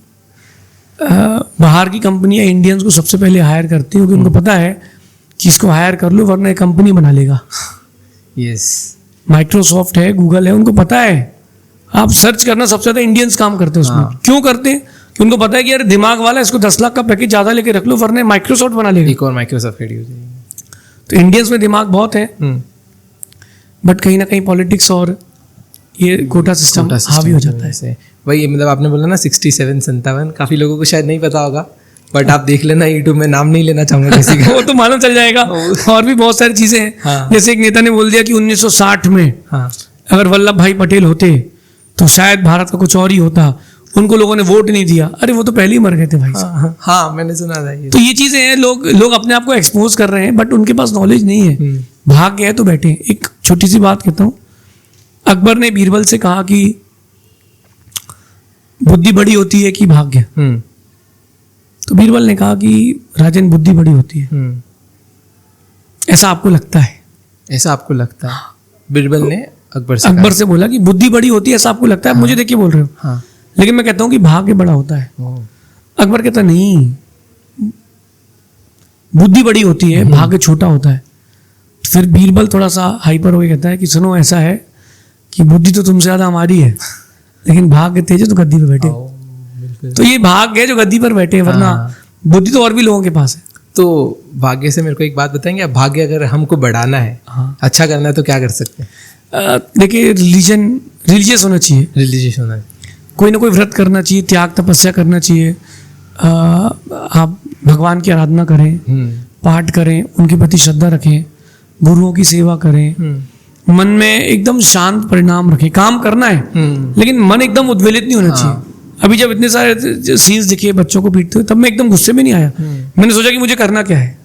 बाहर की कंपनियां इंडियंस को सबसे पहले हायर करती है, क्योंकि उनको पता है कि इसको हायर कर लो वरना एक कंपनी बना लेगा। यस। माइक्रोसॉफ्ट है, गूगल है, उनको पता है। आप सर्च करना, सबसे ज्यादा इंडियंस काम करते हैं उसमें। क्यों करते हैं? कि उनको पता है कि यार दिमाग वाला, इसको 10 लाख का पैकेज ज्यादा लेके रख लो वरना माइक्रोसॉफ्ट बना लेगा। एक और माइक्रोसॉफ्ट रेडी हो जाएगी। तो इंडियंस में दिमाग बहुत है, बट कहीं ना कहीं पॉलिटिक्स और ये कोटा सिस्टम हावी हो जाता है। वही मतलब आपने बोला ना 67, 57, काफी लोगों को शायद नहीं पता होगा, बट आप देख लेना यूट्यूब में, नाम नहीं लेना चाहूंगा किसी का। वो तो मालूम चल जाएगा। और भी बहुत सारी चीजें हैं। जैसे एक नेता ने बोल दिया कि 1960 में अगर वल्लभ भाई पटेल होते तो शायद भारत का कुछ और ही होता। उनको लोगों ने वोट नहीं दिया, अरे वो तो पहले ही मर गए थे भाई साहब। हाँ मैंने सुना था ये। तो ये चीजें हैं, लोग अपने आप को एक्सपोज कर रहे हैं बट उनके पास नॉलेज नहीं है, भाग गए तो बैठे। एक छोटी सी बात कहता हूँ, अकबर ने बीरबल से कहा कि बुद्धि बड़ी होती है कि भाग्य? तो बीरबल ने कहा कि राजन बुद्धि बड़ी होती है। ऐसा आपको लगता है? ऐसा आपको लगता है? बीरबल ने अकबर से बोला कि बुद्धि बड़ी होती है, ऐसा आपको लगता है? मुझे देखिए बोल रहे हो। हाँ। लेकिन मैं कहता हूं कि भाग्य बड़ा होता है। अकबर कहता नहीं, बुद्धि बड़ी होती है, भाग्य छोटा होता है। फिर बीरबल थोड़ा सा हाइपर होकर कहता है कि सुनो, ऐसा है कि बुद्धि तो तुमसे ज्यादा हमारी है, लेकिन भाग्य तेज है तो गद्दी पर बैठे। तो ये भाग्य है जो गद्दी पर बैठे, वरना बुद्धि तो और भी लोगों के पास है। तो भाग्य से मेरे को एक बात बताएंगे आप, भाग्य अगर हमको बढ़ाना है, अच्छा करना है तो क्या कर सकते हैं? देखिए, रिलीजियस होना चाहिए, रिलीजियस होना है, कोई ना कोई व्रत करना चाहिए, त्याग तपस्या करना चाहिए। आप भगवान की आराधना करें, पाठ करें, उनके प्रति श्रद्धा रखें, गुरुओं की सेवा करें, मन में एकदम शांत परिणाम रखें। काम करना है लेकिन मन एकदम उद्वेलित नहीं होना चाहिए। अभी जब इतने सारे सीन्स दिखे बच्चों को पीटते हुए, तब मैं एकदम गुस्से में नहीं आया। मैंने सोचा कि मुझे करना क्या है,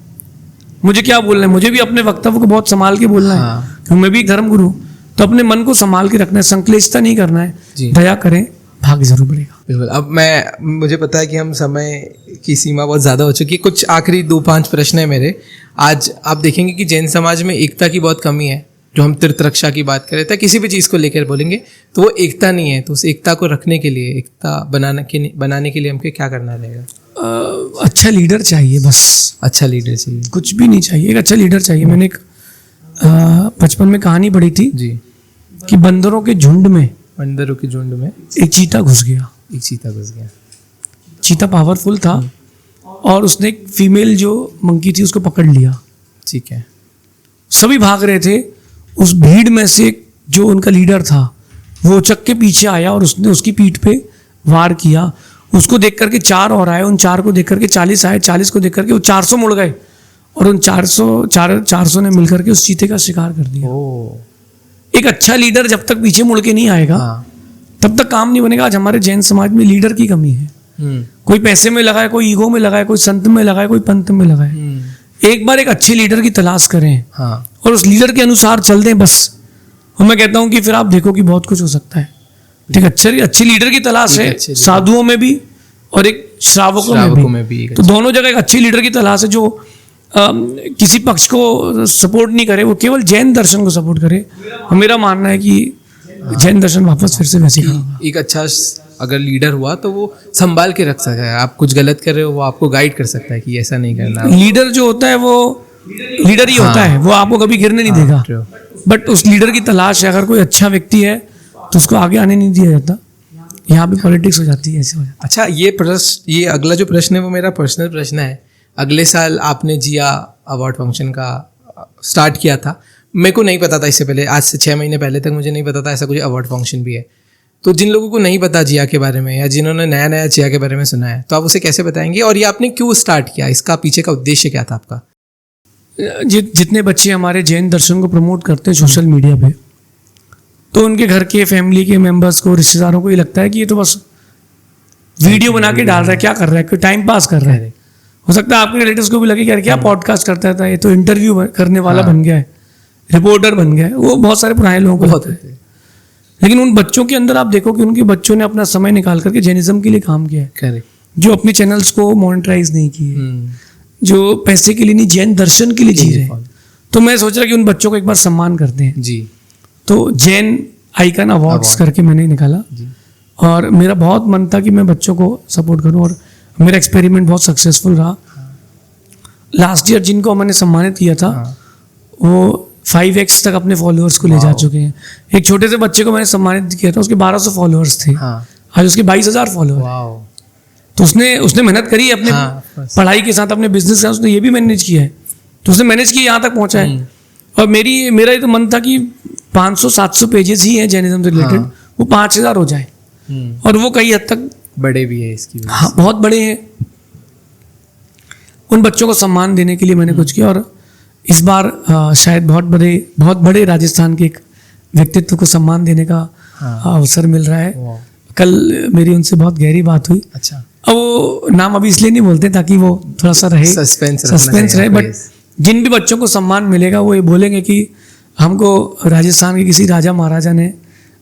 मुझे क्या बोलना है। मुझे भी अपने वक्तव्य को बहुत संभाल के बोलना है, क्योंकि मैं भी धर्म गुरु। तो अपने मन को संभाल के रखना है, संक्लेशता नहीं करना है, दया करें, भाग्य जरूर बढ़ेगा। बिल्कुल। अब मुझे पता है कि हम समय की सीमा बहुत ज़्यादा हो चुकी है, कुछ आखिरी 2-5 प्रश्न है मेरे। आज आप देखेंगे कि जैन समाज में एकता की बहुत कमी है। जो हम तीर्थ रक्षा की बात कर रहे थे, किसी भी चीज़ को लेकर बोलेंगे तो वो एकता नहीं है। तो उस एकता को रखने के लिए, एकता बनाने के लिए हमको क्या करना रहेगा? अच्छा लीडर चाहिए, बस अच्छा लीडर चाहिए, कुछ भी नहीं चाहिए, एक अच्छा लीडर चाहिए। मैंने एक बचपन में कहानी पढ़ी थी जी कि बंदरों के झुंड में एक चीता घुस गया। चीता पावरफुल था और उसने एक फीमेल जो मंकी थी उसको पकड़ लिया। ठीक है। सभी भाग रहे थे, उस भीड़ में से जो उनका लीडर था वो उचक के पीछे आया और उसने उसकी पीठ पे वार किया। उसको देख करके 4 और आए, उन 4 को देख करके 40 आए, 40 को देख करके वो 400 मुड़ गए और उन 400 ने मिलकर के उस चीते का शिकार कर दिया। एक अच्छा लीडर जब तक पीछे मुड़ के नहीं आएगा तब तक काम नहीं बनेगा। आज हमारे जैन समाज में लीडर की कमी है। कोई पैसे में लगाए, कोई ईगो में लगाए, कोई संत में लगाए, कोई पंथ में लगाए। एक बार एक अच्छे लीडर की तलाश करें और उस लीडर के अनुसार चल दें बस। और मैं कहता हूं कि फिर आप देखो कि बहुत कुछ हो सकता है। ठीक, अच्छे लीडर की तलाश है, साधुओं में भी और एक श्रावकों में भी। तो दोनों जगह एक अच्छे लीडर की तलाश है जो किसी पक्ष को सपोर्ट नहीं करे, वो केवल जैन दर्शन को सपोर्ट करे। और मेरा मानना है कि जैन दर्शन वापस फिर से वैसे एक अच्छा अगर लीडर हुआ तो वो संभाल के रख सकता है। आप कुछ गलत कर रहे हो, वो आपको गाइड कर सकता है कि ऐसा नहीं करना। लीडर जो होता है वो लीडर ही होता है, वो आपको कभी गिरने नहीं देगा। बट उस लीडर की तलाश है। अगर कोई अच्छा व्यक्ति है तो उसको आगे आने नहीं दिया जाता। यहाँ पे पॉलिटिक्स हो जाती है, ऐसे हो जाता। अच्छा, ये अगला जो प्रश्न है वो मेरा पर्सनल प्रश्न है। अगले साल आपने जिया अवार्ड फंक्शन का स्टार्ट किया था, मेरे को नहीं पता था इससे पहले, आज से 6 महीने पहले तक मुझे नहीं पता था ऐसा कुछ अवार्ड फंक्शन भी है। तो जिन लोगों को नहीं पता जिया के बारे में या जिन्होंने नया जिया के बारे में सुना है, तो आप उसे कैसे बताएंगे और ये आपने क्यों स्टार्ट किया, इसका पीछे का उद्देश्य क्या था आपका? जितने बच्चे हमारे जैन दर्शन को प्रमोट करते हैं सोशल मीडिया पे, तो उनके घर के फैमिली के मेंबर्स को, रिश्तेदारों को ये लगता है कि ये तो बस वीडियो बना के डाल रहा है, क्या कर रहा है, कोई टाइम पास कर रहा है। हो सकता है आपके रिलेटिव्स को भी लगे यार क्या पॉडकास्ट करता था, ये तो इंटरव्यू करने वाला बन गया है, रिपोर्टर बन गया है। वो बहुत सारे पुराने लोगों को होता है। लेकिन उन बच्चों के अंदर आप देखो कि उनके बच्चों ने अपना समय निकाल करके जैनिज्म के लिए काम किया है, जो अपने चैनल्स को मोनेटाइज नहीं किए, जो पैसे के लिए नहीं, जैन दर्शन के लिए जी रहे हैं। तो मैं सोच रहा कि उन बच्चों को एक बार सम्मान करते हैं जी। तो जैन आइकन अवार्ड्स करके मैंने निकाला और मेरा बहुत मन था कि मैं बच्चों को सपोर्ट करूं और मेरा एक्सपेरिमेंट बहुत सक्सेसफुल रहा। लास्ट ईयर जिनको मैंने सम्मानित किया था वो 5x तक अपने फॉलोअर्स को ले जा चुके हैं। एक छोटे से बच्चे को मैंने सम्मानित किया था, उसके 1200 फॉलोअर्स थे, आज उसके 22,000 फॉलोअर। तो उसने मेहनत करी अपने पढ़ाई के साथ, अपने बिजनेस के साथ, उसने ये भी मैनेज किया है। तो उसने मैनेज किया, यहाँ तक पहुंचा है। और मेरा ये तो मन था कि 500-700 पेजेस ही हैं जैनिज्म से रिलेटेड, वो 5000 हो जाए। और वो कई हद तक बड़े भी है इसकी वजह से। हाँ, बहुत बड़े हैं। उन बच्चों को सम्मान देने के लिए मैंने कुछ किया और इस बार शायद बहुत बड़े राजस्थान के एक व्यक्तित्व को सम्मान देने का अवसर मिल रहा है। कल मेरी उनसे बहुत गहरी बात हुई। अच्छा, अब वो नाम अभी इसलिए नहीं बोलते ताकि वो थोड़ा सा रहे, सस्पेंस रहे, बट जिन भी बच्चों को सम्मान मिलेगा वो ये बोलेंगे कि हमको राजस्थान के किसी राजा महाराजा ने,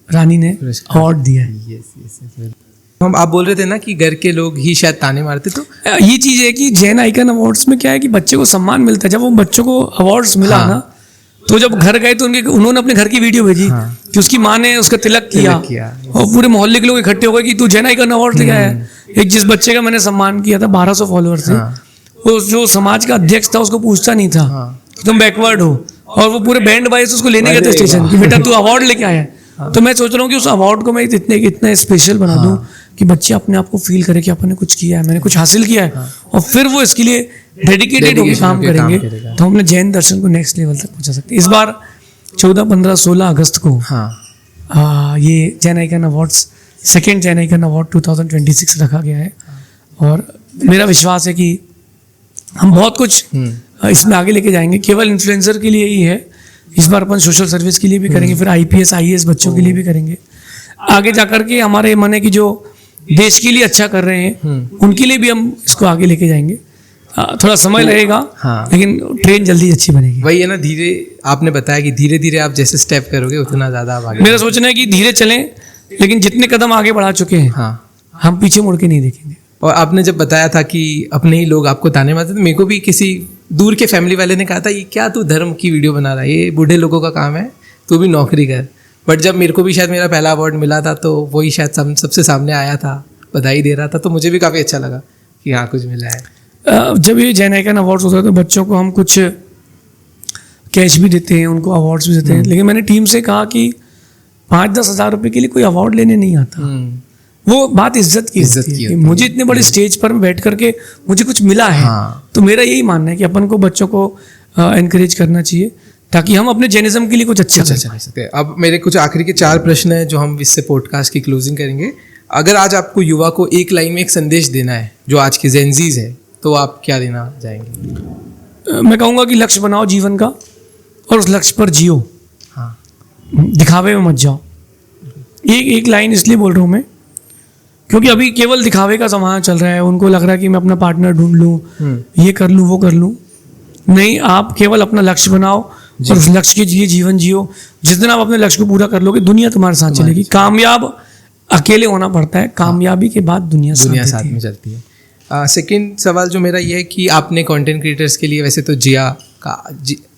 रानी ने अवार्ड दिया है। आप बोल रहे थे ना कि घर के लोग ही शायद ताने मारते, तो ये चीज है कि जैन आइकन अवार्ड्स में क्या है कि बच्चे को सम्मान मिलता है। जब वो बच्चों को अवार्ड्स मिला ना, तो जब घर गए तो उन्होंने अपने घर की वीडियो भेजी कि उसकी माँ ने उसका तिलक किया और पूरे मोहल्ले के लोग इकट्ठे हो गए कि तू जैन आइकन अवार्ड लेके आया है। एक जिस बच्चे का मैंने सम्मान किया था 1200 फॉलोअर से, वो जो समाज का अध्यक्ष था उसको पूछता नहीं था कि तुम बैकवर्ड हो, और वो पूरे बैंड वाइज उसको लेने गए थे स्टेशन कि बेटा तू अवार्ड लेके आया है। तो मैं सोच रहा हूँ कि उस अवार्ड को मैं इतना स्पेशल बना दूं कि बच्चे अपने आप को फील करे कि अपन ने कुछ किया है, मैंने कुछ हासिल किया है, और फिर वो इसके लिए डेडिकेटेड होकर काम करेंगे तो हम अपने जैन दर्शन को नेक्स्ट लेवल तक पहुंचा सकते हैं। इस बार 14, 15, 16 अगस्त को ये Jain icon awards, second Jain icon award 2026 रखा गया है, और मेरा विश्वास है कि हम बहुत कुछ इसमें आगे लेके जाएंगे। केवल इन्फ्लुएंसर के लिए ही है, इस बार अपन सोशल सर्विस के लिए भी करेंगे, फिर IPS IAS बच्चों के लिए भी करेंगे। आगे जाकर के हमारे मन है कि जो देश के लिए अच्छा कर रहे हैं उनके लिए भी हम इसको आगे लेके जाएंगे। थोड़ा समय लगेगा, लेकिन ट्रेन जल्दी अच्छी बनेगी। वही है ना, धीरे आपने बताया कि धीरे धीरे आप जैसे स्टेप करोगे उतना ज्यादा आप आगे। मेरा सोचना है कि धीरे चलें, लेकिन जितने कदम आगे बढ़ा चुके हैं हम पीछे मुड़ के नहीं देखेंगे। और आपने जब बताया था कि अपने ही लोग आपको ताने मारते, तो मेरे को भी किसी दूर के फैमिली वाले ने कहा था, ये क्या तू धर्म की वीडियो बना रहा है, ये बूढ़े लोगों का काम है, तू भी नौकरी कर। बट जब मेरे को भी शायद मेरा पहला अवार्ड मिला था तो वही शायद सबसे सामने आया था, बधाई दे रहा था, तो मुझे भी काफ़ी अच्छा लगा कि हाँ कुछ मिला है। जब ये जैन आइकन अवार्ड्स होता है तो बच्चों को हम कुछ कैश भी देते हैं, उनको अवार्ड्स भी देते हैं, लेकिन मैंने टीम से कहा कि 5-10 हज़ार रुपये के लिए कोई अवार्ड लेने नहीं आता। वो बात इज्जत की होती है कि मुझे इतने बड़े स्टेज पर बैठ करके मुझे कुछ मिला है। तो मेरा यही मानना है कि अपन को बच्चों को एनकरेज करना चाहिए ताकि हम अपने जैनिज्म के लिए कुछ अच्छा कर सकते हैं। अब मेरे कुछ आखिरी के 4 प्रश्न हैं जो हम इससे पॉडकास्ट की क्लोजिंग करेंगे। अगर आज आपको युवा को एक लाइन में एक संदेश देना है जो आज के जेनजीज है, तो आप क्या देना चाहेंगे? मैं कहूँगा कि लक्ष्य बनाओ जीवन का और उस लक्ष्य पर जियो, दिखावे में मत जाओ। एक लाइन इसलिए बोल रहा हूँ मैं क्योंकि अभी केवल दिखावे का ज़माना चल रहा है। उनको लग रहा है कि मैं अपना पार्टनर ढूंढ लूँ, ये कर लूँ, वो कर लूँ। नहीं, आप केवल अपना लक्ष्य बनाओ और उस लक्ष्य के लिए जीवन जियो। जिस दिन आप अपने लक्ष्य को पूरा कर लोगे दुनिया तुम्हारे साथ चलेगी। कामयाब अकेले होना पड़ता है, कामयाबी के बाद दुनिया साथ में चलती है। सेकंड सवाल जो मेरा ये है कि आपने कंटेंट क्रिएटर्स के लिए वैसे तो जिया का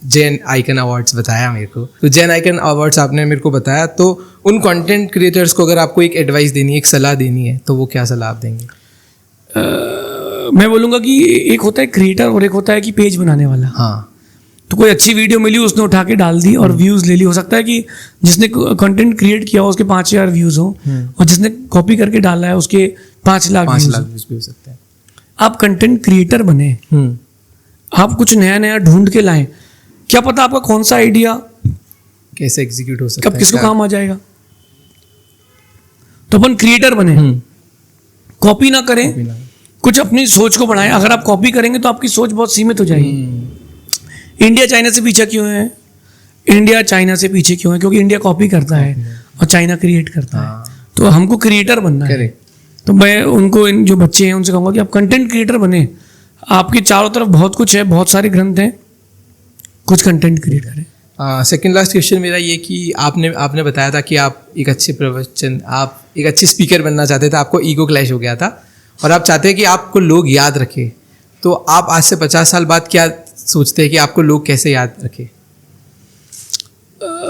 जैन आइकन अवार्ड्स बताया मेरे को, तो जैन आइकन अवार्ड्स आपने मेरे को बताया, तो उन कंटेंट क्रिएटर्स को अगर आपको एक एडवाइस देनी है, एक सलाह देनी है, तो वो क्या सलाह आप देंगे? मैं बोलूँगा कि एक होता है क्रिएटर और एक होता है कि पेज बनाने वाला। तो कोई अच्छी वीडियो मिली, उसने उठा के डाल दी और व्यूज़ ले ली। हो सकता है कि जिसने कंटेंट क्रिएट किया हो उसके 5000 व्यूज़ हो और जिसने कॉपी करके डाला है उसके 5 लाख व्यूज़ भी हो सकते हैं। आप कंटेंट क्रिएटर बने, आप कुछ नया नया ढूंढ के लाएं। क्या पता आपका कौन सा आइडिया कैसे एग्जीक्यूट हो सकता है, कब किसको काम आ जाएगा। तो अपन क्रिएटर बने, कॉपी ना करें, कुछ अपनी सोच को बढ़ाएं। अगर आप कॉपी करेंगे तो आपकी सोच बहुत सीमित हो जाएगी। इंडिया चाइना से पीछे क्यों है? इंडिया चाइना से पीछे क्यों है? क्योंकि इंडिया कॉपी करता है और चाइना क्रिएट करता है। तो हमको क्रिएटर बनना है। तो मैं उनको, इन जो बच्चे हैं उनसे कहूँगा कि आप कंटेंट क्रिएटर बने। आपके चारों तरफ बहुत कुछ है, बहुत सारे ग्रंथ हैं, कुछ कंटेंट क्रिएट करें। सेकंड लास्ट क्वेश्चन मेरा ये कि आपने बताया था कि आप एक अच्छे प्रवचन, आप एक अच्छे स्पीकर बनना चाहते थे, आपको ईगो क्लैश हो गया था और आप चाहते हैं कि आपको लोग याद रखें। तो आप आज से 50 साल बाद क्या सोचते हैं कि आपको लोग कैसे याद रखें?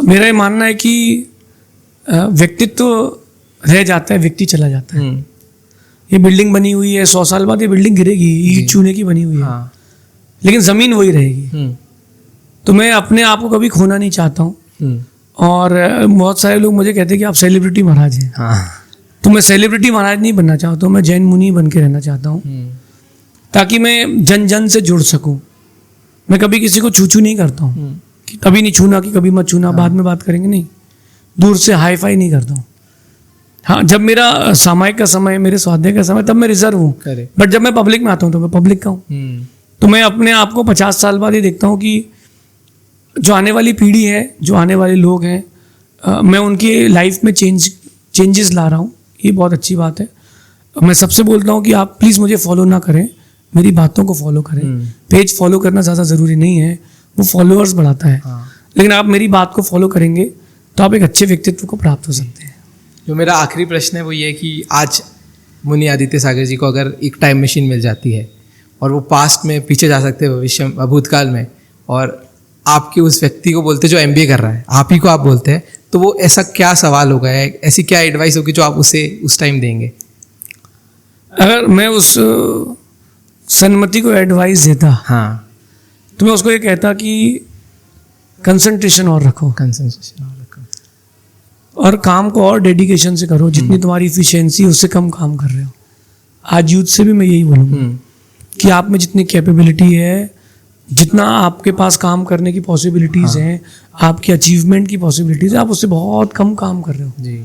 मेरा ये मानना है कि व्यक्तित्व रह जाता है, व्यक्ति चला जाता है। ये बिल्डिंग बनी हुई है, 100 साल बाद ये बिल्डिंग गिरेगी, ईंट चूने की बनी हुई है, लेकिन जमीन वही रहेगी। तो मैं अपने आप को कभी खोना नहीं चाहता हूँ। और बहुत सारे लोग मुझे कहते हैं कि आप सेलिब्रिटी महाराज हैं। तो मैं सेलिब्रिटी महाराज नहीं बनना चाहता हूँ, मैं जैन मुनि बन के रहना चाहता हूँ, ताकि मैं जन जन से जुड़ सकूँ। मैं कभी किसी को छू नहीं करता हूँ कि कभी नहीं छूना, कि कभी मत छूना, बाद में बात करेंगे, नहीं। दूर से हाई फाई नहीं करता हूँ। हाँ, जब मेरा सामायिक का समय, मेरे स्वाध्याय का समय, तब मैं रिजर्व हूँ। बट जब मैं पब्लिक में आता हूँ तो मैं पब्लिक का हूँ। तो मैं अपने आप को 50 साल बाद ये देखता हूँ कि जो आने वाली पीढ़ी है, जो आने वाले लोग हैं, मैं उनके लाइफ में चेंजेस ला रहा हूँ। ये बहुत अच्छी बात है। मैं सबसे बोलता हूँ कि आप प्लीज़ मुझे फॉलो ना करें, मेरी बातों को फॉलो करें। पेज फॉलो करना ज़्यादा ज़रूरी नहीं है, वो फॉलोअर्स बढ़ाता है। लेकिन आप मेरी बात को फॉलो करेंगे तो आप एक अच्छे व्यक्तित्व को प्राप्त हो सकते हैं। जो मेरा आखिरी प्रश्न है वो ये है कि आज मुनि आदित्य सागर जी को अगर एक टाइम मशीन मिल जाती है और वो पास्ट में पीछे जा सकते हैं, भविष्य भूतकाल में, और आपके उस व्यक्ति को बोलते जो MBA कर रहा है, आप ही को आप बोलते हैं, तो वो ऐसा क्या सवाल होगा, ऐसी क्या एडवाइस होगी जो आप उसे उस टाइम देंगे? अगर मैं उस सन्मति को एडवाइस देता, हाँ, तो मैं उसको ये कहता कि कंसंट्रेशन और रखो, कंसंट्रेशन और रखो, और काम को और डेडिकेशन से करो। जितनी तुम्हारी इफिशिएंसी उससे कम काम कर रहे हो। आज यूथ से भी मैं यही बोलूँगा कि आप में जितनी कैपेबिलिटी है, जितना आपके पास काम करने की पॉसिबिलिटीज़ हैं, आपकी अचीवमेंट की पॉसिबिलिटीज़ है, आप उससे बहुत कम काम कर रहे हो। जी,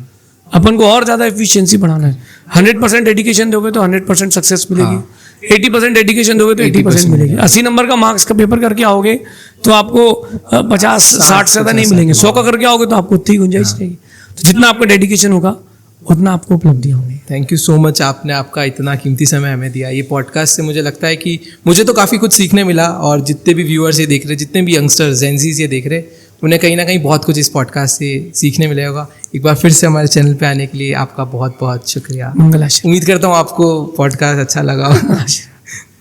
अपन को और ज़्यादा एफिशिएंसी बढ़ाना है। 100% डेडिकेशन दोगे तो 100% सक्सेस मिलेगी। 80% डेडिकेशन दोगे तो 80% मिलेगी। 80 नंबर का मार्क्स का पेपर करके आओगे तो आपको 50-60 से ज़्यादा नहीं मिलेंगे। 100 का करके आओगे तो आपको उतनी गुंजाइश रहेगी। तो जितना आपका डेडिकेशन होगा उतना आपको उपलब्धियाँ होंगी। थैंक यू सो मच, आपने आपका इतना कीमती समय हमें दिया। ये पॉडकास्ट से मुझे लगता है कि मुझे तो काफ़ी कुछ सीखने मिला, और जितने भी व्यूअर्स ये देख रहे, जितने भी यंगस्टर्स जेनजीज ये देख रहे, उन्हें कहीं ना कहीं बहुत कुछ इस पॉडकास्ट से सीखने मिलेगा होगा। एक बार फिर से हमारे चैनल पे आने के लिए आपका बहुत बहुत शुक्रिया। मंगलाशय। उम्मीद करता हूँ आपको पॉडकास्ट अच्छा लगा।